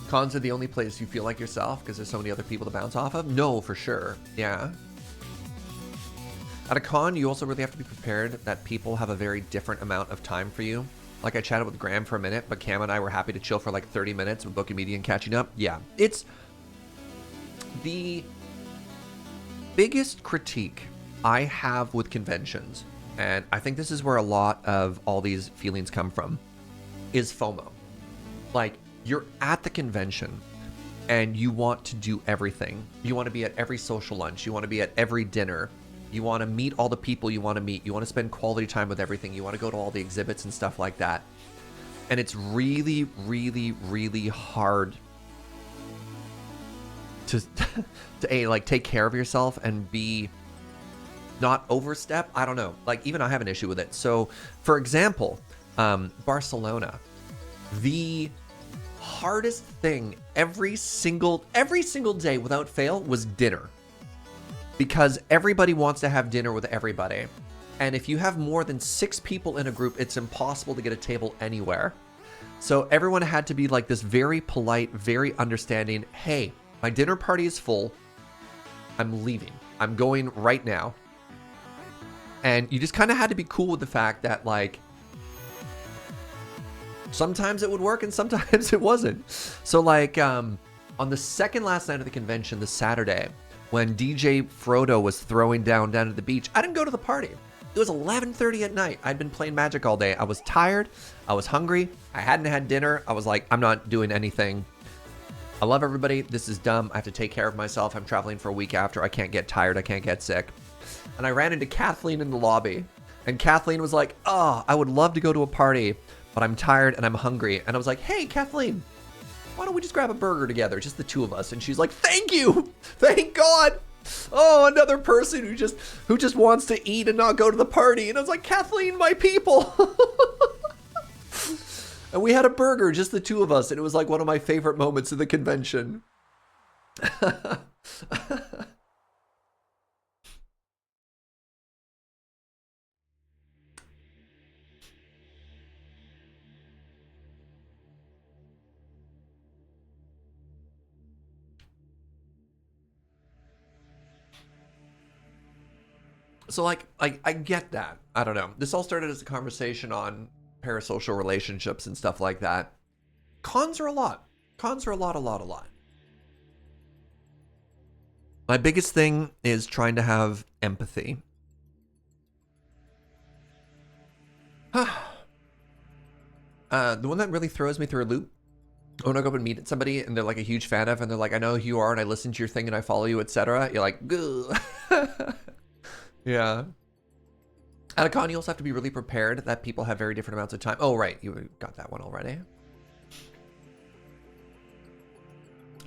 Cons are the only place you feel like yourself because there's so many other people to bounce off of? No, for sure. Yeah. At a con, you also really have to be prepared that people have a very different amount of time for you. Like I chatted with Graham for a minute, but Cam and I were happy to chill for like 30 minutes with Booking Media and catching up. Yeah, it's the biggest critique I have with conventions, and I think this is where a lot of all these feelings come from, is FOMO. Like, you're at the convention and you want to do everything. You want to be at every social lunch. You want to be at every dinner. You want to meet all the people you want to meet. You want to spend quality time with everything. You want to go to all the exhibits and stuff like that. And it's really, really, really hard to like take care of yourself and be not overstep. I don't know. Like, even I have an issue with it. So, for example, Barcelona, the hardest thing every single day without fail was dinner. Because everybody wants to have dinner with everybody. And if you have more than 6 people in a group, it's impossible to get a table anywhere. So everyone had to be like this very polite, very understanding, hey, my dinner party is full. I'm leaving. I'm going right now. And you just kind of had to be cool with the fact that, like, sometimes it would work and sometimes it wasn't. So, like, on the second last night of the convention, the Saturday, when DJ Frodo was throwing down at the beach, I didn't go to the party. It was 11:30 at night. I'd been playing Magic all day. I was tired. I was hungry. I hadn't had dinner. I was like, I'm not doing anything. I love everybody. This is dumb. I have to take care of myself. I'm traveling for a week after. I can't get tired. I can't get sick. And I ran into Kathleen in the lobby. And Kathleen was like, oh, I would love to go to a party, but I'm tired and I'm hungry. And I was like, hey, Kathleen, why don't we just grab a burger together, just the two of us? And she's like, thank you, thank God. Oh, another person who just wants to eat and not go to the party. And I was like, Kathleen, my people. And we had a burger, just the two of us, and it was like one of my favorite moments of the convention. So, like, I get that. I don't know. This all started as a conversation on parasocial relationships and stuff like that. Cons are a lot. Cons are a lot. My biggest thing is trying to have empathy. The one that really throws me through a loop When I go up and meet somebody and they're like a huge fan of, and they're like, I know who you are and I listen to your thing and I follow you, etc. You're like, gah. Yeah. At a con, you also have to be really prepared that people have very different amounts of time. Oh, right. You got that one already.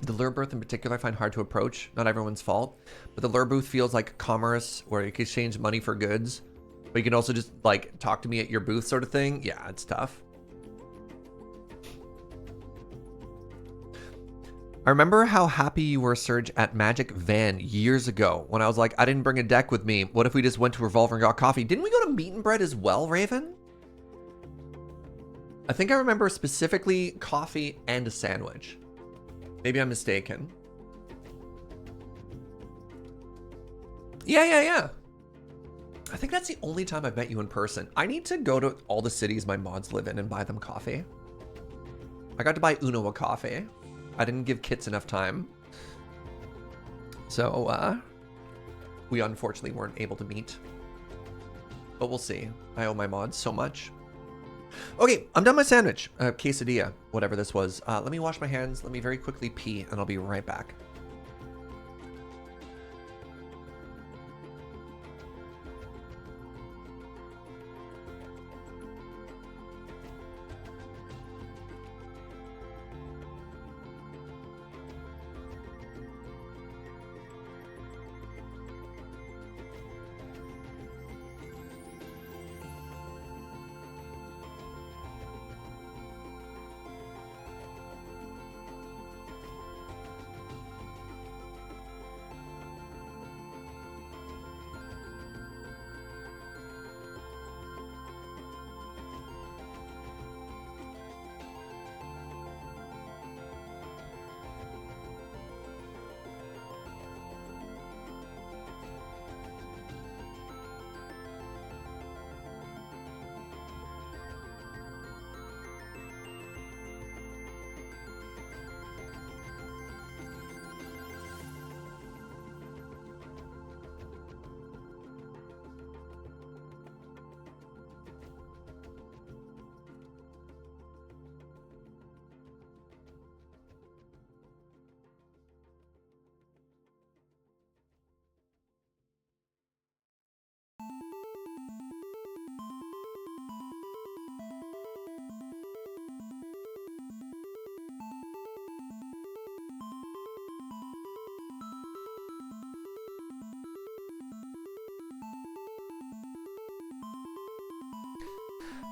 The lure booth in particular I find hard to approach. Not everyone's fault. But the lure booth feels like commerce where you can exchange money for goods. But you can also just like talk to me at your booth sort of thing. Yeah, it's tough. I remember how happy you were, Serge, at Magic Van years ago when I was like, I didn't bring a deck with me. What if we just went to Revolver and got coffee? Didn't we go to Meat and Bread as well, Raven? I think I remember specifically coffee and a sandwich. Maybe I'm mistaken. Yeah. I think that's the only time I've met you in person. I need to go to all the cities my mods live in and buy them coffee. I got to buy Uno a coffee. I didn't give Kits enough time. So, we unfortunately weren't able to meet. But we'll see. I owe my mods so much. Okay, I'm done my sandwich. Quesadilla, whatever this was. Let me wash my hands. Let me very quickly pee, and I'll be right back.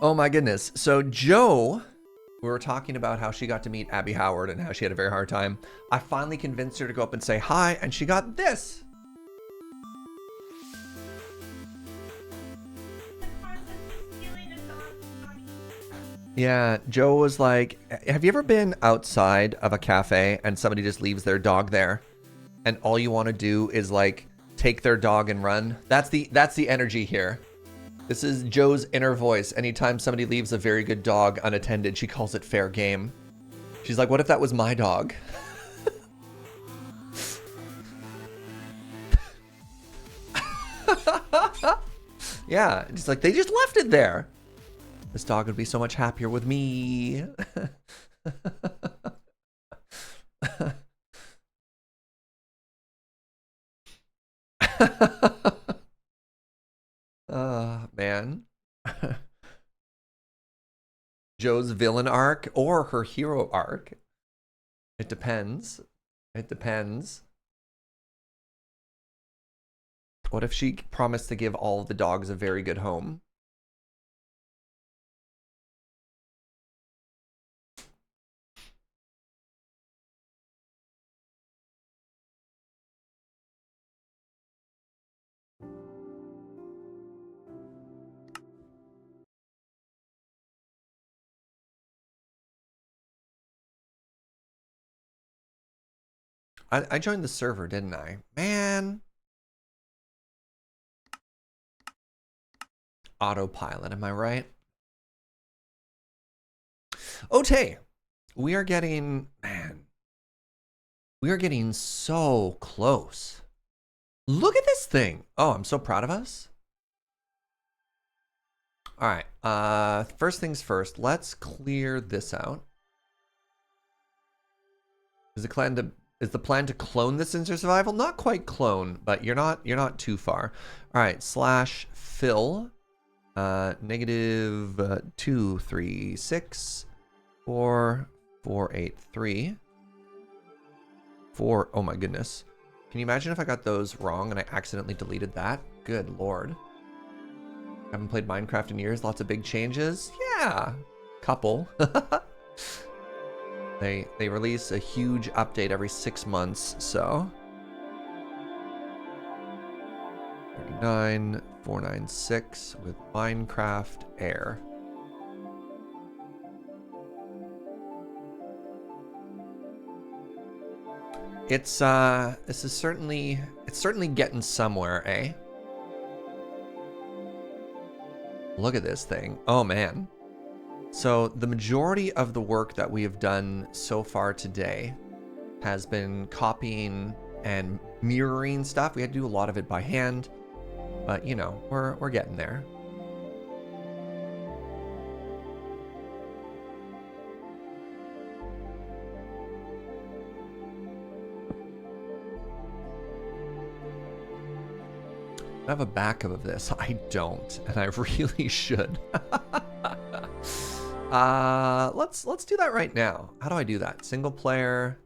Oh my goodness. So Joe, we were talking about how she got to meet Abby Howard and how she had a very hard time. I finally convinced her to go up and say hi, and she got this. Yeah, Joe was like, have you ever been outside of a cafe and somebody just leaves their dog there and all you want to do is like take their dog and run? That's the energy here. This is Joe's inner voice. Anytime somebody leaves a very good dog unattended, she calls it fair game. She's like, what if that was my dog? Yeah, it's like, they just left it there. This dog would be so much happier with me. Man. Joe's villain arc or her hero arc. It depends. It depends. What if she promised to give all of the dogs a very good home? I joined the server, didn't I? Man. Autopilot, am I right? Ote, we are getting, man, we are getting so close. Look at this thing. Oh, I'm so proud of us. All right, first things first, let's clear this out. Is the plan to clone this into survival? Not quite clone, but you're not too far. All right, slash fill negative 236 4483 4. Oh my goodness. Can you imagine if I got those wrong and I accidentally deleted that? Good lord. Haven't played Minecraft in years. Lots of big changes. Yeah, couple. They release a huge update every 6 months, so 39496 with Minecraft Air. It's this is certainly getting somewhere, eh? Look at this thing. Oh man. So the majority of the work that we have done so far today has been copying and mirroring stuff. We had to do a lot of it by hand, but you know, we're getting there. I have a backup of this. I don't, and I really should. Let's do that right now. How do I do that? Single player,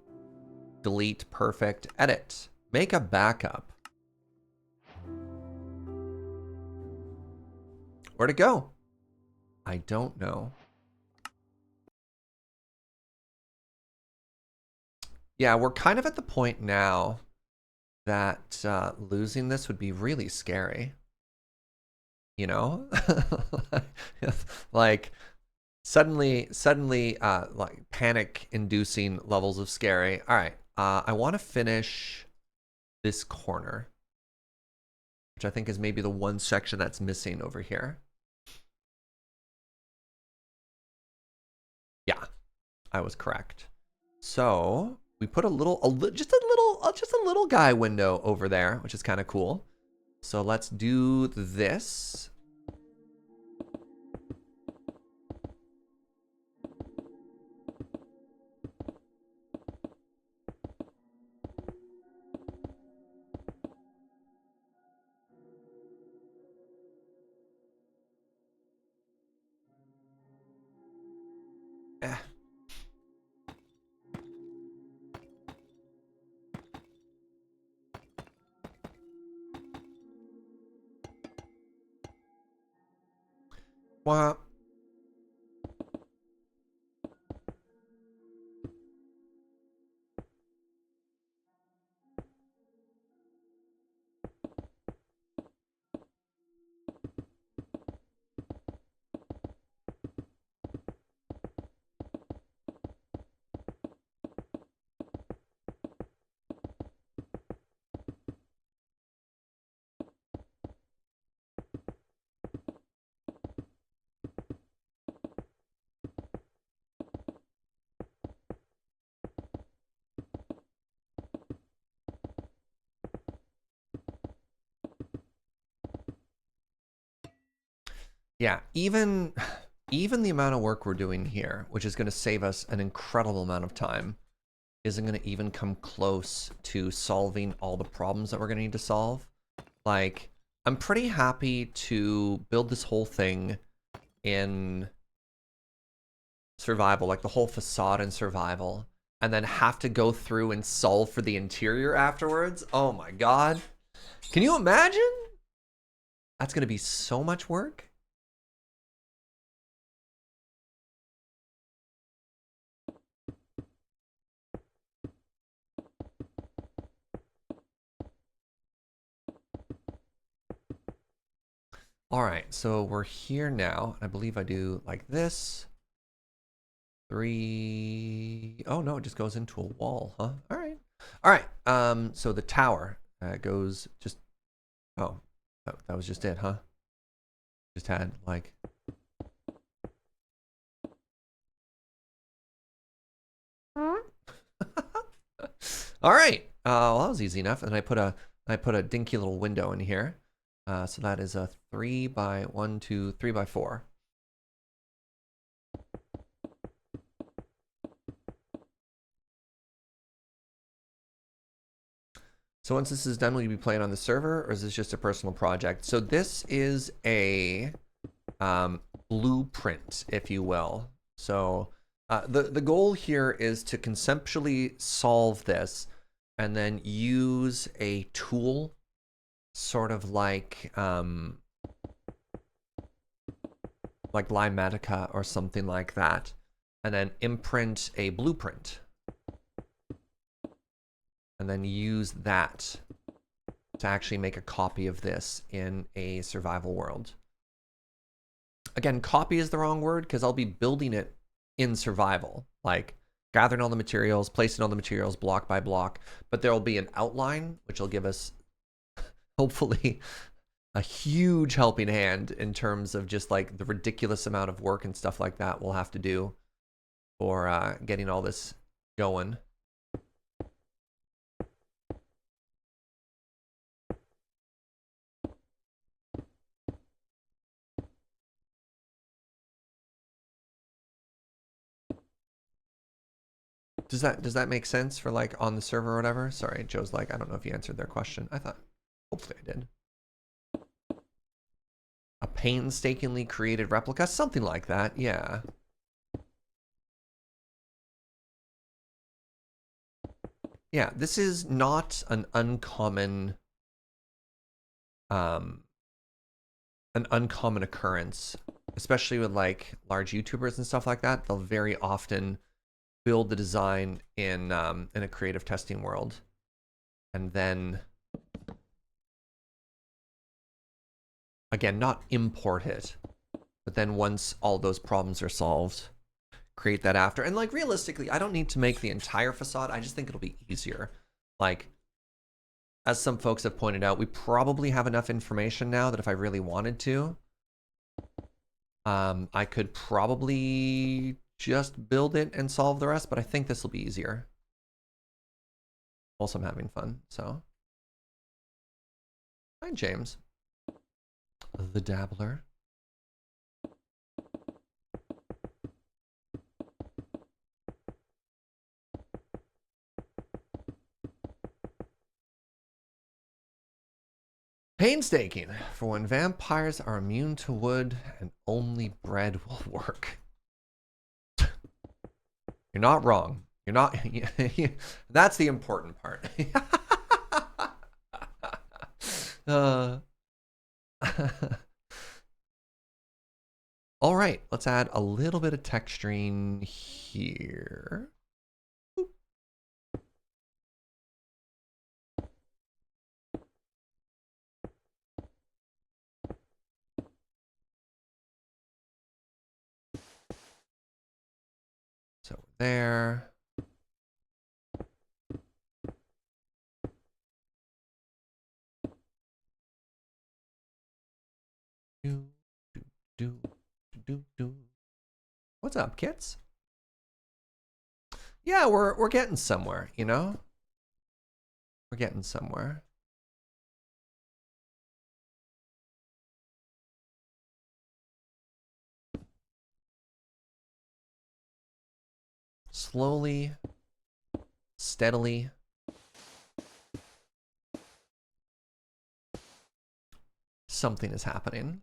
delete, perfect, edit, make a backup. Where'd it go? I don't know. Yeah, we're kind of at the point now that losing this would be really scary. You know? Like suddenly like panic inducing levels of scary. All right, I want to finish this corner, which I think is maybe the one section that's missing over here. Yeah, I was correct. So we put just a little guy window over there, which is kind of cool. So let's do this. Eh. Wah. Yeah, even the amount of work we're doing here, which is going to save us an incredible amount of time, isn't going to even come close to solving all the problems that we're going to need to solve. Like, I'm pretty happy to build this whole thing in survival, like the whole facade in survival, and then have to go through and solve for the interior afterwards. Oh my god. Can you imagine? That's going to be so much work. All right, so we're here now. I believe I do like this. 3. Oh no, it just goes into a wall, huh? All right. All right. So the tower goes just. Oh, that was just it, huh? Just had like. All right. Well, that was easy enough. And I put a dinky little window in here. So that is a 3 by 1, 2, 3 by 4. So once this is done, will you be playing on the server, or is this just a personal project? So this is a blueprint, if you will. So the goal here is to conceptually solve this and then use a tool sort of like Limatica or something like that, and then imprint a blueprint and then use that to actually make a copy of this in a survival world. Again, copy is the wrong word because I'll be building it in survival, like gathering all the materials, placing all the materials block by block, but there will be an outline which will give us hopefully a huge helping hand in terms of just like the ridiculous amount of work and stuff like that we'll have to do for getting all this going. Does that make sense for like on the server or whatever? Sorry, Joe's like, I don't know if you answered their question. I thought, hopefully I did. A painstakingly created replica, something like that, yeah. Yeah, this is not an uncommon occurrence, especially with like large YouTubers and stuff like that. They'll very often build the design in a creative testing world, and then again, not import it, but then once all those problems are solved, create that after. And like realistically, I don't need to make the entire facade. I just think it'll be easier. Like, as some folks have pointed out, we probably have enough information now that if I really wanted to, I could probably just build it and solve the rest, but I think this will be easier. Also, I'm having fun, so. Hi, James. The Dabbler. Painstaking for when vampires are immune to wood and only bread will work. You're not wrong. You're not. That's the important part. All right, let's add a little bit of texturing here. So there. What's up, kits? Yeah, we're getting somewhere, you know? We're getting somewhere. Slowly, steadily. Something is happening.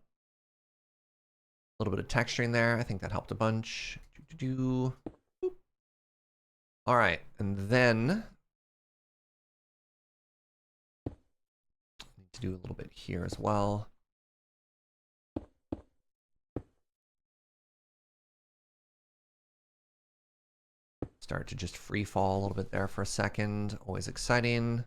A little bit of texturing there. I think that helped a bunch. All right, and then need to do a little bit here as well. Start to just free fall a little bit there for a second. Always exciting.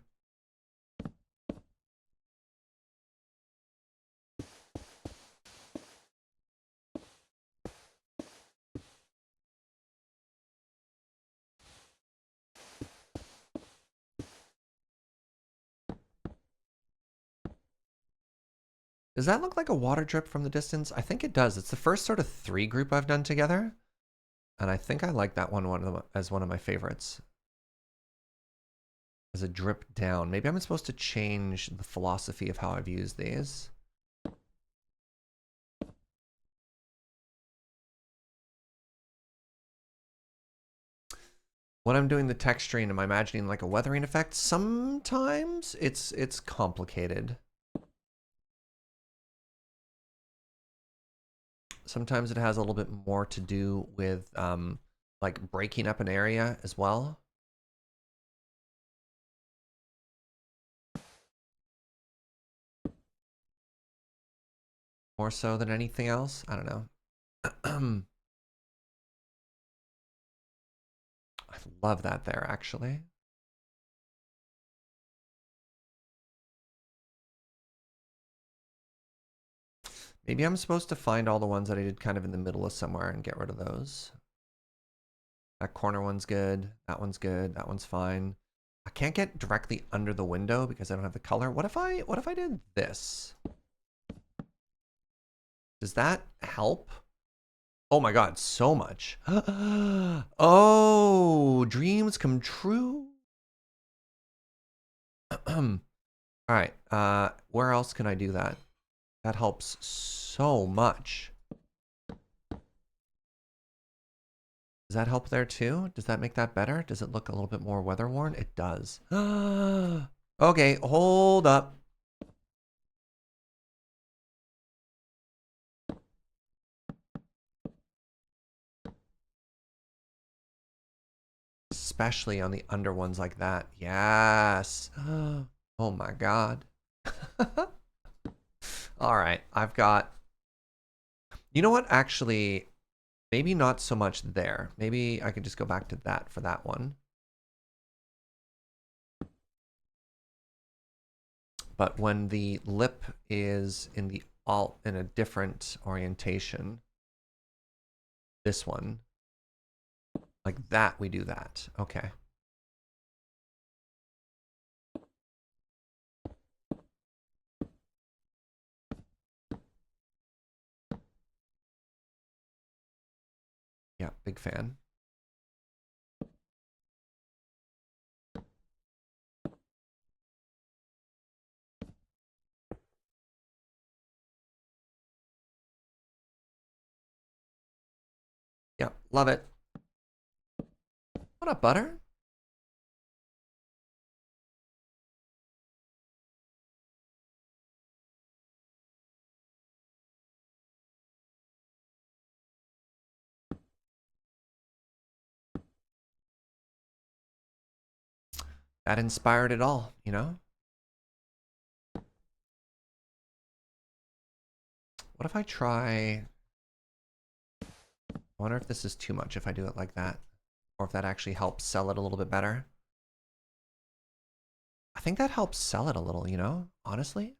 Does that look like a water drip from the distance? I think it does. It's the first sort of 3 group I've done together. And I think I like that one as one of my favorites. As a drip down. Maybe I'm supposed to change the philosophy of how I've used these. when I'm doing the texturing, am I imagining like a weathering effect? Sometimes it's complicated. Sometimes it has a little bit more to do with like breaking up an area as well. More so than anything else. I don't know. I love that there, actually. Maybe I'm supposed to find all the ones that I did kind of in the middle of somewhere and get rid of those. That corner one's good. That one's good. That one's fine. I can't get directly under the window because I don't have the color. What if I did this? Does that help? Oh my god, so much. Oh, dreams come true. All right, where else can I do that? That helps so much. Does that help there too? Does that make that better? Does it look a little bit more weather worn? It does. Okay, hold up. Especially on the under ones like that. Yes. Oh my god. All right, I've got... You know what? Actually, maybe not so much there. Maybe I could just go back to that for that one. But when the lip is in the in a different orientation, this one, like that, we do that. Okay. Yeah, big fan. Yeah, love it. What up, butter? That inspired it all, you know? What if I try... I wonder if this is too much if I do it like that. Or if that actually helps sell it a little bit better. I think that helps sell it a little, you know? Honestly?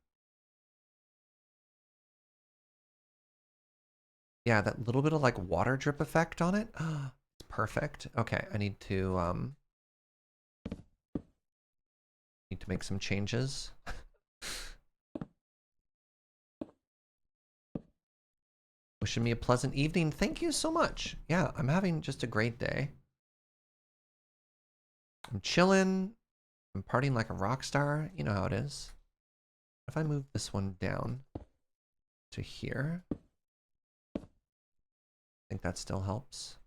Yeah, that little bit of like water drip effect on it. It's perfect. Okay, I need to make some changes. Wishing me a pleasant evening. Thank you so much. Yeah, I'm having just a great day. I'm chilling. I'm partying like a rock star. You know how it is. If I move this one down to here, I think that still helps.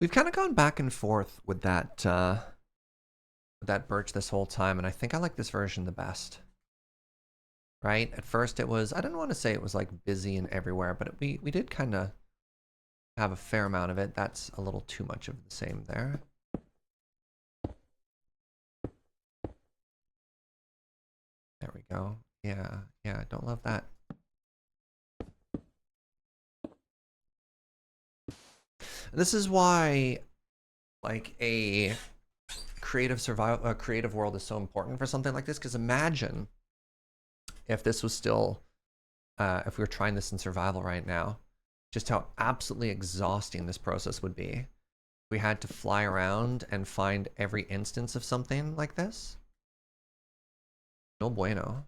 We've kind of gone back and forth with that birch this whole time, and I think I like this version the best. Right? At first it was, I didn't want to say it was like busy and everywhere, but we did kind of have a fair amount of it. That's a little too much of the same there. There we go. Yeah, yeah, don't love that. And this is why, like, a creative world is so important for something like this, because imagine if this was still, if we were trying this in survival right now, just how absolutely exhausting this process would be. we had to fly around and find every instance of something like this. No bueno.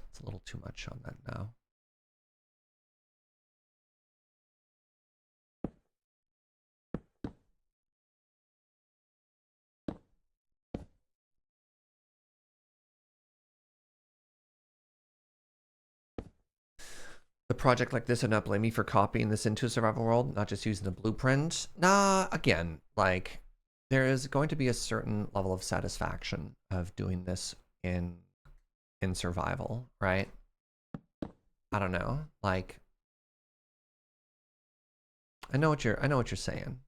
It's a little too much on that now. The project like this would not blame me for copying this into a survival world, not just using the blueprint. Nah, again, like, there is going to be a certain level of satisfaction of doing this in survival, right? I don't know. Like, I know what you're saying.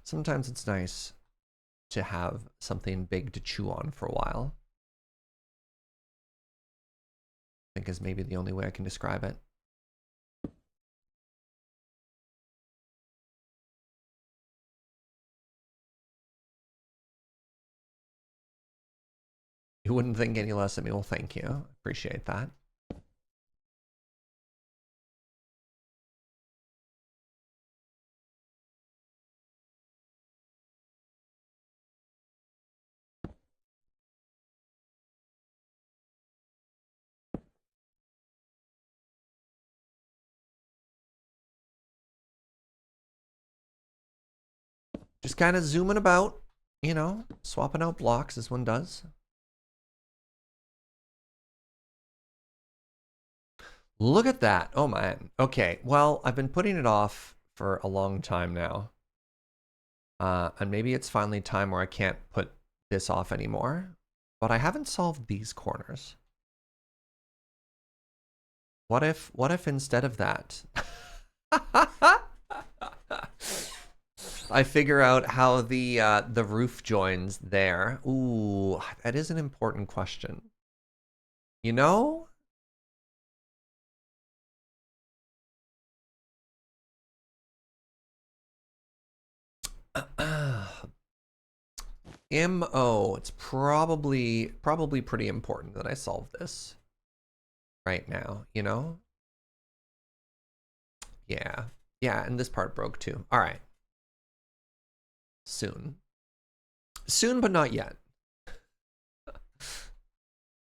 Sometimes it's nice to have something big to chew on for a while. I think is maybe the only way I can describe it. You wouldn't think any less of me. Well, thank you. Appreciate that. Just kind of zooming about, you know, swapping out blocks as one does. Look at that. Oh, man. Okay, well, I've been putting it off for a long time now. And maybe it's finally time where I can't put this off anymore. But I haven't solved these corners. What if instead of that, I figure out how the roof joins there? Ooh, that is an important question. You know? MO, it's probably pretty important that I solve this right now, you know? Yeah. Yeah, and this part broke too. All right. Soon. Soon, but not yet.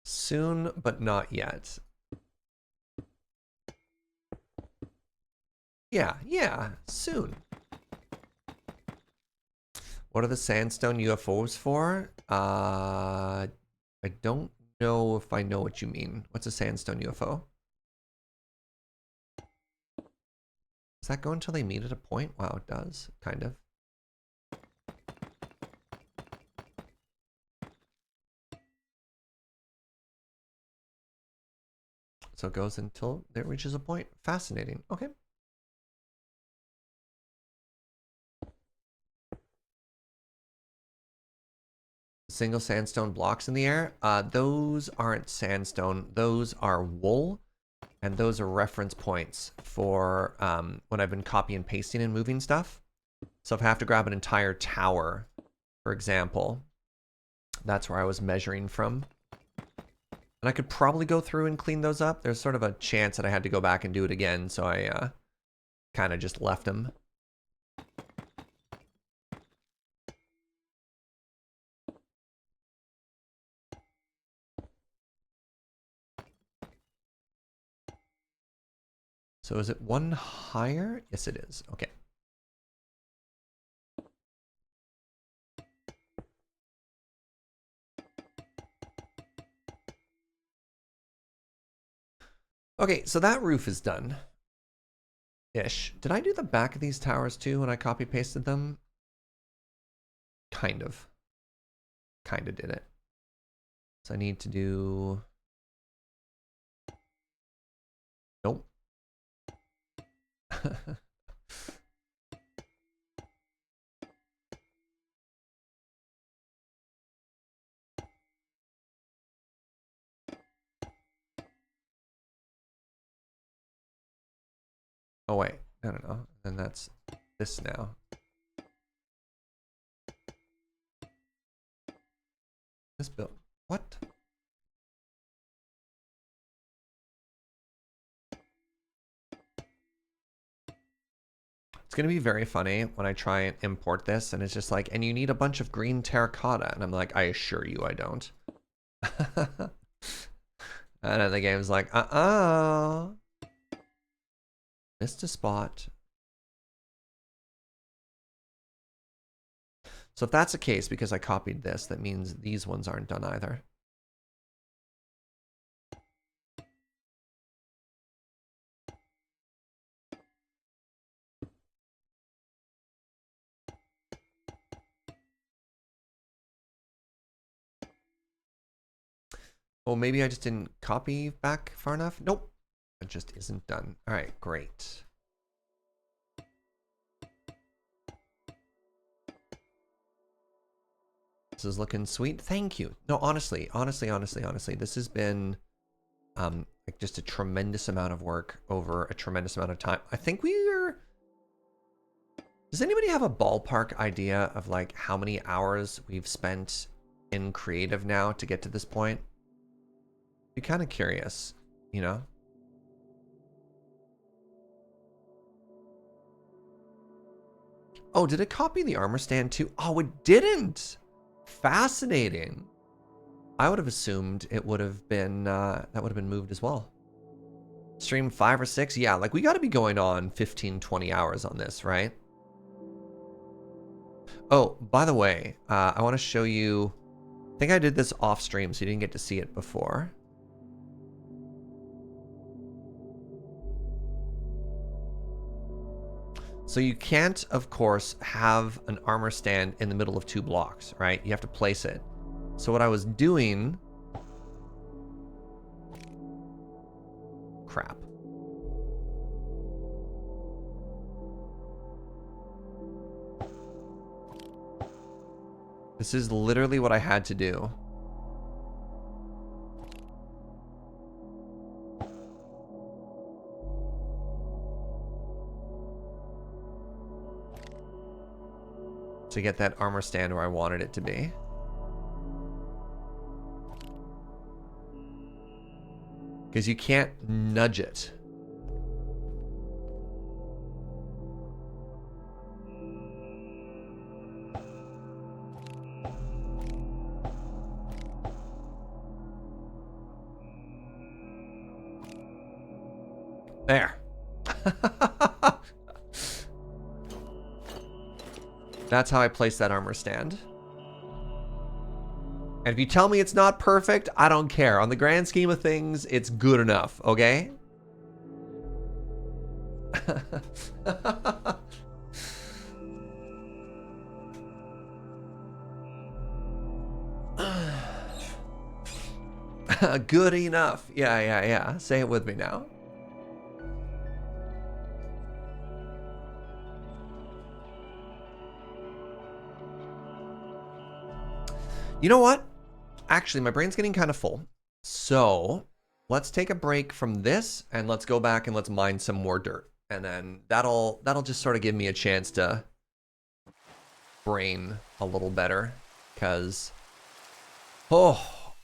Soon, but not yet. Yeah, yeah, soon. What are the sandstone UFOs for? I don't know if I know what you mean. What's a sandstone UFO? Does that go until they meet at a point? Wow, it does, kind of. So it goes until it reaches a point. Fascinating. Okay. Single sandstone blocks in the air. Those aren't sandstone. Those are wool. And those are reference points for when I've been copy and pasting and moving stuff. So if I have to grab an entire tower, for example, that's where I was measuring from. And I could probably go through and clean those up. There's sort of a chance that I had to go back and do it again, so I kind of just left them. So is it one higher? Yes, it is. Okay. Okay, so that roof is done. Ish. Did I do the back of these towers too when I copy pasted them? Kind of. Kind of did it. So I need to do... Nope. Oh, wait. No. And that's this now. This build. What? It's going to be very funny when I try and import this and it's just like, and you need a bunch of green terracotta. And I'm like, I assure you I don't. And then the game's like, missed a spot. So if that's the case, because I copied this, that means these ones aren't done either. Oh, maybe I just didn't copy back far enough. Nope. It just isn't done. All right, great. This is looking sweet. Thank you. No, honestly, this has been like just a tremendous amount of work over a tremendous amount of time. I think we're... Does anybody have a ballpark idea of like how many hours we've spent in creative now to get to this point? Be kind of curious, you know? Oh, did it copy the armor stand too? Oh, it didn't. Fascinating. I would have assumed it would have been, that would have been moved as well. Stream 5 or 6? Yeah, like we got to be going on 15, 20 hours on this, right? Oh, by the way, I want to show you, I think I did this off stream, so you didn't get to see it before. So you can't, of course, have an armor stand in the middle of 2 blocks, right? You have to place it. So what I was doing... Crap. This is literally what I had to do. To get that armor stand where I wanted it to be. Because you can't nudge it. There. That's how I place that armor stand. And if you tell me it's not perfect, I don't care. On the grand scheme of things, it's good enough, okay? Good enough. Yeah. Say it with me now. You know what? Actually, my brain's getting kind of full. So let's take a break from this and let's go back and let's mine some more dirt. And then that'll just sort of give me a chance to brain a little better. Because, oh,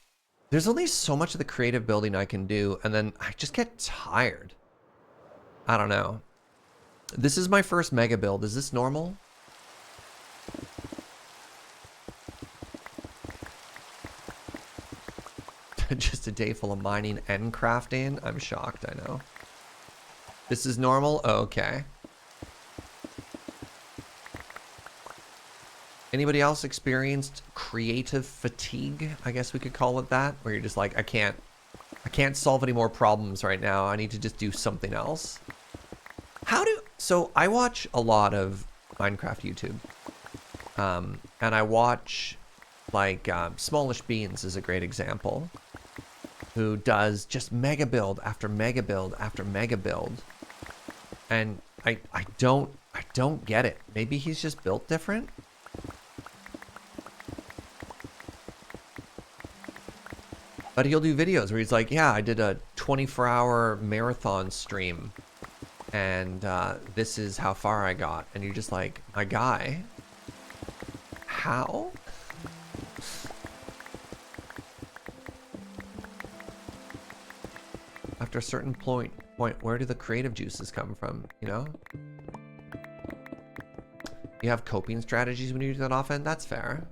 there's only so much of the creative building I can do. And then I just get tired. I don't know. This is my first mega build. Is this normal? Just a day full of mining and crafting? I'm shocked, I know. This is normal? Oh, okay. Anybody else experienced creative fatigue? I guess we could call it that. Where you're just like, I can't solve any more problems right now. I need to just do something else. So I watch a lot of Minecraft YouTube. And I watch like Smallish Beans is a great example. Who does just mega build after mega build after mega build. And I don't get it. Maybe he's just built different. But he'll do videos where he's like, yeah, I did a 24-hour marathon stream And this is how far I got. And you're just like, my guy, how? After a certain point, where do the creative juices come from, you know? You have coping strategies when you do that often? That's fair.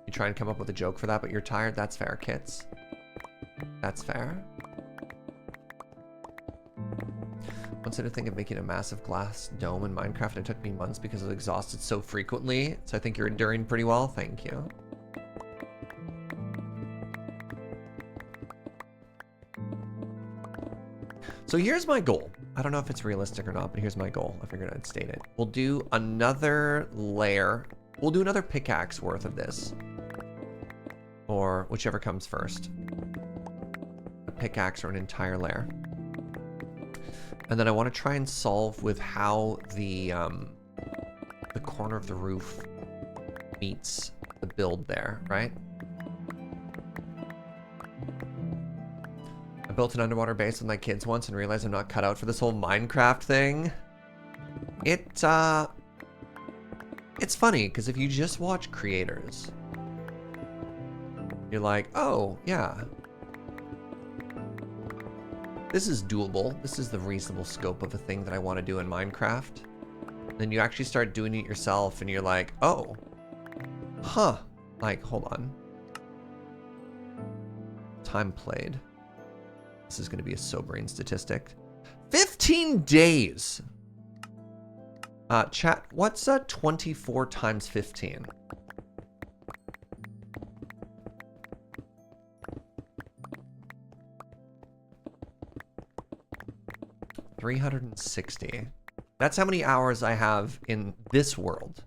You try and come up with a joke for that, but you're tired? That's fair, Kits. That's fair. Once I did think of making a massive glass dome in Minecraft, it took me months because I was exhausted so frequently. So I think you're enduring pretty well. Thank you. So here's my goal. I don't know if it's realistic or not, but here's my goal. I figured I'd state it. We'll do another layer. We'll do another pickaxe worth of this. Or whichever comes first. A pickaxe or an entire layer. And then I want to try and solve with how the corner of the roof meets the build there, right? I built an underwater base with my kids once and realized I'm not cut out for this whole Minecraft thing. It's funny, because if you just watch creators, you're like, oh, yeah. This is doable. This is the reasonable scope of a thing that I want to do in Minecraft. Then you actually start doing it yourself and you're like, oh, huh. Like, hold on. Time played. This is going to be a sobering statistic. 15 days. Chat, what's 24 times 15? $360. That's how many hours I have in this world.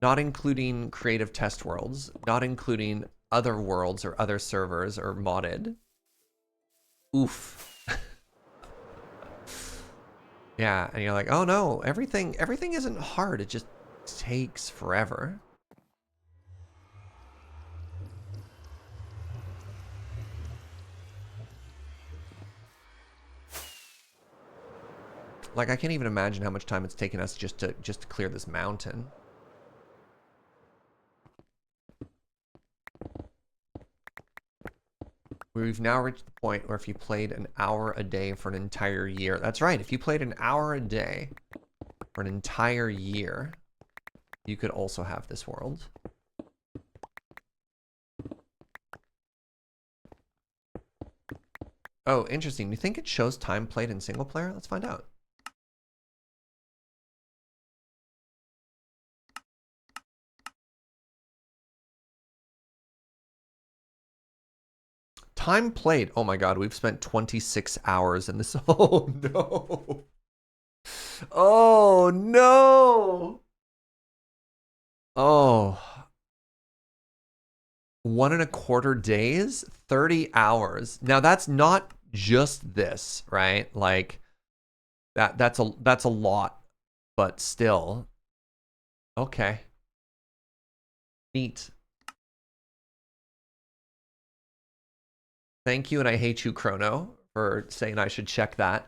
Not including creative test worlds, not including other worlds or other servers or modded. Oof. Yeah, and you're like, oh no, everything isn't hard, it just takes forever. Like, I can't even imagine how much time it's taken us just to clear this mountain. We've now reached the point where if you played an hour a day for an entire year, that's right, if you played an hour a day for an entire year, you could also have this world. Oh, interesting. You think it shows time played in single player? Let's find out. Time played. Oh my god, we've spent 26 hours in this. Oh no. Oh no. Oh. 1.25 days, 30 hours. Now that's not just this, right? Like that's a lot, but still. Okay. Neat. Thank you, and I hate you, Chrono, for saying I should check that.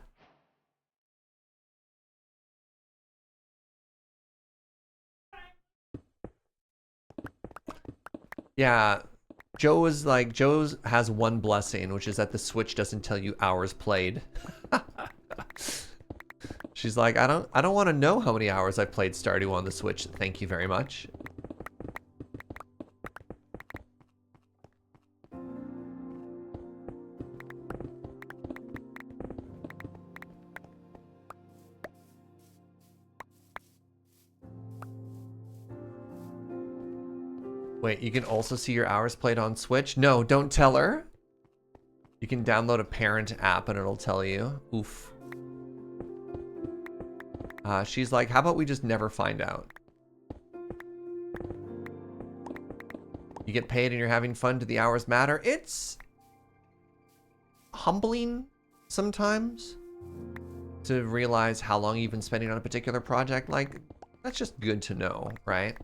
Yeah, Joe was like, Joe has one blessing, which is that the Switch doesn't tell you hours played. She's like, I don't want to know how many hours I played Stardew on the Switch. Thank you very much. Wait, you can also see your hours played on Switch? No, don't tell her. You can download a parent app and it'll tell you. Oof. She's like, how about we just never find out? You get paid and you're having fun. Do the hours matter? It's humbling sometimes to realize how long you've been spending on a particular project. Like, that's just good to know, right?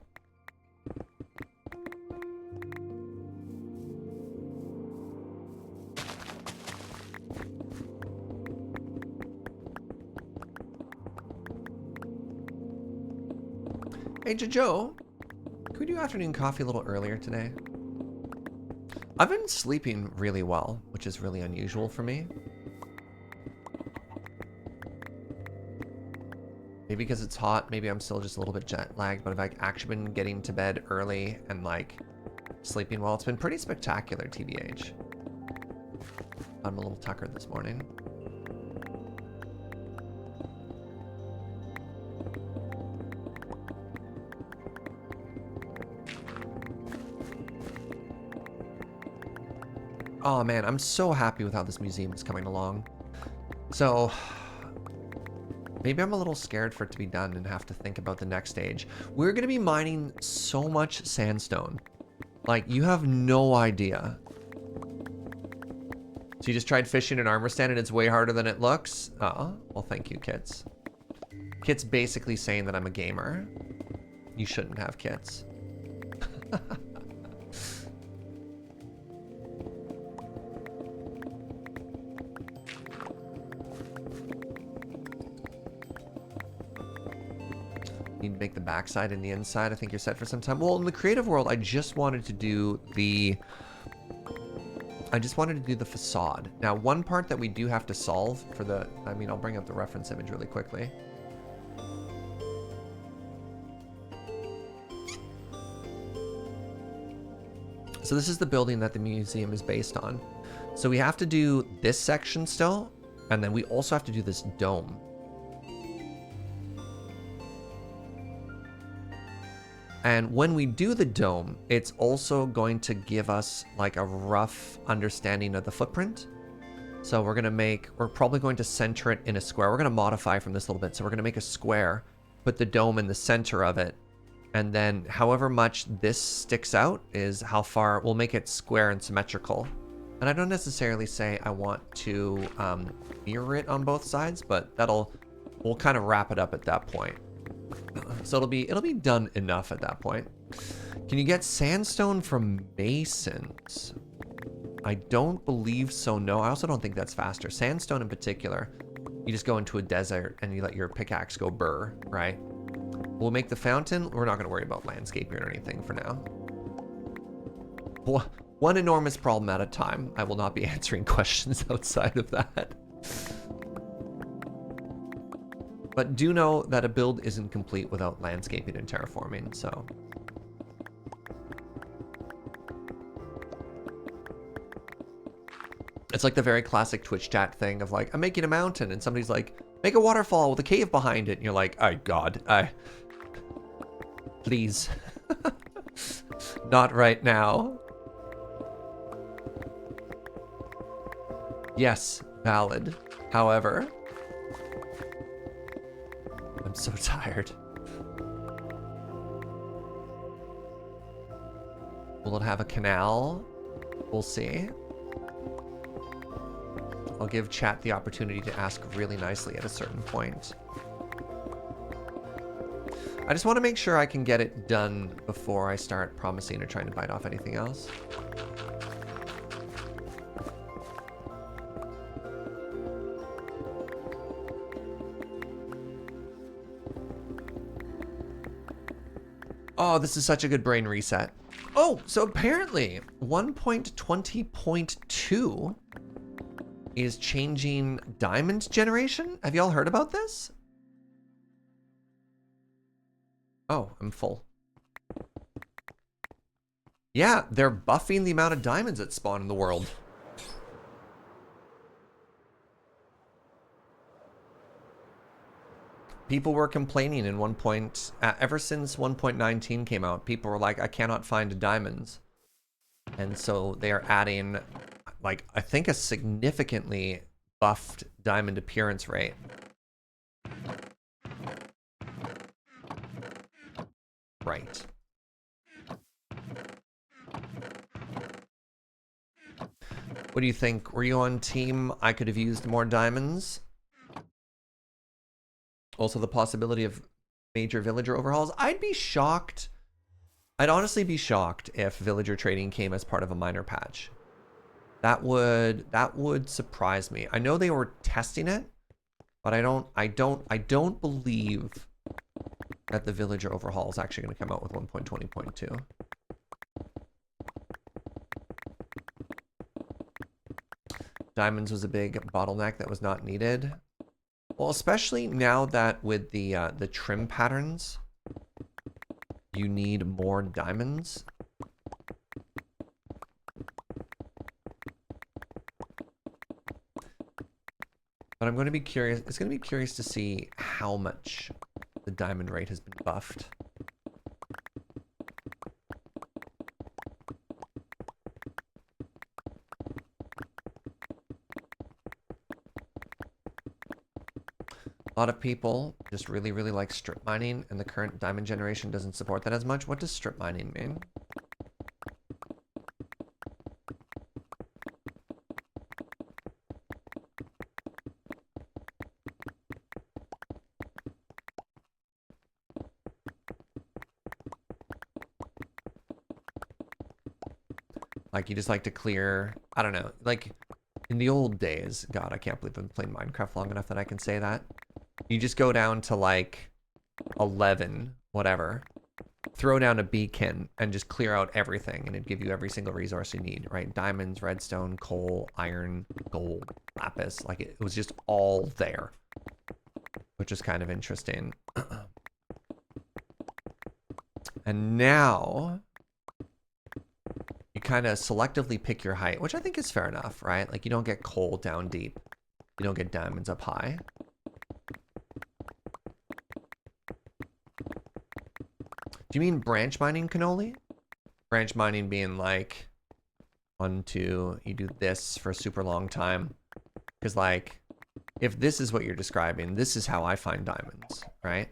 Hey, Joe. Could we do afternoon coffee a little earlier today? I've been sleeping really well, which is really unusual for me. Maybe because it's hot, maybe I'm still just a little bit jet lagged, but I've like actually been getting to bed early and like sleeping well. It's been pretty spectacular, TBH. I'm a little tuckered this morning. Oh man, I'm so happy with how this museum is coming along. So maybe I'm a little scared for it to be done and have to think about the next stage. We're gonna be mining so much sandstone. Like, you have no idea. So you just tried fishing an armor stand and it's way harder than it looks? Well, thank you, Kits. Kit's basically saying that I'm a gamer. You shouldn't have kits. Need to make the backside and the inside. I think you're set for some time. Well, in the creative world, I just wanted to do the facade. Now, one part that we do have to solve for the, I mean, I'll bring up the reference image really quickly. So this is the building that the museum is based on. So we have to do this section still, and then we also have to do this dome. And when we do the dome, it's also going to give us like a rough understanding of the footprint. So we're probably going to center it in a square. We're going to modify from this a little bit. So we're going to make a square, put the dome in the center of it. And then however much this sticks out is how far we'll make it square and symmetrical. And I don't necessarily say I want to mirror it on both sides, but we'll kind of wrap it up at that point. So it'll be done enough at that point. Can you get sandstone from masons? I don't believe so, no. I also don't think that's faster. Sandstone in particular, you just go into a desert and you let your pickaxe go burr, right? We'll make the fountain. We're not going to worry about landscaping or anything for now. One enormous problem at a time. I will not be answering questions outside of that. But do know that a build isn't complete without landscaping and terraforming, so. It's like the very classic Twitch chat thing of like, I'm making a mountain, and somebody's like, make a waterfall with a cave behind it. And you're like, oh God, please. Not right now. Yes, valid. However, I'm so tired. Will it have a canal? We'll see. I'll give chat the opportunity to ask really nicely at a certain point. I just want to make sure I can get it done before I start promising or trying to bite off anything else. Oh, this is such a good brain reset. Oh, so apparently 1.20.2 is changing diamond generation. Have y'all heard about this? Oh, I'm full. Yeah, they're buffing the amount of diamonds that spawn in the world. People were complaining in ever since 1.19 came out, people were like, I cannot find diamonds. And so they are adding, like, I think a significantly buffed diamond appearance rate. Right. What do you think? Were you on team I could have used more diamonds? Also the possibility of major villager overhauls. I'd be shocked. I'd honestly be shocked if villager trading came as part of a minor patch. That would surprise me. I know they were testing it, but I don't believe that the villager overhaul is actually going to come out with 1.20.2. Diamonds was a big bottleneck that was not needed. Well, especially now that with the trim patterns, you need more diamonds. But I'm going to be curious. It's going to be curious to see how much the diamond rate has been buffed. A lot of people just really, really like strip mining, and the current diamond generation doesn't support that as much. What does strip mining mean? Like, you just like to clear, I don't know, like in the old days, God, I can't believe I've been playing Minecraft long enough that I can say that. You just go down to like 11, whatever, throw down a beacon and just clear out everything, and it'd give you every single resource you need, right? Diamonds, redstone, coal, iron, gold, lapis, like it was just all there, which is kind of interesting. And now you kind of selectively pick your height, which I think is fair enough, right? Like, you don't get coal down deep. You don't get diamonds up high. Do you mean branch mining, Cannoli? Branch mining being like 1, 2, you do this for a super long time. Because like, if this is what you're describing, this is how I find diamonds, right?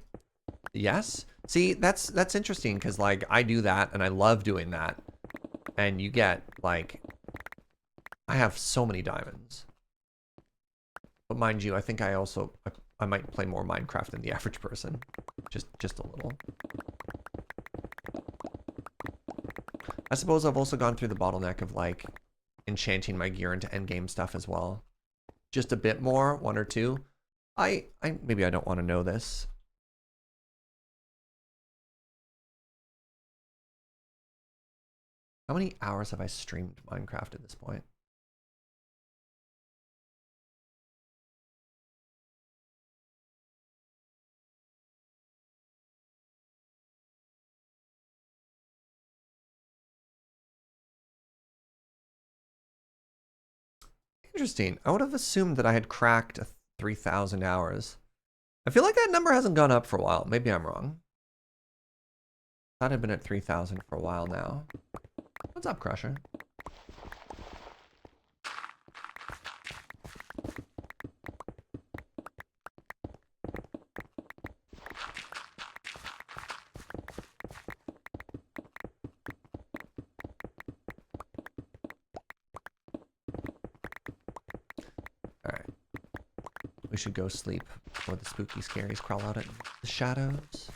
Yes? See, that's interesting, because like I do that and I love doing that. And you get like, I have so many diamonds. But mind you, I think I might play more Minecraft than the average person. Just a little. I suppose I've also gone through the bottleneck of like enchanting my gear into endgame stuff as well. Just a bit more, 1 or 2. Maybe I don't want to know this. How many hours have I streamed Minecraft at this point? Interesting. I would have assumed that I had cracked 3,000 hours. I feel like that number hasn't gone up for a while. Maybe I'm wrong. I thought I'd been at 3,000 for a while now. What's up, Crusher? Alright. We should go sleep before the spooky scaries crawl out at the shadows.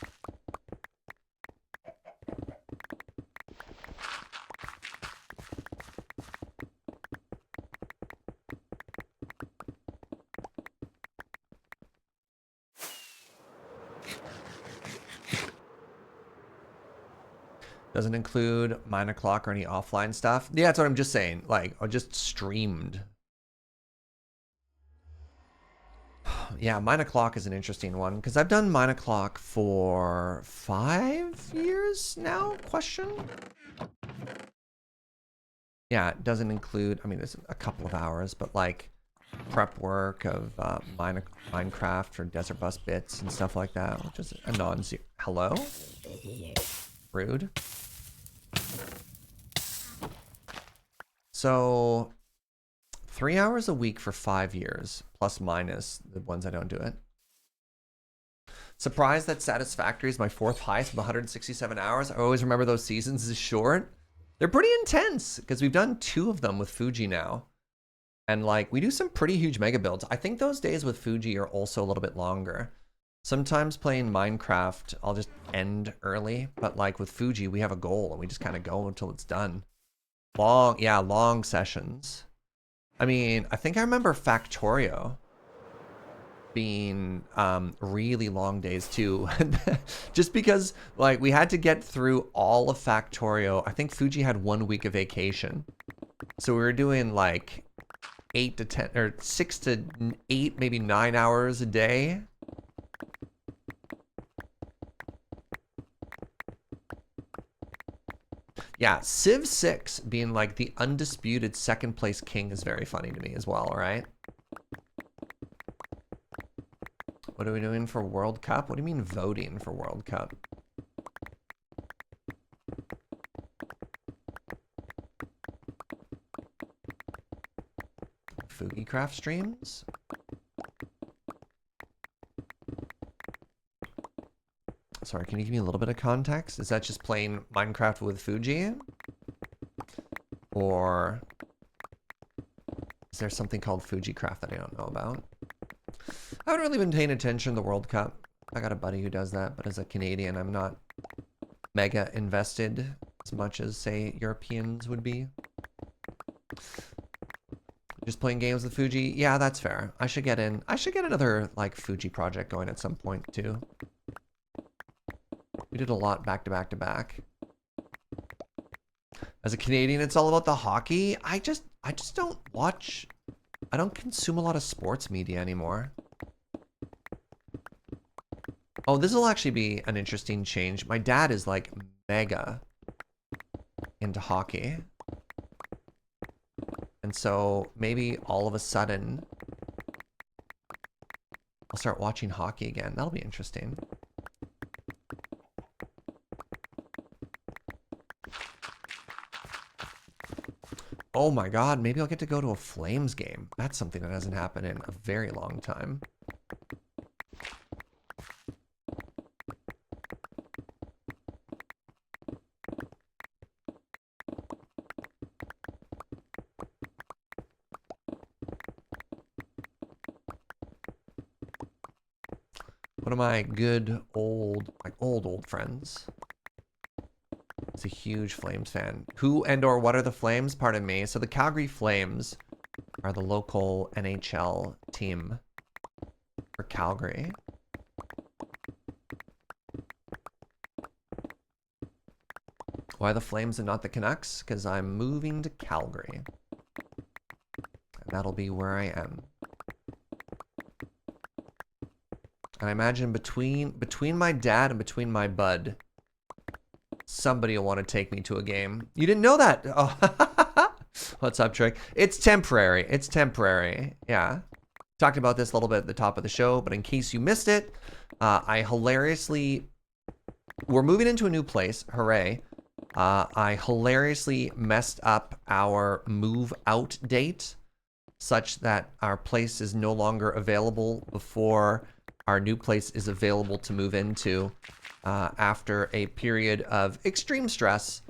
Doesn't include 9 o'clock or any offline stuff. Yeah, that's what I'm just saying. Like, I just streamed. Yeah, 9 o'clock is an interesting one, because I've done 9 o'clock for 5 years now, question? Yeah, it doesn't include, I mean, there's a couple of hours, but like prep work of Minecraft or Desert Bus bits and stuff like that, which is a non-zero. Hello? Rude. So 3 hours a week for 5 years, plus minus the ones I don't do it. Surprised that Satisfactory is my 4th highest with 167 hours. I always remember those seasons as short. They're pretty intense, because we've done 2 of them with Fuji now. And like, we do some pretty huge mega builds. I think those days with Fuji are also a little bit longer. Sometimes playing Minecraft, I'll just end early. But like with Fuji, we have a goal and we just kind of go until it's done. Long sessions. I mean, I think I remember Factorio. been really long days too. Just because like we had to get through all of Factorio. I think Fuji had 1 week of vacation. So we were doing like 8 to 10 or 6 to 8, maybe 9 hours a day. Yeah, Civ 6 being like the undisputed second place king is very funny to me as well, right? What are we doing for World Cup? What do you mean voting for World Cup? FugiCraft streams? Sorry, can you give me a little bit of context? Is that just playing Minecraft with Fuji? Or is there something called FugiCraft that I don't know about? I haven't really been paying attention to the World Cup. I got a buddy who does that, but as a Canadian, I'm not mega invested as much as, say, Europeans would be. Just playing games with Fuji? Yeah, that's fair. I should get in. I should get another, like, Fuji project going at some point, too. We did a lot back to back to back. As a Canadian, it's all about the hockey. I just don't watch. I don't consume a lot of sports media anymore. Oh, this will actually be an interesting change. My dad is like mega into hockey. And so maybe all of a sudden I'll start watching hockey again. That'll be interesting. Oh my god, maybe I'll get to go to a Flames game. That's something that hasn't happened in a very long time. One of my good old, old friends is a huge Flames fan. Who and or what are the Flames? Pardon me. So the Calgary Flames are the local NHL team for Calgary. Why the Flames and not the Canucks? Because I'm moving to Calgary. And that'll be where I am. And I imagine between my dad and between my bud, somebody will want to take me to a game. You didn't know that? Oh, what's up, Trick? It's temporary. It's temporary. Yeah. Talked about this a little bit at the top of the show, but in case you missed it, we're moving into a new place. Hooray. I hilariously messed up our move out date such that our place is no longer available before our new place is available to move into. After a period of extreme stress,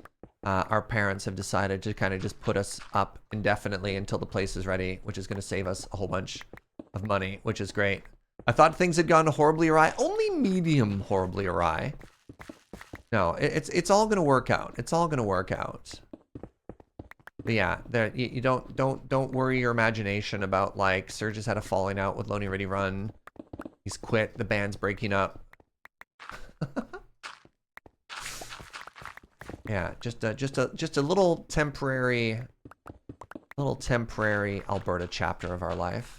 our parents have decided to kind of just put us up indefinitely until the place is ready, which is going to save us a whole bunch of money, which is great. I thought things had gone horribly awry, only medium horribly awry. No, it's all going to work out. It's all going to work out. But yeah, you don't worry your imagination about like Serge has had a falling out with Lonely Ready Run. He's quit. The band's breaking up. Yeah, just a little temporary Alberta chapter of our life.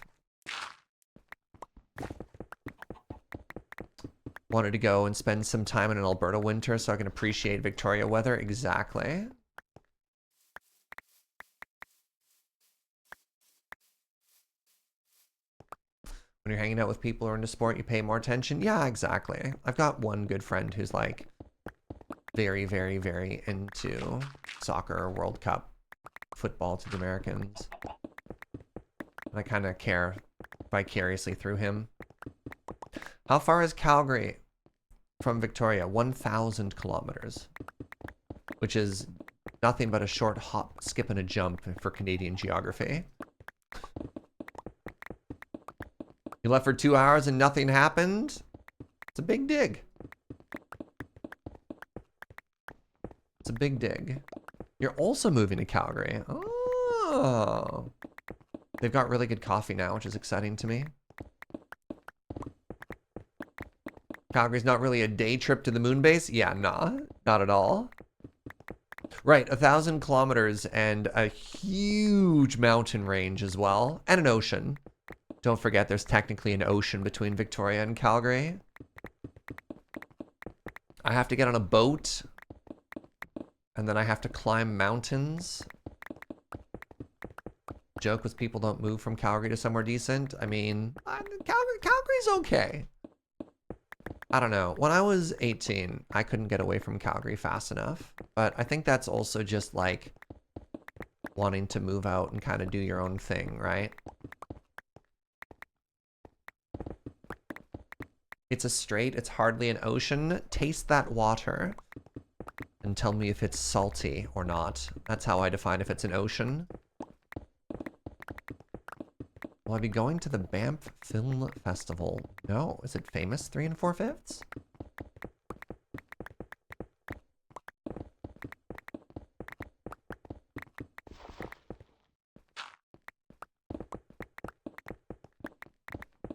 Wanted to go and spend some time in an Alberta winter so I can appreciate Victoria weather. Exactly. When you're hanging out with people who are into sport, you pay more attention. Yeah, exactly. I've got one good friend who's like very, very, very into soccer, World Cup, football to the Americans. And I kind of care vicariously through him. How far is Calgary from Victoria? 1,000 kilometers, which is nothing but a short hop, skip, and a jump for Canadian geography. You left for 2 hours and nothing happened? It's a big dig. It's a big dig. You're also moving to Calgary. Oh. They've got really good coffee now, which is exciting to me. Calgary's not really a day trip to the moon base? Yeah, nah, not at all. Right, 1,000 kilometers and a huge mountain range as well, and an ocean. Don't forget there's technically an ocean between Victoria and Calgary. I have to get on a boat, and then I have to climb mountains. Joke was people don't move from Calgary to somewhere decent. I mean, Calgary's okay. I don't know. When I was 18, I couldn't get away from Calgary fast enough. But I think that's also just like wanting to move out and kind of do your own thing, right? It's a strait. It's hardly an ocean. Taste that water and tell me if it's salty or not. That's how I define if it's an ocean. Will I be going to the Banff Film Festival? No. Is it famous 3 4/5?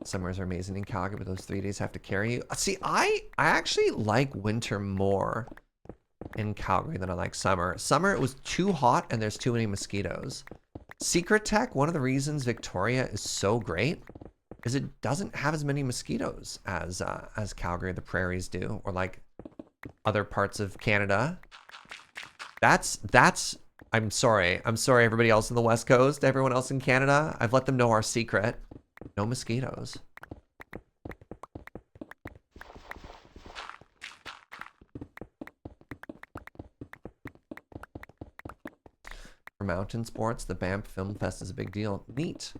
Summers are amazing in Calgary, but those 3 days have to carry you. See, I actually like winter more in Calgary than I like summer. Summer, it was too hot and there's too many mosquitoes. Secret Tech, one of the reasons Victoria is so great is it doesn't have as many mosquitoes as Calgary, the prairies do, or like other parts of Canada. That's I'm sorry everybody else in the West Coast, everyone else in Canada. I've let them know our secret. No mosquitoes. For mountain sports, the Banff Film Fest is a big deal. Neat.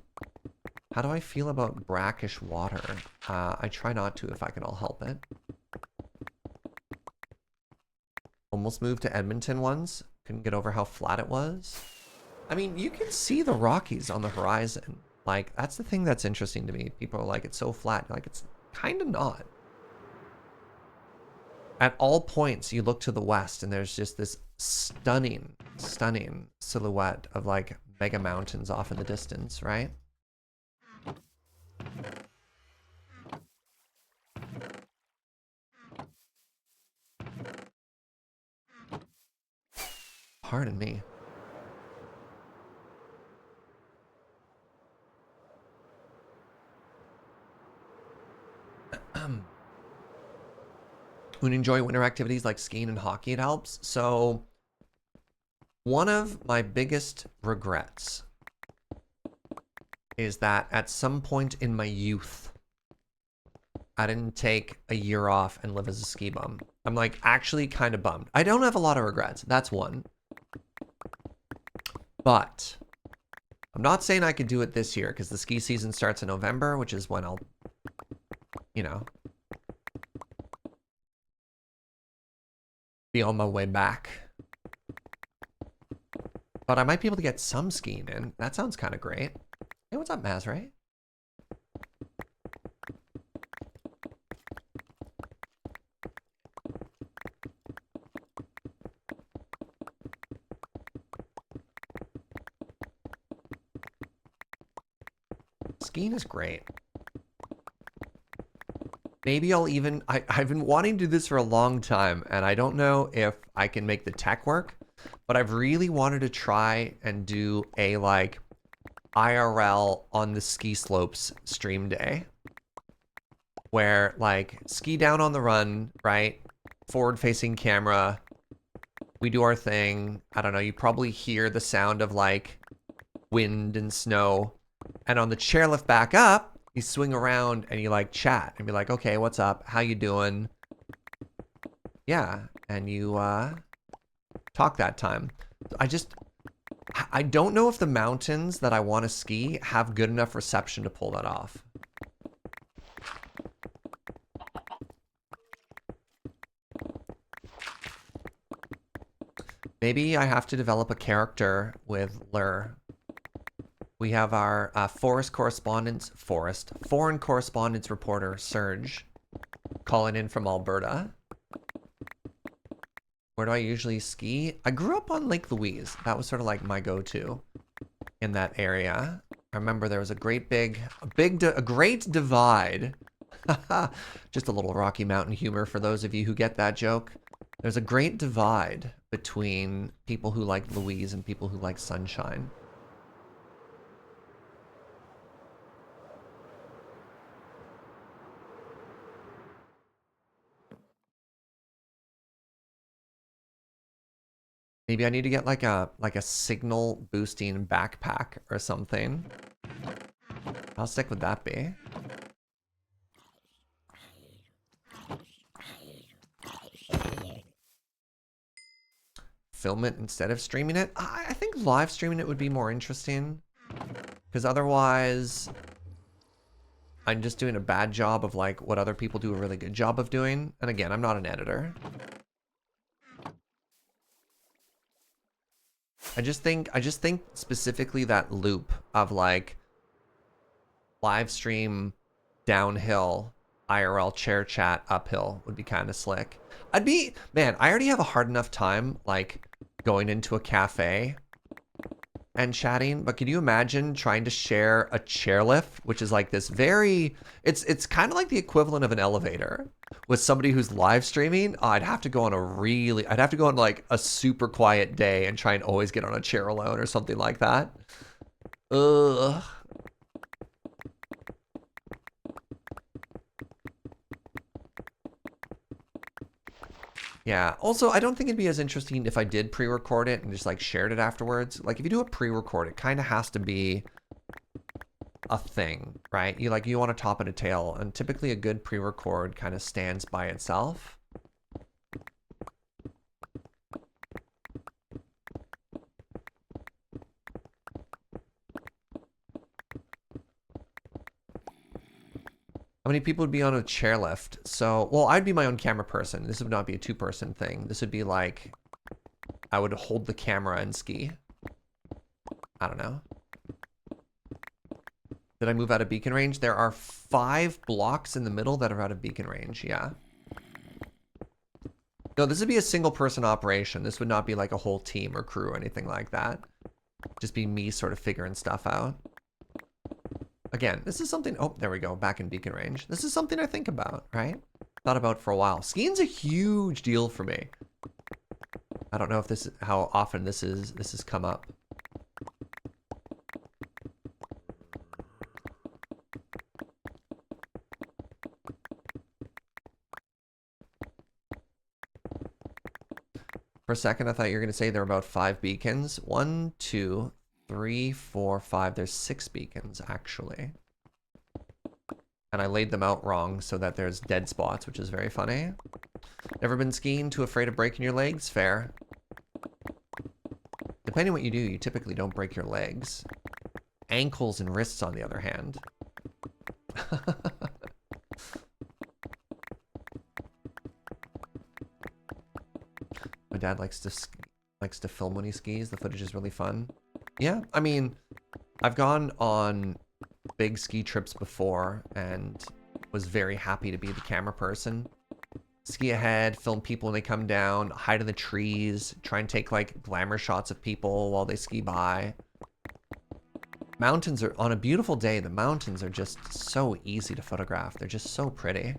How do I feel about brackish water? I try not to if I can all help it. Almost moved to Edmonton once. Couldn't get over how flat it was. I mean, you can see the Rockies on the horizon. Like, that's the thing that's interesting to me. People are like, it's so flat. Like, it's kind of not. At all points, you look to the west, and there's just this stunning silhouette of, like, mega mountains off in the distance, right? Pardon me. When you enjoy winter activities like skiing and hockey, it helps. So one of my biggest regrets is that at some point in my youth, I didn't take a year off and live as a ski bum. I'm like actually kind of bummed. I don't have a lot of regrets. That's one. But I'm not saying I could do it this year because the ski season starts in November, which is when I'll, you know, be on my way back. But I might be able to get some skiing in. That sounds kind of great. Hey, what's up, Mazray? Skiing is great. Maybe I'll even... I've been wanting to do this for a long time, and I don't know if I can make the tech work, but I've really wanted to try and do a, like, IRL on the ski slopes stream day. Where, like, ski down on the run, right? Forward-facing camera. We do our thing. I don't know, you probably hear the sound of, like, wind and snow. And on the chairlift back up, you swing around and you like chat and be like, okay, what's up? How you doing? Yeah. And you talk that time. I don't know if the mountains that I want to ski have good enough reception to pull that off. Maybe I have to develop a character with Lur. We have our foreign correspondence reporter, Serge, calling in from Alberta. Where do I usually ski? I grew up on Lake Louise. That was sort of like my go-to in that area. I remember there was a great divide Just a little Rocky Mountain humor for those of you who get that joke. There's a great divide between people who like Louise and people who like Sunshine. Maybe I need to get like a signal boosting backpack or something. How sick would that be? Film it instead of streaming it? I think live streaming it would be more interesting. Because otherwise, I'm just doing a bad job of like what other people do a really good job of doing. And again, I'm not an editor. I just think specifically that loop of like live stream downhill, IRL chair chat uphill would be kind of slick. Man, I already have a hard enough time like going into a cafe and chatting, but can you imagine trying to share a chairlift, which is like this it's kind of like the equivalent of an elevator with somebody who's live streaming. I'd have to go on like a super quiet day and try and always get on a chair alone or something like that. Ugh. Yeah. Also, I don't think it'd be as interesting if I did pre-record it and just like shared it afterwards. Like if you do a pre-record, it kind of has to be a thing, right? You want a top and a tail, and typically a good pre-record kind of stands by itself. How many people would be on a chairlift? So, well, I'd be my own camera person. This would not be a two-person thing. This would be like, I would hold the camera and ski. I don't know. Did I move out of beacon range? There are 5 blocks in the middle that are out of beacon range, yeah. No, this would be a single-person operation. This would not be like a whole team or crew or anything like that. Just be me sort of figuring stuff out. Again, this is something, oh, there we go, back in beacon range. This is something I think about, right? Thought about for a while. Skiing's a huge deal for me. I don't know if how often this has come up. For a second, I thought you were going to say there are about 5 beacons. 1, 2, 3, 4, 5. There's 6 beacons, actually. And I laid them out wrong so that there's dead spots, which is very funny. Never been skiing, too afraid of breaking your legs? Fair. Depending on what you do, you typically don't break your legs. Ankles and wrists, on the other hand. My dad likes to film when he skis. The footage is really fun. Yeah, I mean, I've gone on big ski trips before and was very happy to be the camera person. Ski ahead, film people when they come down, hide in the trees, try and take like glamour shots of people while they ski by. Mountains are, on a beautiful day, the mountains are just so easy to photograph. They're just so pretty.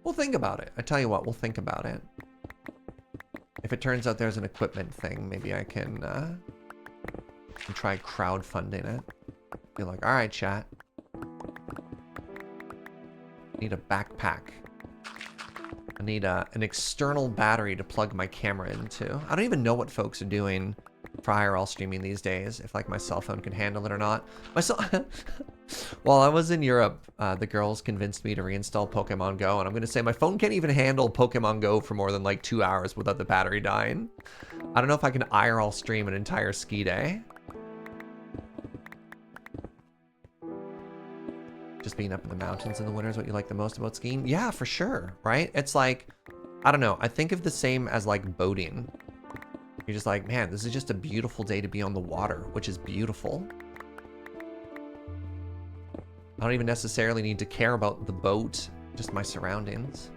We'll think about it. I tell you what, we'll think about it. If it turns out there's an equipment thing, maybe I can try crowdfunding it. Be like, all right, chat. Need a backpack. I need an external battery to plug my camera into. I don't even know what folks are doing for IRL streaming these days, if like my cell phone can handle it or not. While I was in Europe, the girls convinced me to reinstall Pokemon Go, and I'm gonna say my phone can't even handle Pokemon Go for more than like 2 hours without the battery dying. I don't know if I can IRL stream an entire ski day. Just being up in the mountains in the winter is what you like the most about skiing? Yeah, for sure, right? It's like, I don't know, I think of the same as like boating. You're just like, man, this is just a beautiful day to be on the water, which is beautiful. I don't even necessarily need to care about the boat, just my surroundings.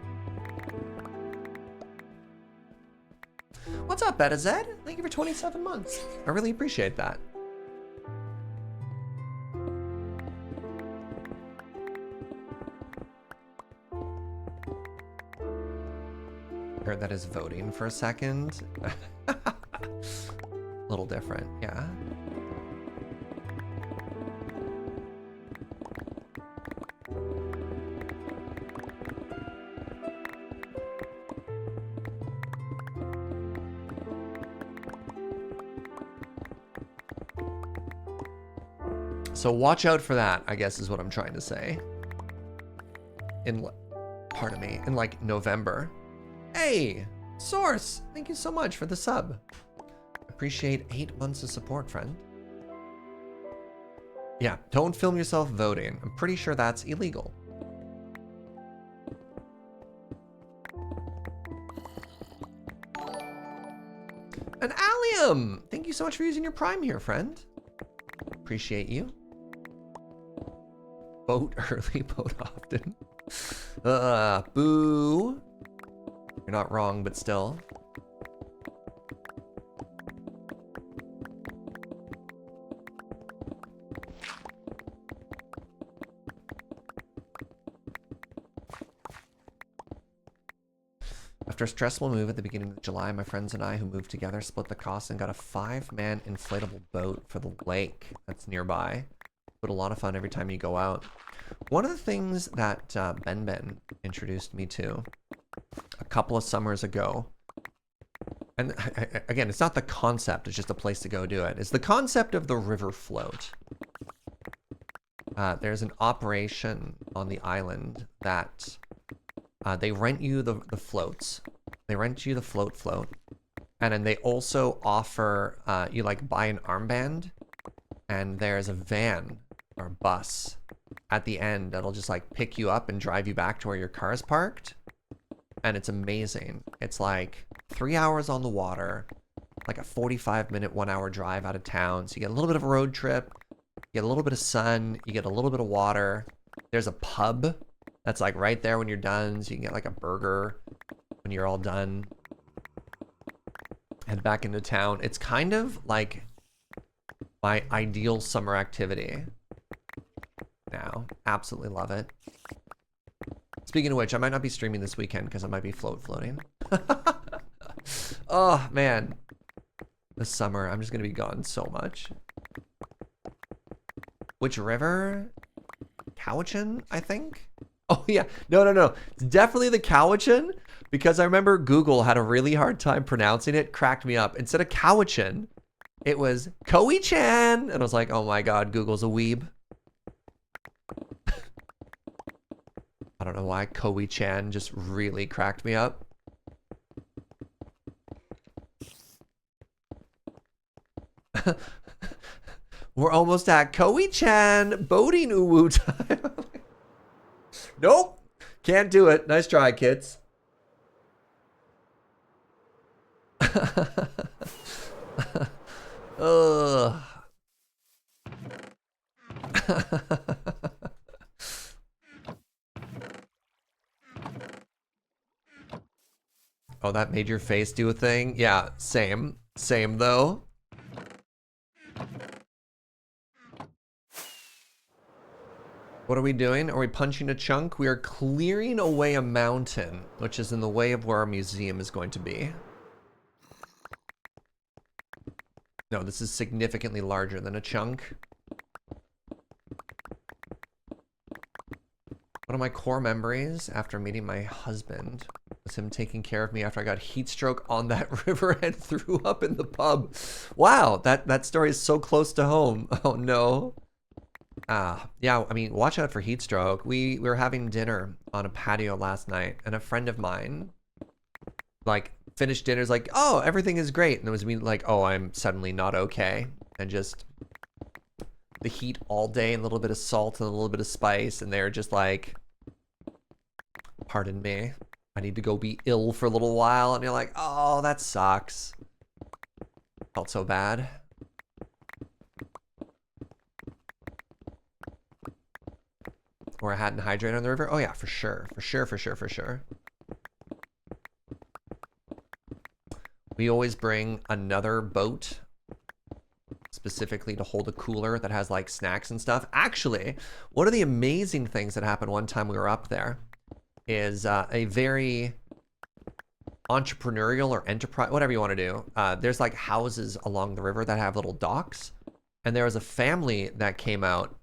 What's up, Beta Zed? Thank you for 27 months. I really appreciate that. word that is voting for a second. A little different, yeah. So watch out for that, I guess is what I'm trying to say. Pardon me, in like November. Hey, Source, thank you so much for the sub. Appreciate 8 months of support, friend. Yeah, don't film yourself voting. I'm pretty sure that's illegal. An allium! Thank you so much for using your Prime here, friend. Appreciate you. Vote early, vote often. Boo. You're not wrong, but still. After a stressful move at the beginning of July, my friends and I who moved together split the cost and got a 5-man inflatable boat for the lake that's nearby. But a lot of fun every time you go out. One of the things that Ben introduced me to a couple of summers ago, and again, it's not the concept, it's just a place to go do it, is the concept of the river float. There's an operation on the island that they rent you the floats. They rent you the float, and then they also offer, you like buy an armband, and there's a van or a bus at the end that'll just like pick you up and drive you back to where your car is parked. And it's amazing. It's like 3 hours on the water, like a 45-minute, 1-hour drive out of town. So you get a little bit of a road trip, you get a little bit of sun, you get a little bit of water. There's a pub that's like right there when you're done, so you can get like a burger when you're all done. Head back into town. It's kind of like my ideal summer activity now. Absolutely love it. Speaking of which, I might not be streaming this weekend because I might be floating. Oh, man. This summer, I'm just going to be gone so much. Which river? Cowichan, I think? Oh, yeah. No. It's definitely the Cowichan because I remember Google had a really hard time pronouncing it. Cracked me up. Instead of Cowichan, it was Koei-chan. And I was like, oh my God, Google's a weeb. I don't know why Koei-chan just really cracked me up. We're almost at Koei-chan boating uwu time. Nope. Can't do it. Nice try, kids. Ugh. Oh, that made your face do a thing? Yeah, same. Same, though. What are we doing? Are we punching a chunk? We are clearing away a mountain, which is in the way of where our museum is going to be. No, this is significantly larger than a chunk. One of my core memories after meeting my husband was him taking care of me after I got heat stroke on that river and threw up in the pub. Wow, that story is so close to home. Oh no. Yeah, I mean, watch out for heat stroke. We were having dinner on a patio last night, and a friend of mine, like, finished dinner's like, oh, everything is great. And it was me like, oh, I'm suddenly not okay. And just the heat all day and a little bit of salt and a little bit of spice. And they're just like, pardon me, I need to go be ill for a little while. And you're like, oh, that sucks. Felt so bad. Or I hadn't hydrated on the river. Oh yeah, for sure. For sure. We always bring another boat specifically to hold a cooler that has like snacks and stuff. Actually, one of the amazing things that happened one time we were up there is a very entrepreneurial or enterprise, whatever you want to do. There's like houses along the river that have little docks. And there was a family that came out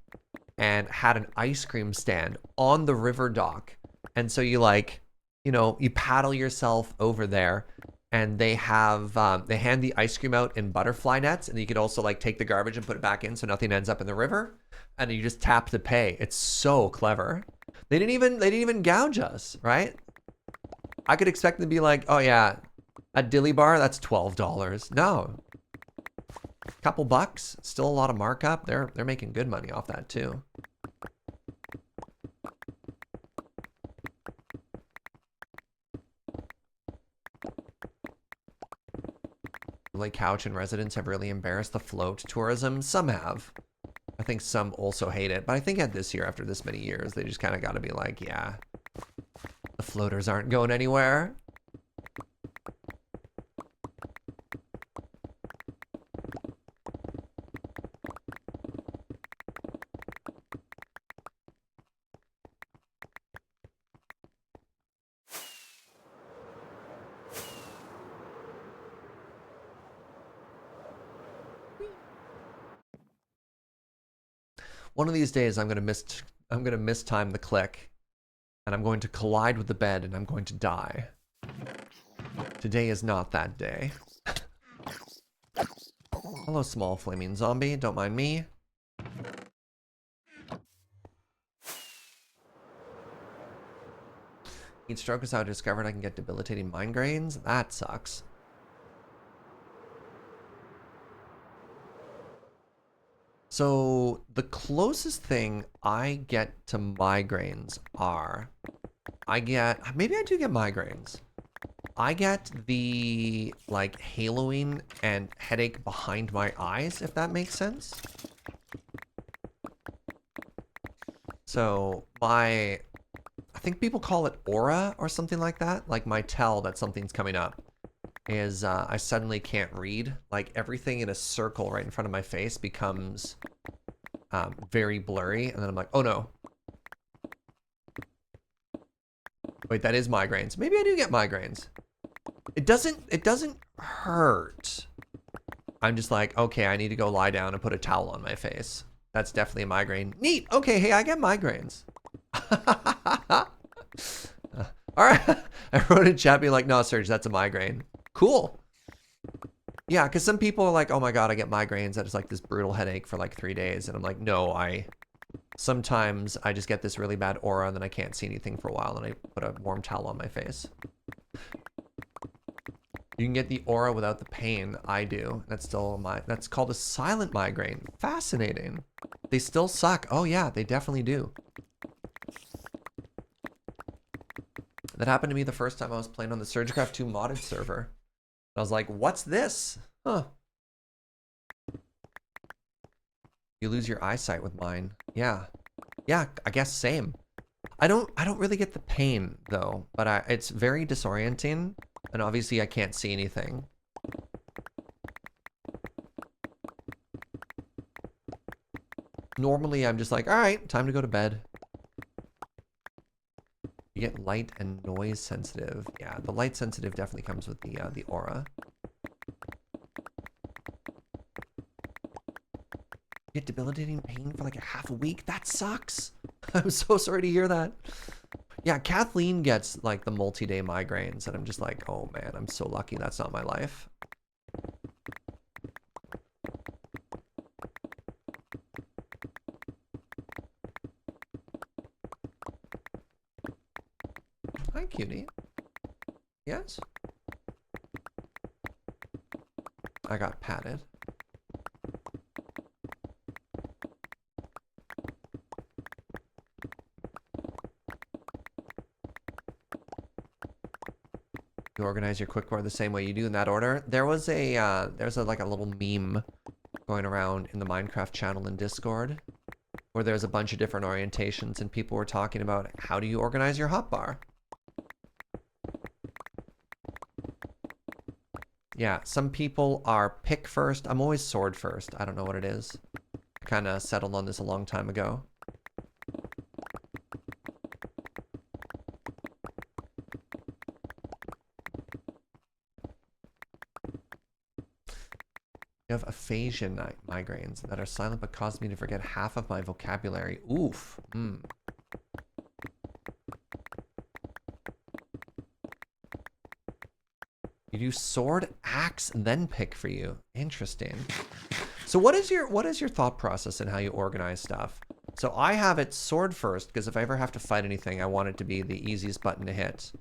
and had an ice cream stand on the river dock. And so you like, you know, you paddle yourself over there and they have, they hand the ice cream out in butterfly nets, and you could also like take the garbage and put it back in so nothing ends up in the river. And you just tap to pay. It's so clever. They didn't even gouge us, right? I could expect them to be like, oh yeah, a dilly bar, that's $12. No. Couple bucks, still a lot of markup. They're making good money off that too. Lake Couch and residents have really embarrassed the float tourism. Some have. I think some also hate it. But I think at this year, after this many years, they just kind of got to be like, yeah, the floaters aren't going anywhere. One of these days, I'm gonna mistime the click, and I'm going to collide with the bed, and I'm going to die. Today is not that day. Hello, small flaming zombie. Don't mind me. Heat stroke is how I discovered I can get debilitating migraines. That sucks. So the closest thing I get to migraines are, maybe I do get migraines. I get the like haloing and headache behind my eyes, if that makes sense. So I think people call it aura or something like that. Like my tell that something's coming up is I suddenly can't read. Like everything in a circle right in front of my face becomes very blurry, and then I'm like, oh no. Wait, that is migraines. Maybe I do get migraines. It doesn't hurt. I'm just like, okay, I need to go lie down and put a towel on my face. That's definitely a migraine. Neat. Okay, hey, I get migraines. All right. I wrote in chat being like, no, Serge, that's a migraine. Cool. Yeah, because some people are like, oh my God, I get migraines. That is like this brutal headache for like 3 days. And I'm like, no, sometimes I just get this really bad aura and then I can't see anything for a while and I put a warm towel on my face. You can get the aura without the pain. I do. That's called a silent migraine. Fascinating. They still suck. Oh yeah, they definitely do. That happened to me the first time I was playing on the Surgecraft 2 modded server. I was like, what's this? Huh. You lose your eyesight with mine. Yeah. Yeah, I guess same. I don't really get the pain though, but it's very disorienting, and obviously I can't see anything. Normally I'm just like, all right, time to go to bed. You get light and noise sensitive. Yeah, the light sensitive definitely comes with the aura. You get debilitating pain for like a half a week? That sucks. I'm so sorry to hear that. Yeah, Kathleen gets like the multi-day migraines, and I'm just like, oh man, I'm so lucky that's not my life. Hi, cutie. Yes? I got patted. You organize your quick bar the same way you do in that order. There's like a little meme going around in the Minecraft channel in Discord where there's a bunch of different orientations and people were talking about how do you organize your hotbar. Yeah, some people are pick first. I'm always sword first. I don't know what it is. I kind of settled on this a long time ago. have aphasia migraines that are silent but cause me to forget half of my vocabulary. Oof. You do sword, axe, then pick for you. Interesting. So what is your thought process in how you organize stuff? So I have it sword first, because if I ever have to fight anything, I want it to be the easiest button to hit.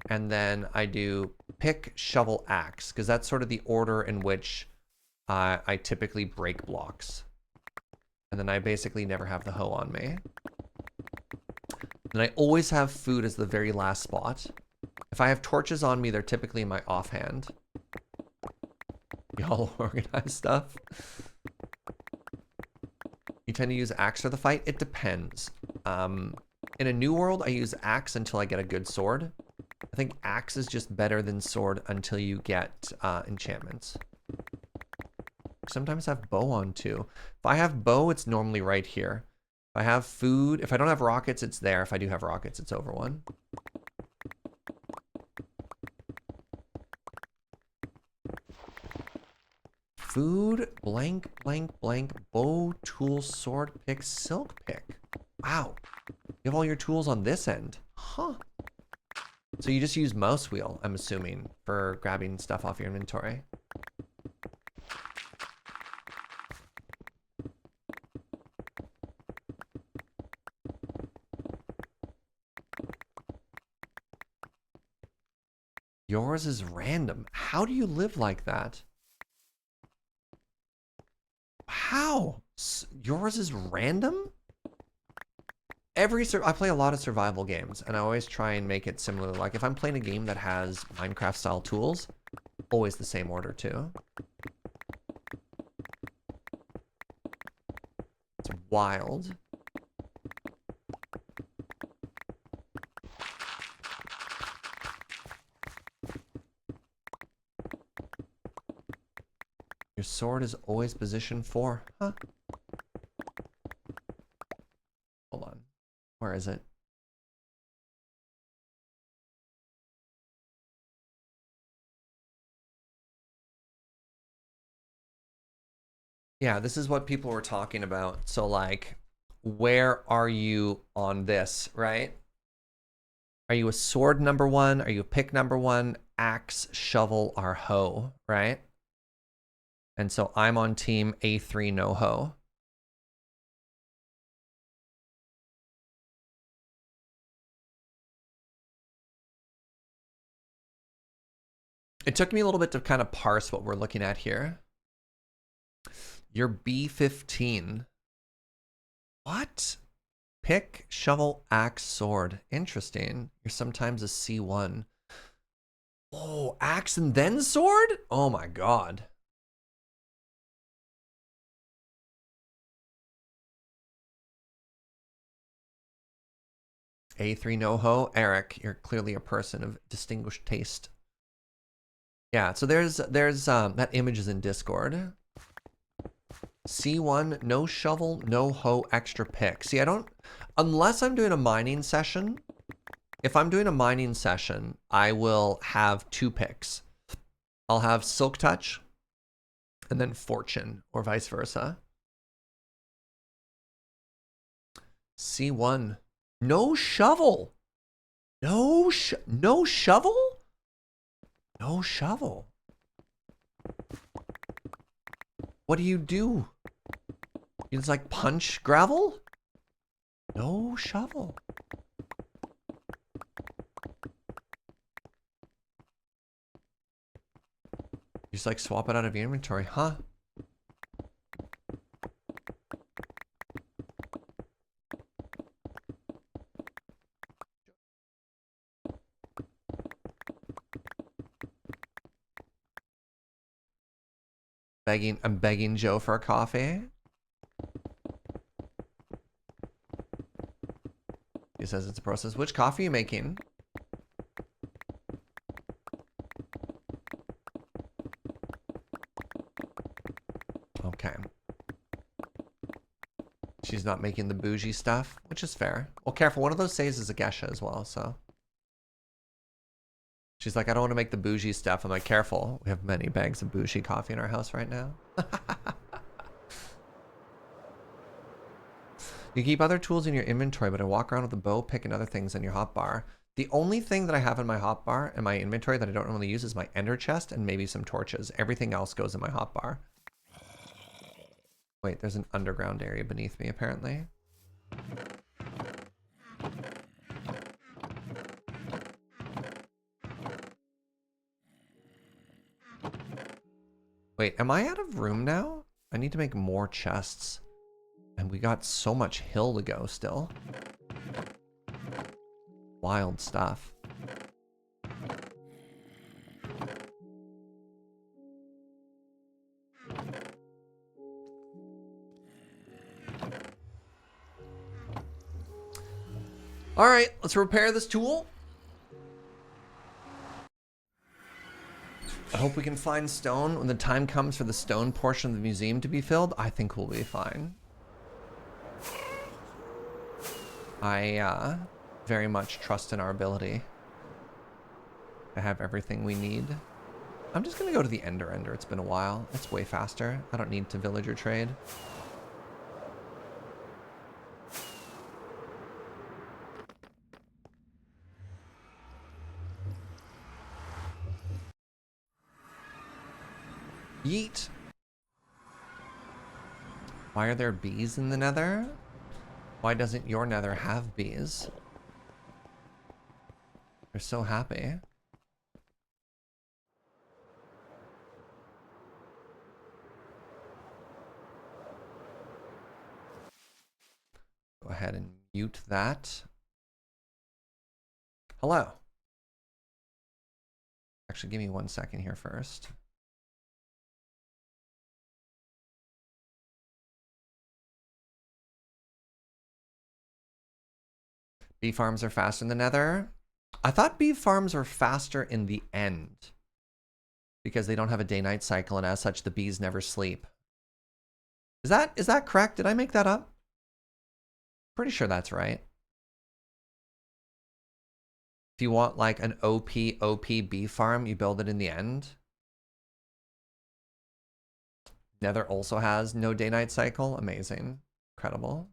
And then I do pick, shovel, axe, because that's sort of the order in which I typically break blocks. And then I basically never have the hoe on me. And I always have food as the very last spot. If I have torches on me, they're typically in my offhand. Y'all organize stuff. You tend to use axe for the fight? It depends. In a new world, I use axe until I get a good sword. I think axe is just better than sword until you get enchantments. Sometimes I have bow on too. If I have bow, it's normally right here. If I have food, if I don't have rockets, it's there. If I do have rockets, it's over one. Food, blank, blank, blank, bow, tool, sword, pick, silk pick. Wow. You have all your tools on this end. Huh. So you just use mouse wheel, I'm assuming, for grabbing stuff off your inventory. Yours is random. How do you live like that? How? Yours is random? I play a lot of survival games, and I always try and make it similar. Like, if I'm playing a game that has Minecraft-style tools, always the same order, too. It's wild. Your sword is always position 4. Huh. Hold on. Where is it? Yeah, this is what people were talking about. So, like, where are you on this, right? Are you a sword number 1? Are you a pick number 1? Axe, shovel, or hoe, right? And so I'm on team A3 no hoe. It took me a little bit to kind of parse what we're looking at here. You're B15. What? Pick, shovel, axe, sword. Interesting. You're sometimes a C1. Oh, axe and then sword? Oh my god. A3 no ho. Eric, you're clearly a person of distinguished taste. Yeah, so there's that image is in Discord. C1, no shovel, no hoe, extra pick. See, I don't, unless I'm doing a mining session, if I'm doing a mining session, I will have 2 picks. I'll have Silk Touch and then Fortune, or vice versa. C1, no shovel. No shovel? No shovel. What do? You just like punch gravel? No shovel. You just like swap it out of your inventory, huh? I'm begging Joe for a coffee. He says it's a process. Which coffee are you making? Okay. She's not making the bougie stuff, which is fair. Well, careful. One of those says is a geisha as well, so. She's like, I don't want to make the bougie stuff. I'm like, careful. We have many bags of bougie coffee in our house right now. You keep other tools in your inventory, but I walk around with a bow, pick, and other things in your hotbar. The only thing that I have in my hotbar in my inventory that I don't really use is my ender chest and maybe some torches. Everything else goes in my hotbar. Wait, there's an underground area beneath me, apparently. Wait, am I out of room now? I need to make more chests. And we got so much hill to go still. Wild stuff. All right, let's repair this tool. I hope we can find stone when the time comes for the stone portion of the museum to be filled. I think we'll be fine. I very much trust in our ability to have everything we need. I'm just gonna go to the Ender. It's been a while. It's way faster. I don't need to villager trade. Yeet. Why are there bees in the nether? Why doesn't your nether have bees? They're so happy. Go ahead and mute that. Hello. Actually, give me 1 second here first. Bee farms are faster in the nether. I thought bee farms were faster in the end because they don't have a day-night cycle, and as such, the bees never sleep. Is that correct? Did I make that up? Pretty sure that's right. If you want like an OP bee farm, you build it in the end. Nether also has no day-night cycle. Amazing. Incredible.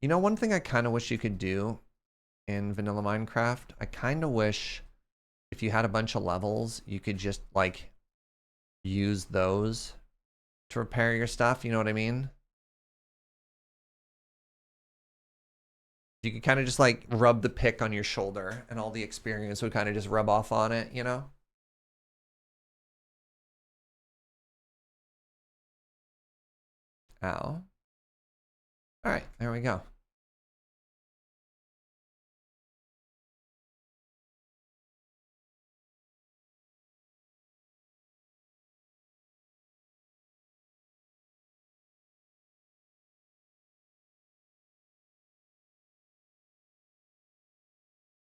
You know, one thing I kind of wish you could do in vanilla Minecraft, I kind of wish if you had a bunch of levels, you could just like use those to repair your stuff. You know what I mean? You could kind of just like rub the pick on your shoulder and all the experience would kind of just rub off on it, you know? Ow. All right, there we go.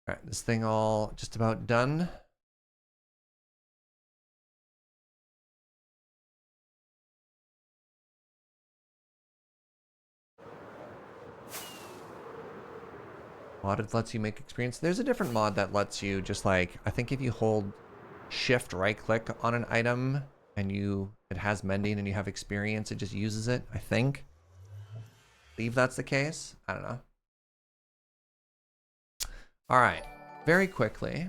All right, this thing all just about done. Modded lets you make experience. There's a different mod that lets you just like, I think if you hold shift right click on an item and it has mending and you have experience, it just uses it, I think. I believe that's the case. I don't know. All right, very quickly,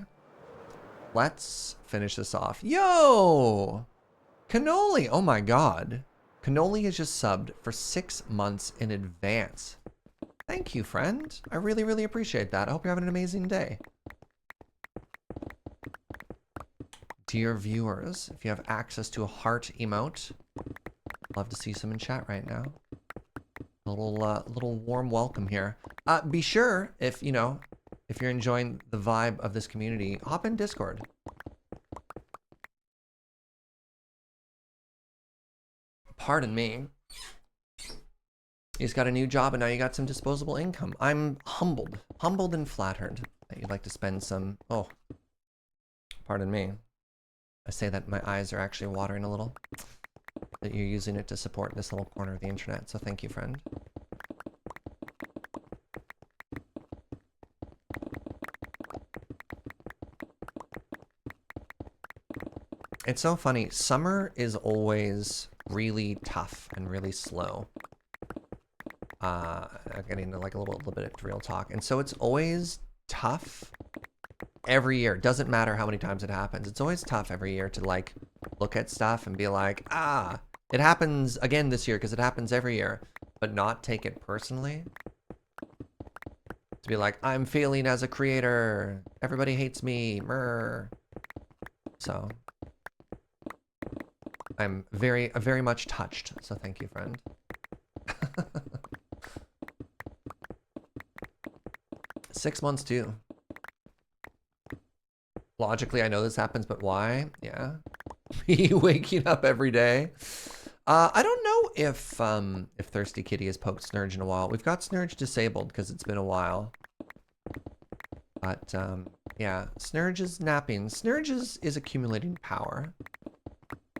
let's finish this off. Yo! Cannoli! Oh my god. Cannoli has just subbed for 6 months in advance. Thank you, friend. I really, really appreciate that. I hope you're having an amazing day. Dear viewers, if you have access to a heart emote, I'd love to see some in chat right now. A little warm welcome here. Be sure, if you're enjoying the vibe of this community, hop in Discord. Pardon me. He's got a new job and now you got some disposable income. I'm humbled and flattered that you'd like to spend some, oh, pardon me. I say that my eyes are actually watering a little. That you're using it to support this little corner of the internet, so thank you, friend. It's so funny. Summer is always really tough and really slow. Getting into like a little bit of real talk. And so it's always tough every year. Doesn't matter how many times it happens. It's always tough every year to like look at stuff and be like, ah, it happens again this year because it happens every year, but not take it personally. To be like, I'm failing as a creator. Everybody hates me. Murr. So I'm very much touched. So thank you, friend. 6 months too. Logically, I know this happens, but why? Yeah. Me waking up every day. I don't know if Thirsty Kitty has poked Snurge in a while. We've got Snurge disabled because it's been a while. But yeah, Snurge is napping. Snurge is accumulating power.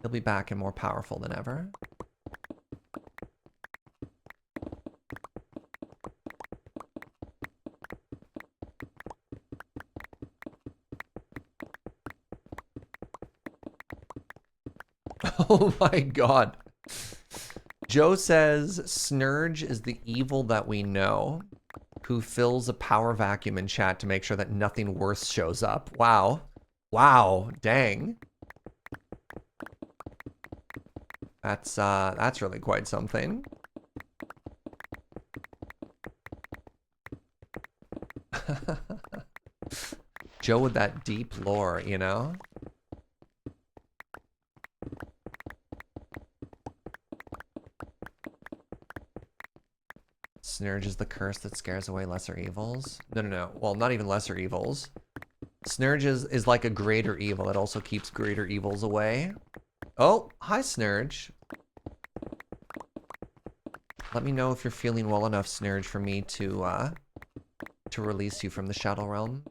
He'll be back and more powerful than ever. Oh my god. Joe says Snurge is the evil that we know, who fills a power vacuum in chat to make sure that nothing worse shows up. Wow. Wow. Dang. That's really quite something. Joe with that deep lore, you know? Snurge is the curse that scares away lesser evils. No. Well, not even lesser evils. Snurge is like a greater evil. It also keeps greater evils away. Oh, hi, Snurge. Let me know if you're feeling well enough, Snurge, for me to release you from the Shadow Realm.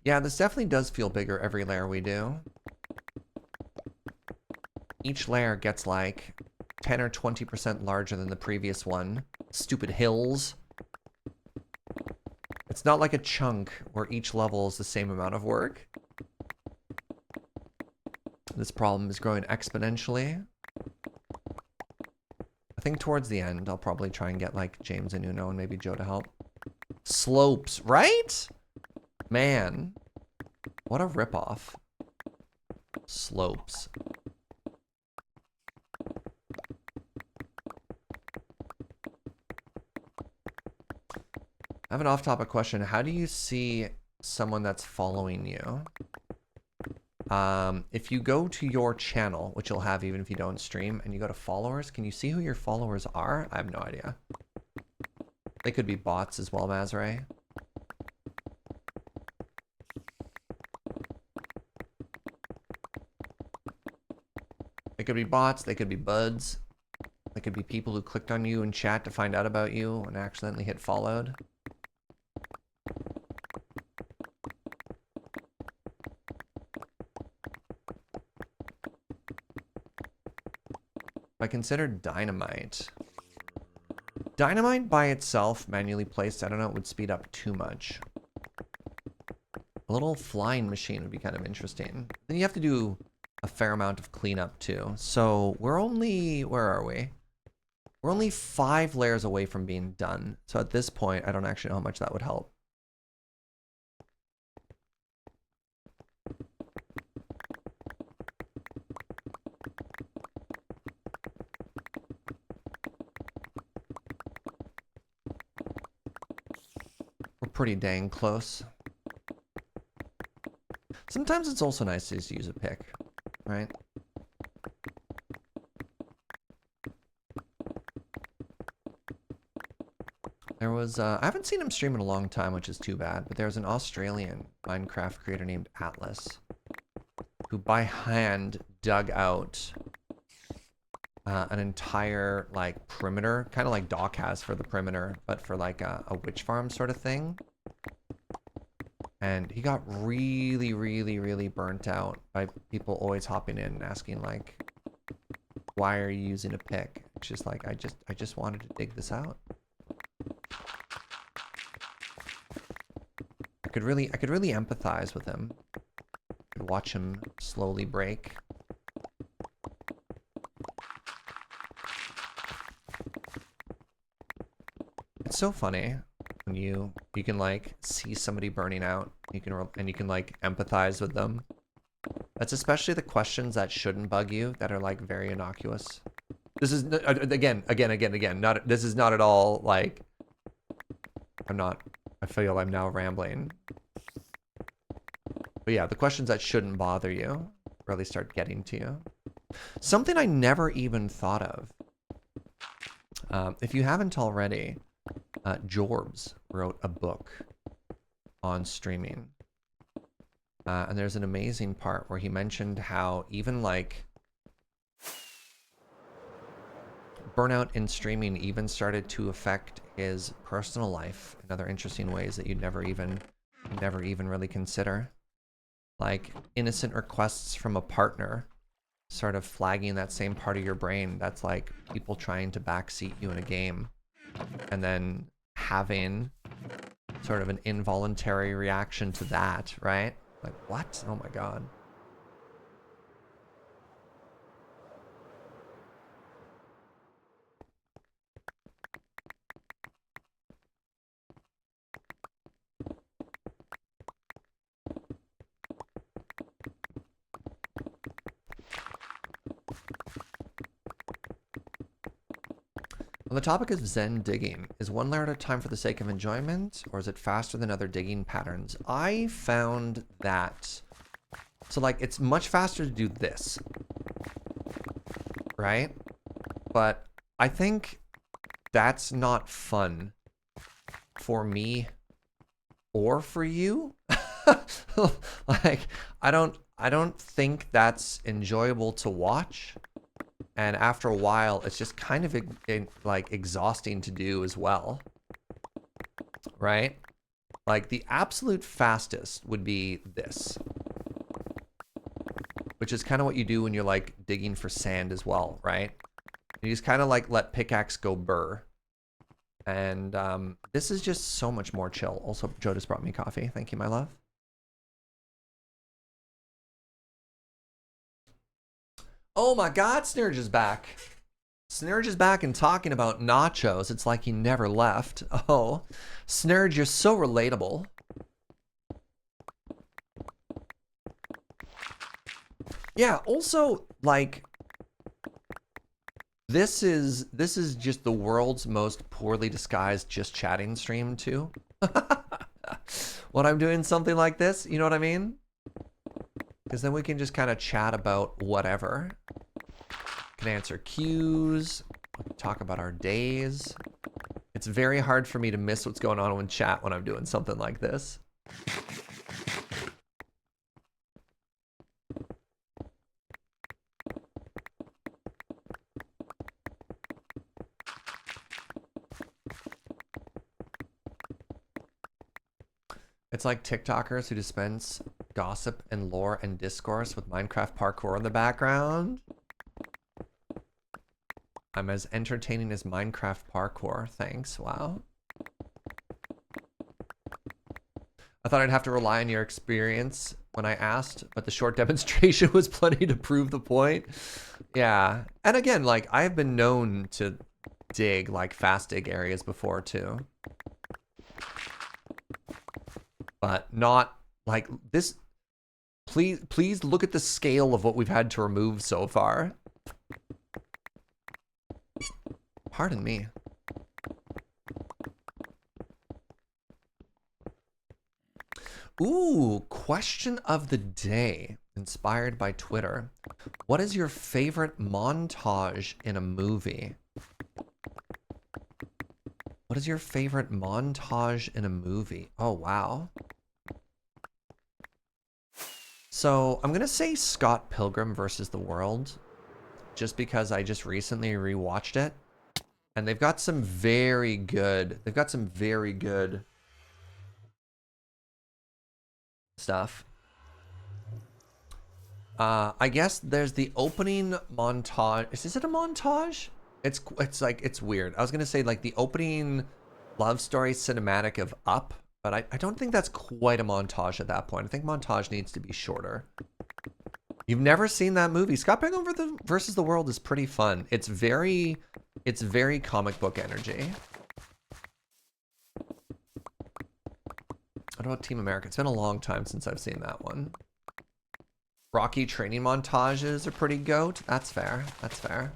Yeah, this definitely does feel bigger every layer we do. Each layer gets like 10 or 20% larger than the previous one. Stupid hills. It's not like a chunk where each level is the same amount of work. This problem is growing exponentially. I think towards the end, I'll probably try and get like James and Uno and maybe Joe to help. Slopes, right? Man, what a ripoff. Slopes. I have an off-topic question. How do you see someone that's following you? If you go to your channel, which you'll have even if you don't stream, and you go to followers, can you see who your followers are? I have no idea. They could be bots as well, Mazray. They could be bots, they could be buds. They could be people who clicked on you in chat to find out about you and accidentally hit followed. I consider Dynamite. Dynamite by itself, manually placed, I don't know, it would speed up too much. A little flying machine would be kind of interesting. Then you have to do a fair amount of cleanup too. So we're only, where are we? We're only 5 layers away from being done. So at this point, I don't actually know how much that would help. We're pretty dang close. Sometimes it's also nice to just use a pick, right? There was, I haven't seen him stream in a long time, which is too bad, but there's an Australian Minecraft creator named Atlas, who by hand dug out an entire like perimeter, kind of like Doc has for the perimeter, but for like a witch farm sort of thing. And he got really, really, really burnt out by people always hopping in and asking like, why are you using a pick? It's just like, I just wanted to dig this out. I could really empathize with him. I could watch him slowly break. It's so funny when you can like see somebody burning out. You can like empathize with them. That's especially the questions that shouldn't bug you, that are like very innocuous. This is again. Not this is not at all like. I feel I'm now rambling. But yeah, the questions that shouldn't bother you really start getting to you. Something I never even thought of. If you haven't already, Jorbs wrote a book on streaming. And there's an amazing part where he mentioned how even like burnout in streaming even started to affect his personal life in other interesting ways that you'd never even really consider. Like innocent requests from a partner sort of flagging that same part of your brain that's like people trying to backseat you in a game, and then having sort of an involuntary reaction to that, right? Like, what? Oh my god. On the topic of Zen digging, is one layer at a time for the sake of enjoyment, or is it faster than other digging patterns? I found that, so like it's much faster to do this, right? But I think that's not fun for me or for you. Like I don't think that's enjoyable to watch. And after a while, it's just kind of like exhausting to do as well, right? Like the absolute fastest would be this, which is kind of what you do when you're like digging for sand as well, right? You just kind of like let pickaxe go burr. And this is just so much more chill. Also, Joe just brought me coffee. Thank you, my love. Oh my god, Snurge is back. Snurge is back and talking about nachos. It's like he never left. Oh, Snurge, you're so relatable. Yeah, also, like, this is just the world's most poorly disguised just chatting stream too. When I'm doing something like this, you know what I mean? Because then we can just kind of chat about whatever. Can answer cues, talk about our days. It's very hard for me to miss what's going on in chat when I'm doing something like this. It's like TikTokers who dispense gossip and lore and discourse with Minecraft parkour in the background. I'm as entertaining as Minecraft parkour. Thanks. Wow. I thought I'd have to rely on your experience when I asked, but the short demonstration was plenty to prove the point. Yeah. And again, like, I've been known to dig, like, fast dig areas before, too. But not, like, this... Please look at the scale of what we've had to remove so far. Pardon me. Ooh, question of the day, inspired by Twitter. What is your favorite montage in a movie? What is your favorite montage in a movie? Oh, wow. So I'm gonna say Scott Pilgrim versus the World. just because I just recently rewatched it. And they've got some very good, stuff. I guess there's the opening montage. Is it a montage? It's like, it's weird. I was gonna say like the opening love story cinematic of Up, but I don't think that's quite a montage at that point. I think montage needs to be shorter. You've never seen that movie? Scott Pilgrim versus the World is pretty fun. It's very comic book energy. What about Team America? It's been a long time since I've seen that one. Rocky training montages are pretty goat. That's fair. That's fair.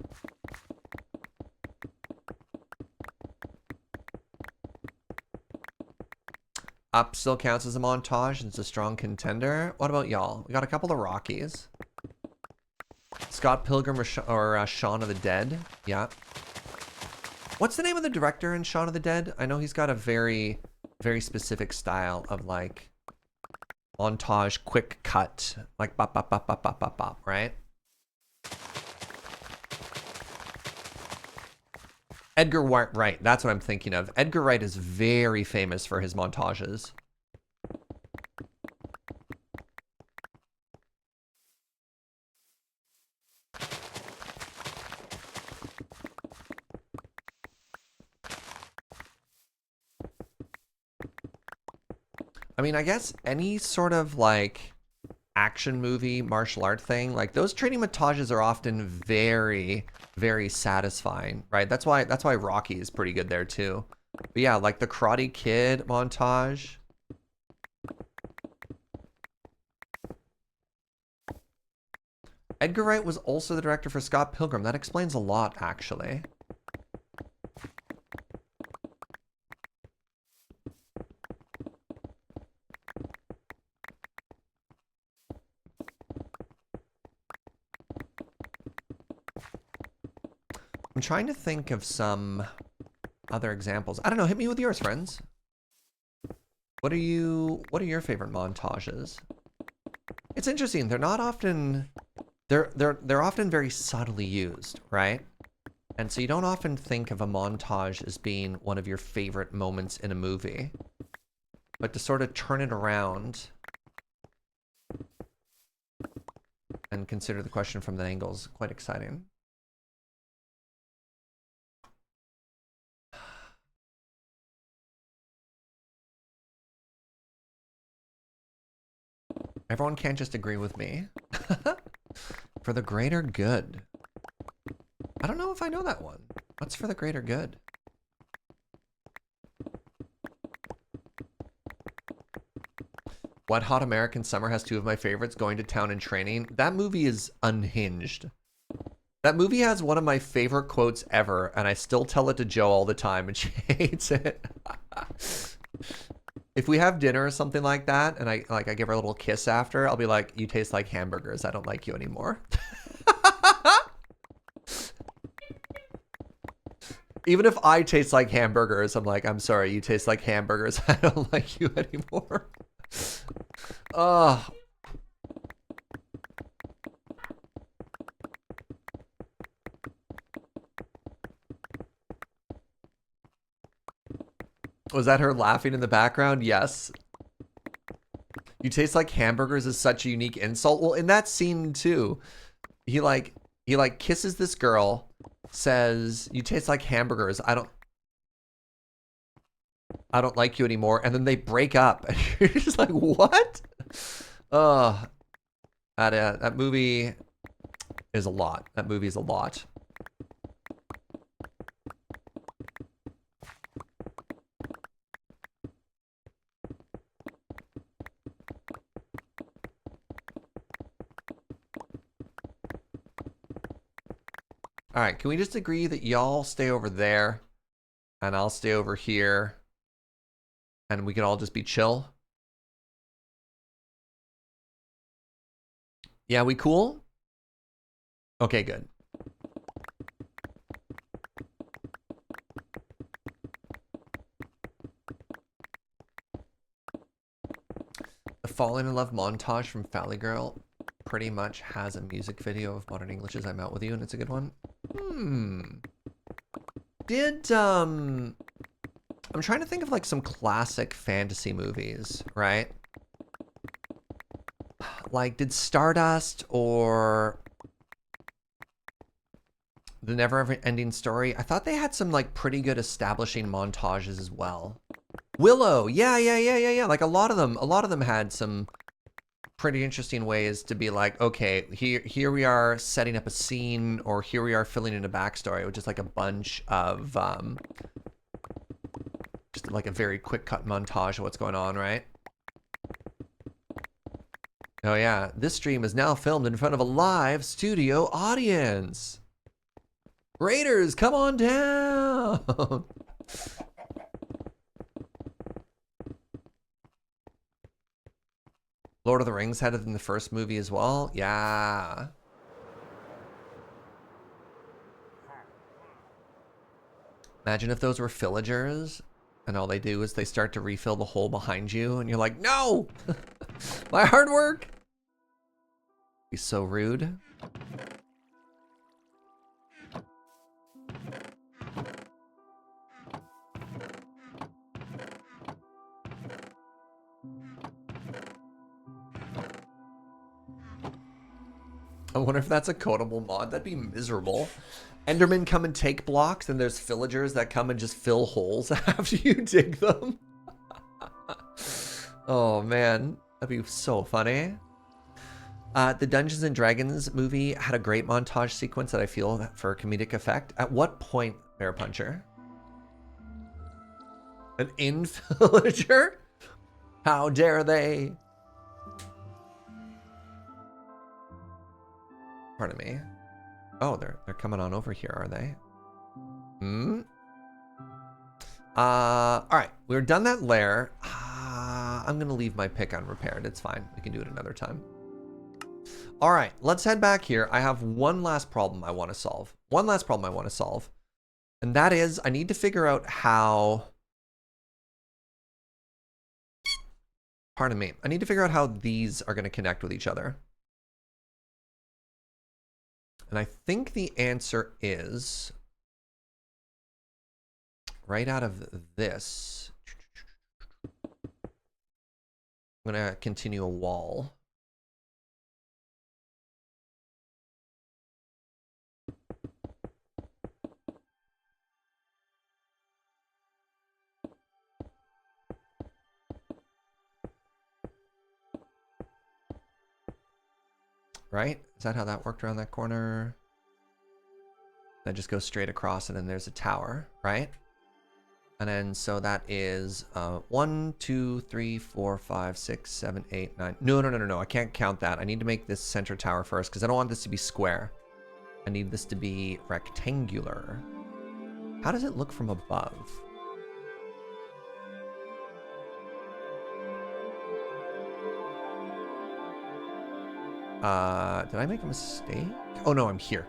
Up still counts as a montage and it's a strong contender. What about y'all? We got a couple of Rockies. Scott Pilgrim or Shaun of the Dead. Yeah. What's the name of the director in Shaun of the Dead? I know he's got a very specific style of like montage, quick cut, like bop, bop, bop, bop, bop, bop, bop, right? Edgar Wright, that's what I'm thinking of. Edgar Wright is very famous for his montages. I mean, I guess any sort of like action movie, martial art thing, like those training montages are often very satisfying, right? That's why Rocky is pretty good there too. But yeah, like the Karate Kid montage. Edgar Wright was also the director for Scott Pilgrim. That explains a lot, actually. I'm trying to think of some other examples. I don't know, hit me with yours, friends. What are your favorite montages? It's interesting. They're not often they're often very subtly used, right? And so you don't often think of a montage as being one of your favorite moments in a movie. But to sort of turn it around and consider the question from that angle is quite exciting. Everyone can't just agree with me. For the greater good. I don't know if I know that one. What's for the greater good? Wet Hot American Summer has two of my favorites, Going to Town and Training. That movie is unhinged. That movie has one of my favorite quotes ever, and I still tell it to Jo all the time, and she hates it. If we have dinner or something like that, and I give her a little kiss after, I'll be like, "You taste like hamburgers. I don't like you anymore." Even if I taste like hamburgers, I'm like, "I'm sorry, you taste like hamburgers. I don't like you anymore." Ugh. Was that her laughing in the background? Yes. You taste like hamburgers is such a unique insult. Well, in that scene too, he kisses this girl, says, "You taste like hamburgers. I don't like you anymore." And then they break up. And you're just like, what? That movie is a lot. That movie is a lot. All right, can we just agree that y'all stay over there and I'll stay over here and we can all just be chill? Yeah, we cool? Okay, good. The Falling in Love montage from Valley Girl. pretty much has a music video of Modern English's I'm Out With You, and it's a good one. Did, I'm trying to think of like some classic fantasy movies, right? Like, did Stardust or The Never Ending Story? I thought they had some like pretty good establishing montages as well. Willow, yeah. Like a lot of them had some pretty interesting ways to be like, okay, here we are setting up a scene, or here we are filling in a backstory with just like a bunch of just like a very quick cut montage of what's going on, right? Oh yeah, this stream is now filmed in front of a live studio audience. Raiders, come on down. Lord of the Rings had it in the first movie as well. Yeah. Imagine if those were villagers and all they do is they start to refill the hole behind you and you're like, no, my hard work. Be so rude. I wonder if that's a codable mod. That'd be miserable. Endermen come and take blocks, and there's villagers that come and just fill holes after you dig them. Oh man, that'd be so funny. The Dungeons and Dragons movie had a great montage sequence that I feel for comedic effect. At what point, Bear Puncher? An in-villager? How dare they? Pardon me. Oh, they're coming on over here, are they? All right, we're done that lair. I'm gonna leave my pick unrepaired. It's fine. We can do it another time. All right, let's head back here. I have one last problem I want to solve. And that is I need to figure out how... Pardon me. I need to figure out how these are going to connect with each other. And I think the answer is right out of this. I'm going to continue a wall. Right? Is that how that worked around that corner? That just goes straight across and then there's a tower, right? And then so that is 1, 2, 3, 4, 5, 6, 7, 8, 9. No. I can't count that. I need to make this center tower first because I don't want this to be square. I need this to be rectangular. How does it look from above? Did I make a mistake? Oh no, I'm here.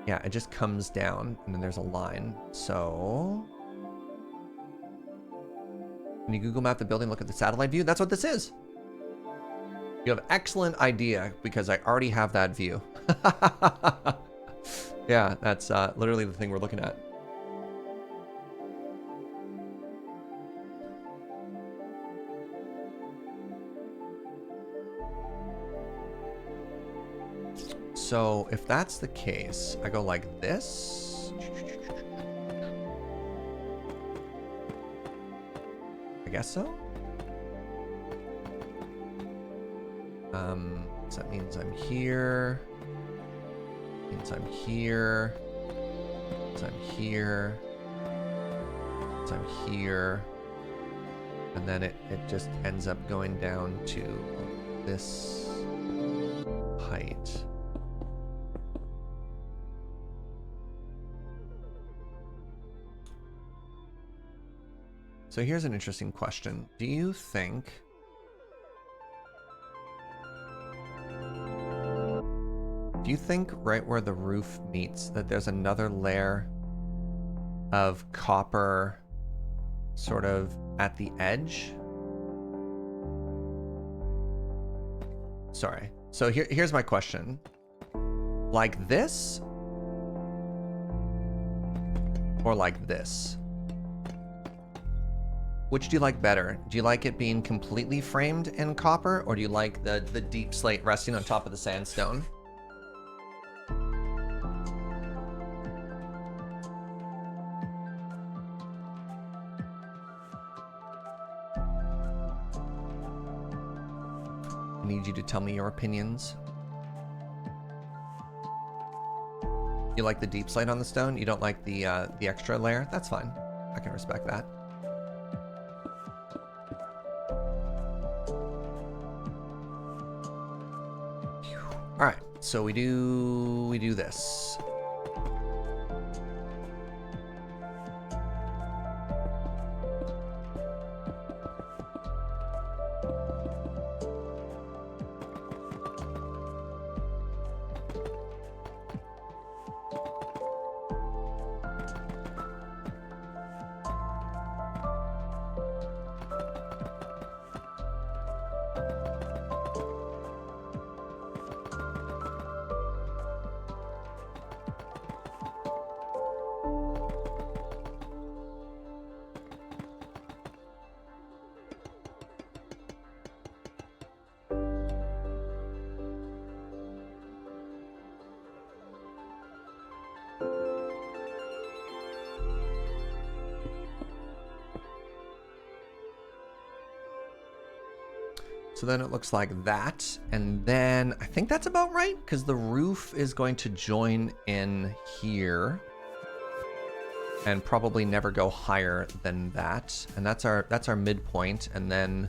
Yeah, it just comes down and then there's a line. So, when you Google map the building, look at the satellite view. That's what this is. You have excellent idea because I already have that view. Yeah, that's literally the thing we're looking at. So if that's the case, I go like this. I guess so. So that means I'm here. Means I'm here. Means I'm here. Means I'm here. And then it just ends up going down to this height. So here's an interesting question. Do you think right where the roof meets that there's another layer of copper sort of at the edge? sorry. So here's my question. Like this? Or like this? Which do you like better? Do you like it being completely framed in copper, or do you like the deep slate resting on top of the sandstone? I need you to tell me your opinions. You like the deep slate on the stone? You don't like the extra layer? That's fine. I can respect that. All right, so we do this. So then it looks like that. And then I think that's about right, because the roof is going to join in here and probably never go higher than that. And that's our midpoint. And then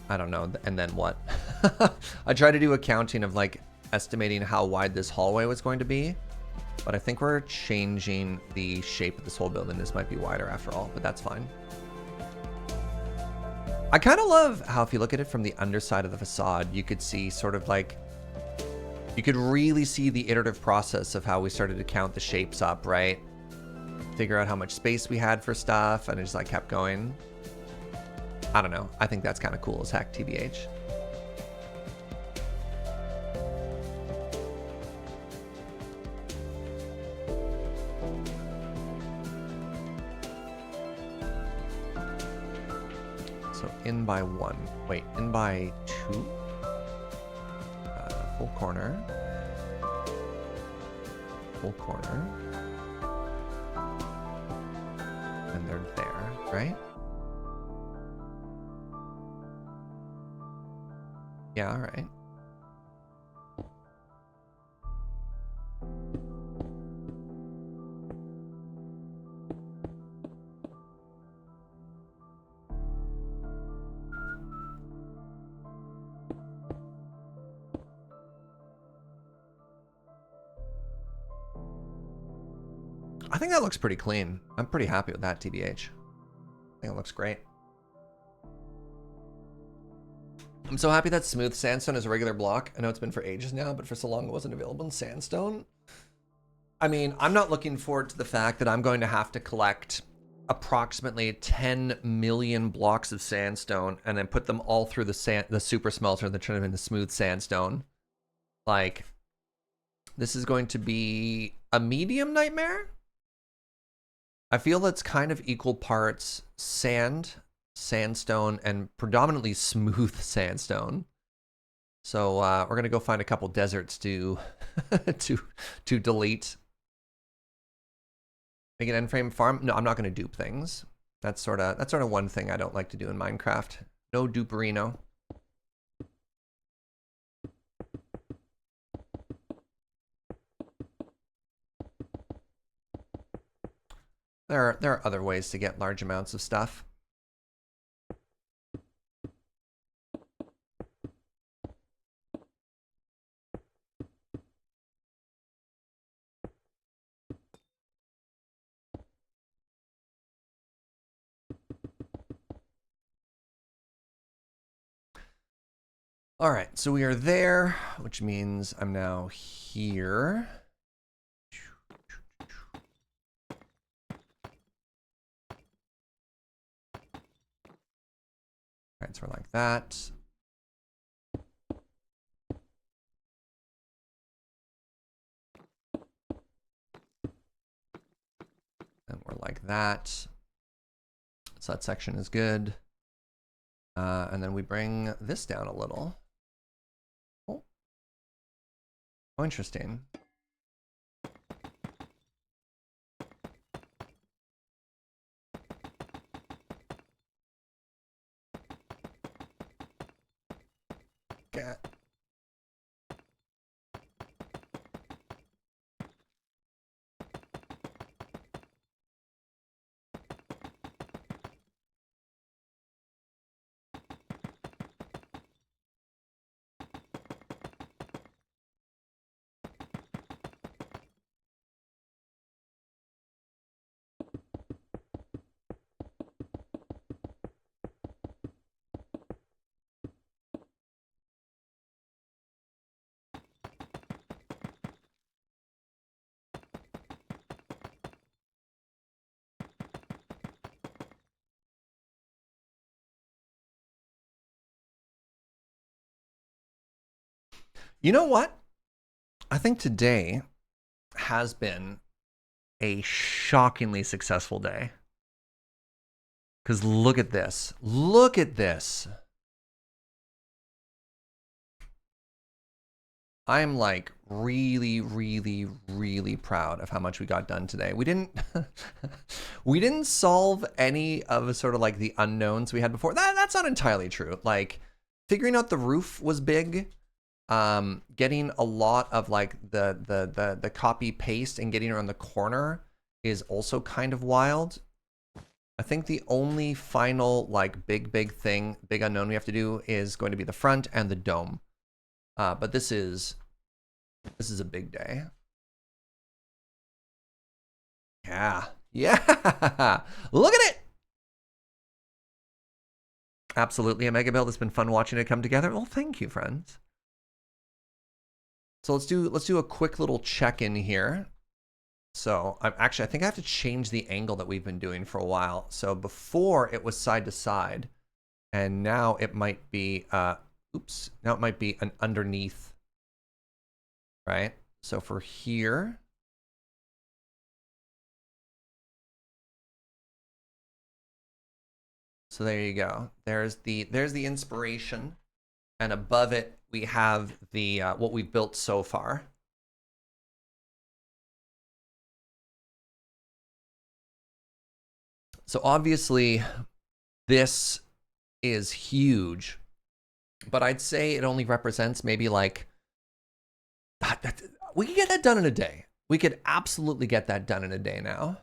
I don't know. And then what? I tried to do a counting of like estimating how wide this hallway was going to be, but I think we're changing the shape of this whole building. This might be wider after all, but that's fine. I kind of love how if you look at it from the underside of the facade, you could see sort of like, you could really see the iterative process of how we started to count the shapes up, right? Figure out how much space we had for stuff, and it just like kept going. I don't know. I think that's kind of cool as heck, TBH. In by one. Wait, in by two? Full corner. Full corner. And they're there, right? Yeah, all right. I think that looks pretty clean. I'm pretty happy with that, TBH. I think it looks great. I'm so happy that smooth sandstone is a regular block. I know it's been for ages now, but for so long it wasn't available in sandstone. I mean, I'm not looking forward to the fact that I'm going to have to collect approximately 10 million blocks of sandstone and then put them all through the super smelter and then turn them into smooth sandstone. Like, this is going to be a medium nightmare. I feel it's kind of equal parts sandstone, and predominantly smooth sandstone. So we're gonna go find a couple deserts to to delete. Make an end frame farm? No, I'm not gonna dupe things. That's sort of one thing I don't like to do in Minecraft. No duperino. There are other ways to get large amounts of stuff. All right, so we are there, which means I'm now here. All right, so we're like that. like that. So that section is good. And then we bring this down a little. Oh, interesting. Okay. You know what? I think today has been a shockingly successful day. Because look at this. Look at this. I'm like really, really, really proud of how much we got done today. We didn't we didn't solve any of sort of like the unknowns we had before. That's not entirely true. Like figuring out the roof was big. Getting a lot of like the copy paste and getting around the corner is also kind of wild. I think the only final like big unknown we have to do is going to be the front and the dome. But this is a big day. Yeah. Yeah. Look at it. Absolutely a mega build. It's been fun watching it come together. Well, thank you, friends. So let's do a quick little check-in here. So I think I have to change the angle that we've been doing for a while. So before it was side to side, and now it might be now it might be an underneath, right? So for here, so there you go. There's the inspiration, and above it we have the what we've built so far. So obviously this is huge, but I'd say it only represents maybe like, we could get that done in a day. We could absolutely get that done in a day now.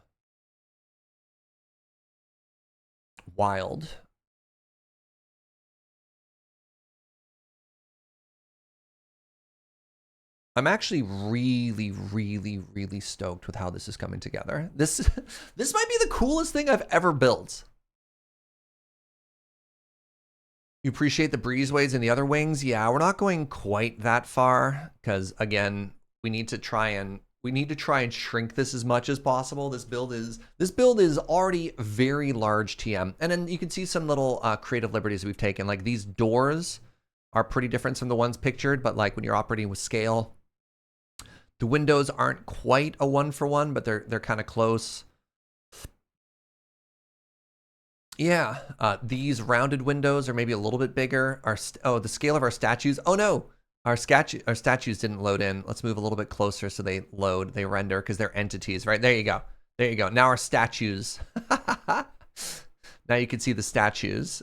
Wild. I'm actually really, really, really stoked with how this is coming together. This might be the coolest thing I've ever built. You appreciate the breezeways and the other wings? Yeah, we're not going quite that far because again, we need to try and shrink this as much as possible. This build is already very large TM, and then you can see some little creative liberties we've taken. Like these doors are pretty different from the ones pictured, but like when you're operating with scale, the windows aren't quite a 1-for-1, but they're kind of close. Yeah, these rounded windows are maybe a little bit bigger. The scale of our statues. Oh no, our statues didn't load in. Let's move a little bit closer so they render because they're entities, right? There you go. There you go. Now our statues. Now you can see the statues.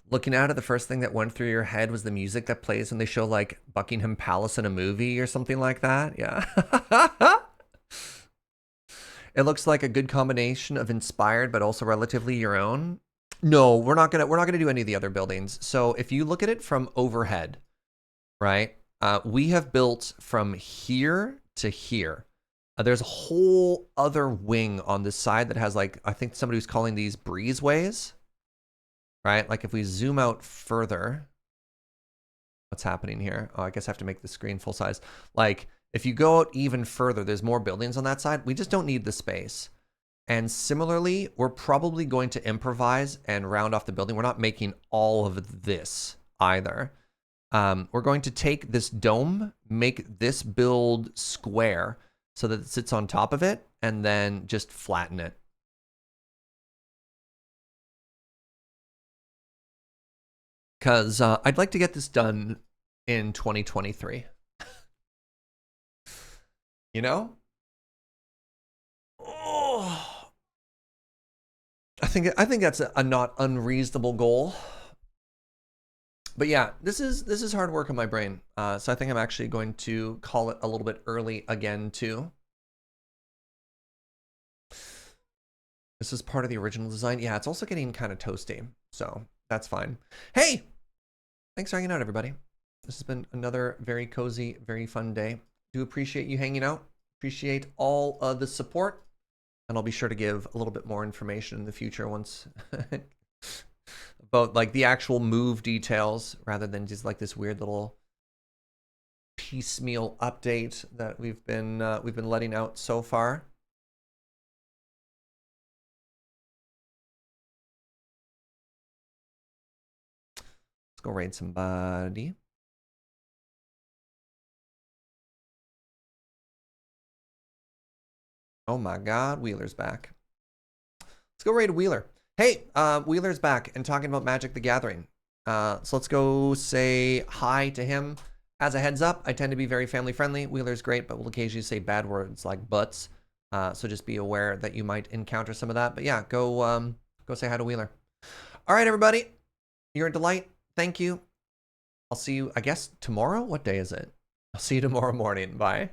Looking at it, the first thing that went through your head was the music that plays when they show like Buckingham Palace in a movie or something like that. Yeah. It looks like a good combination of inspired but also relatively your own. No, we're not gonna do any of the other buildings. So if you look at it from overhead, right? We have built from here to here. There's a whole other wing on this side that has like, I think somebody was calling these breezeways. Right? Like if we zoom out further, what's happening here? Oh, I guess I have to make the screen full size. Like if you go out even further, there's more buildings on that side. We just don't need the space. And similarly, we're probably going to improvise and round off the building. We're not making all of this either. We're going to take this dome, make this build square so that it sits on top of it, and then just flatten it. Because I'd like to get this done in 2023. You know? Oh. I think that's a not unreasonable goal. But yeah, this is hard work on my brain. So I think I'm actually going to call it a little bit early again too. This is part of the original design. Yeah, it's also getting kind of toasty, so that's fine. Hey, thanks for hanging out, everybody. This has been another very cozy, very fun day. Do appreciate you hanging out. Appreciate all of the support. And I'll be sure to give a little bit more information in the future once about like the actual move details rather than just like this weird little piecemeal update that we've been letting out so far. Let's go raid somebody. Oh my God, Wheeler's back. Let's go raid Wheeler. Hey, Wheeler's back and talking about Magic the Gathering. So let's go say hi to him. As a heads up, I tend to be very family friendly. Wheeler's great, but will occasionally say bad words like butts. So just be aware that you might encounter some of that. But yeah, go say hi to Wheeler. All right, everybody. You're a delight. Thank you. I'll see you, I guess, tomorrow? What day is it? I'll see you tomorrow morning. Bye.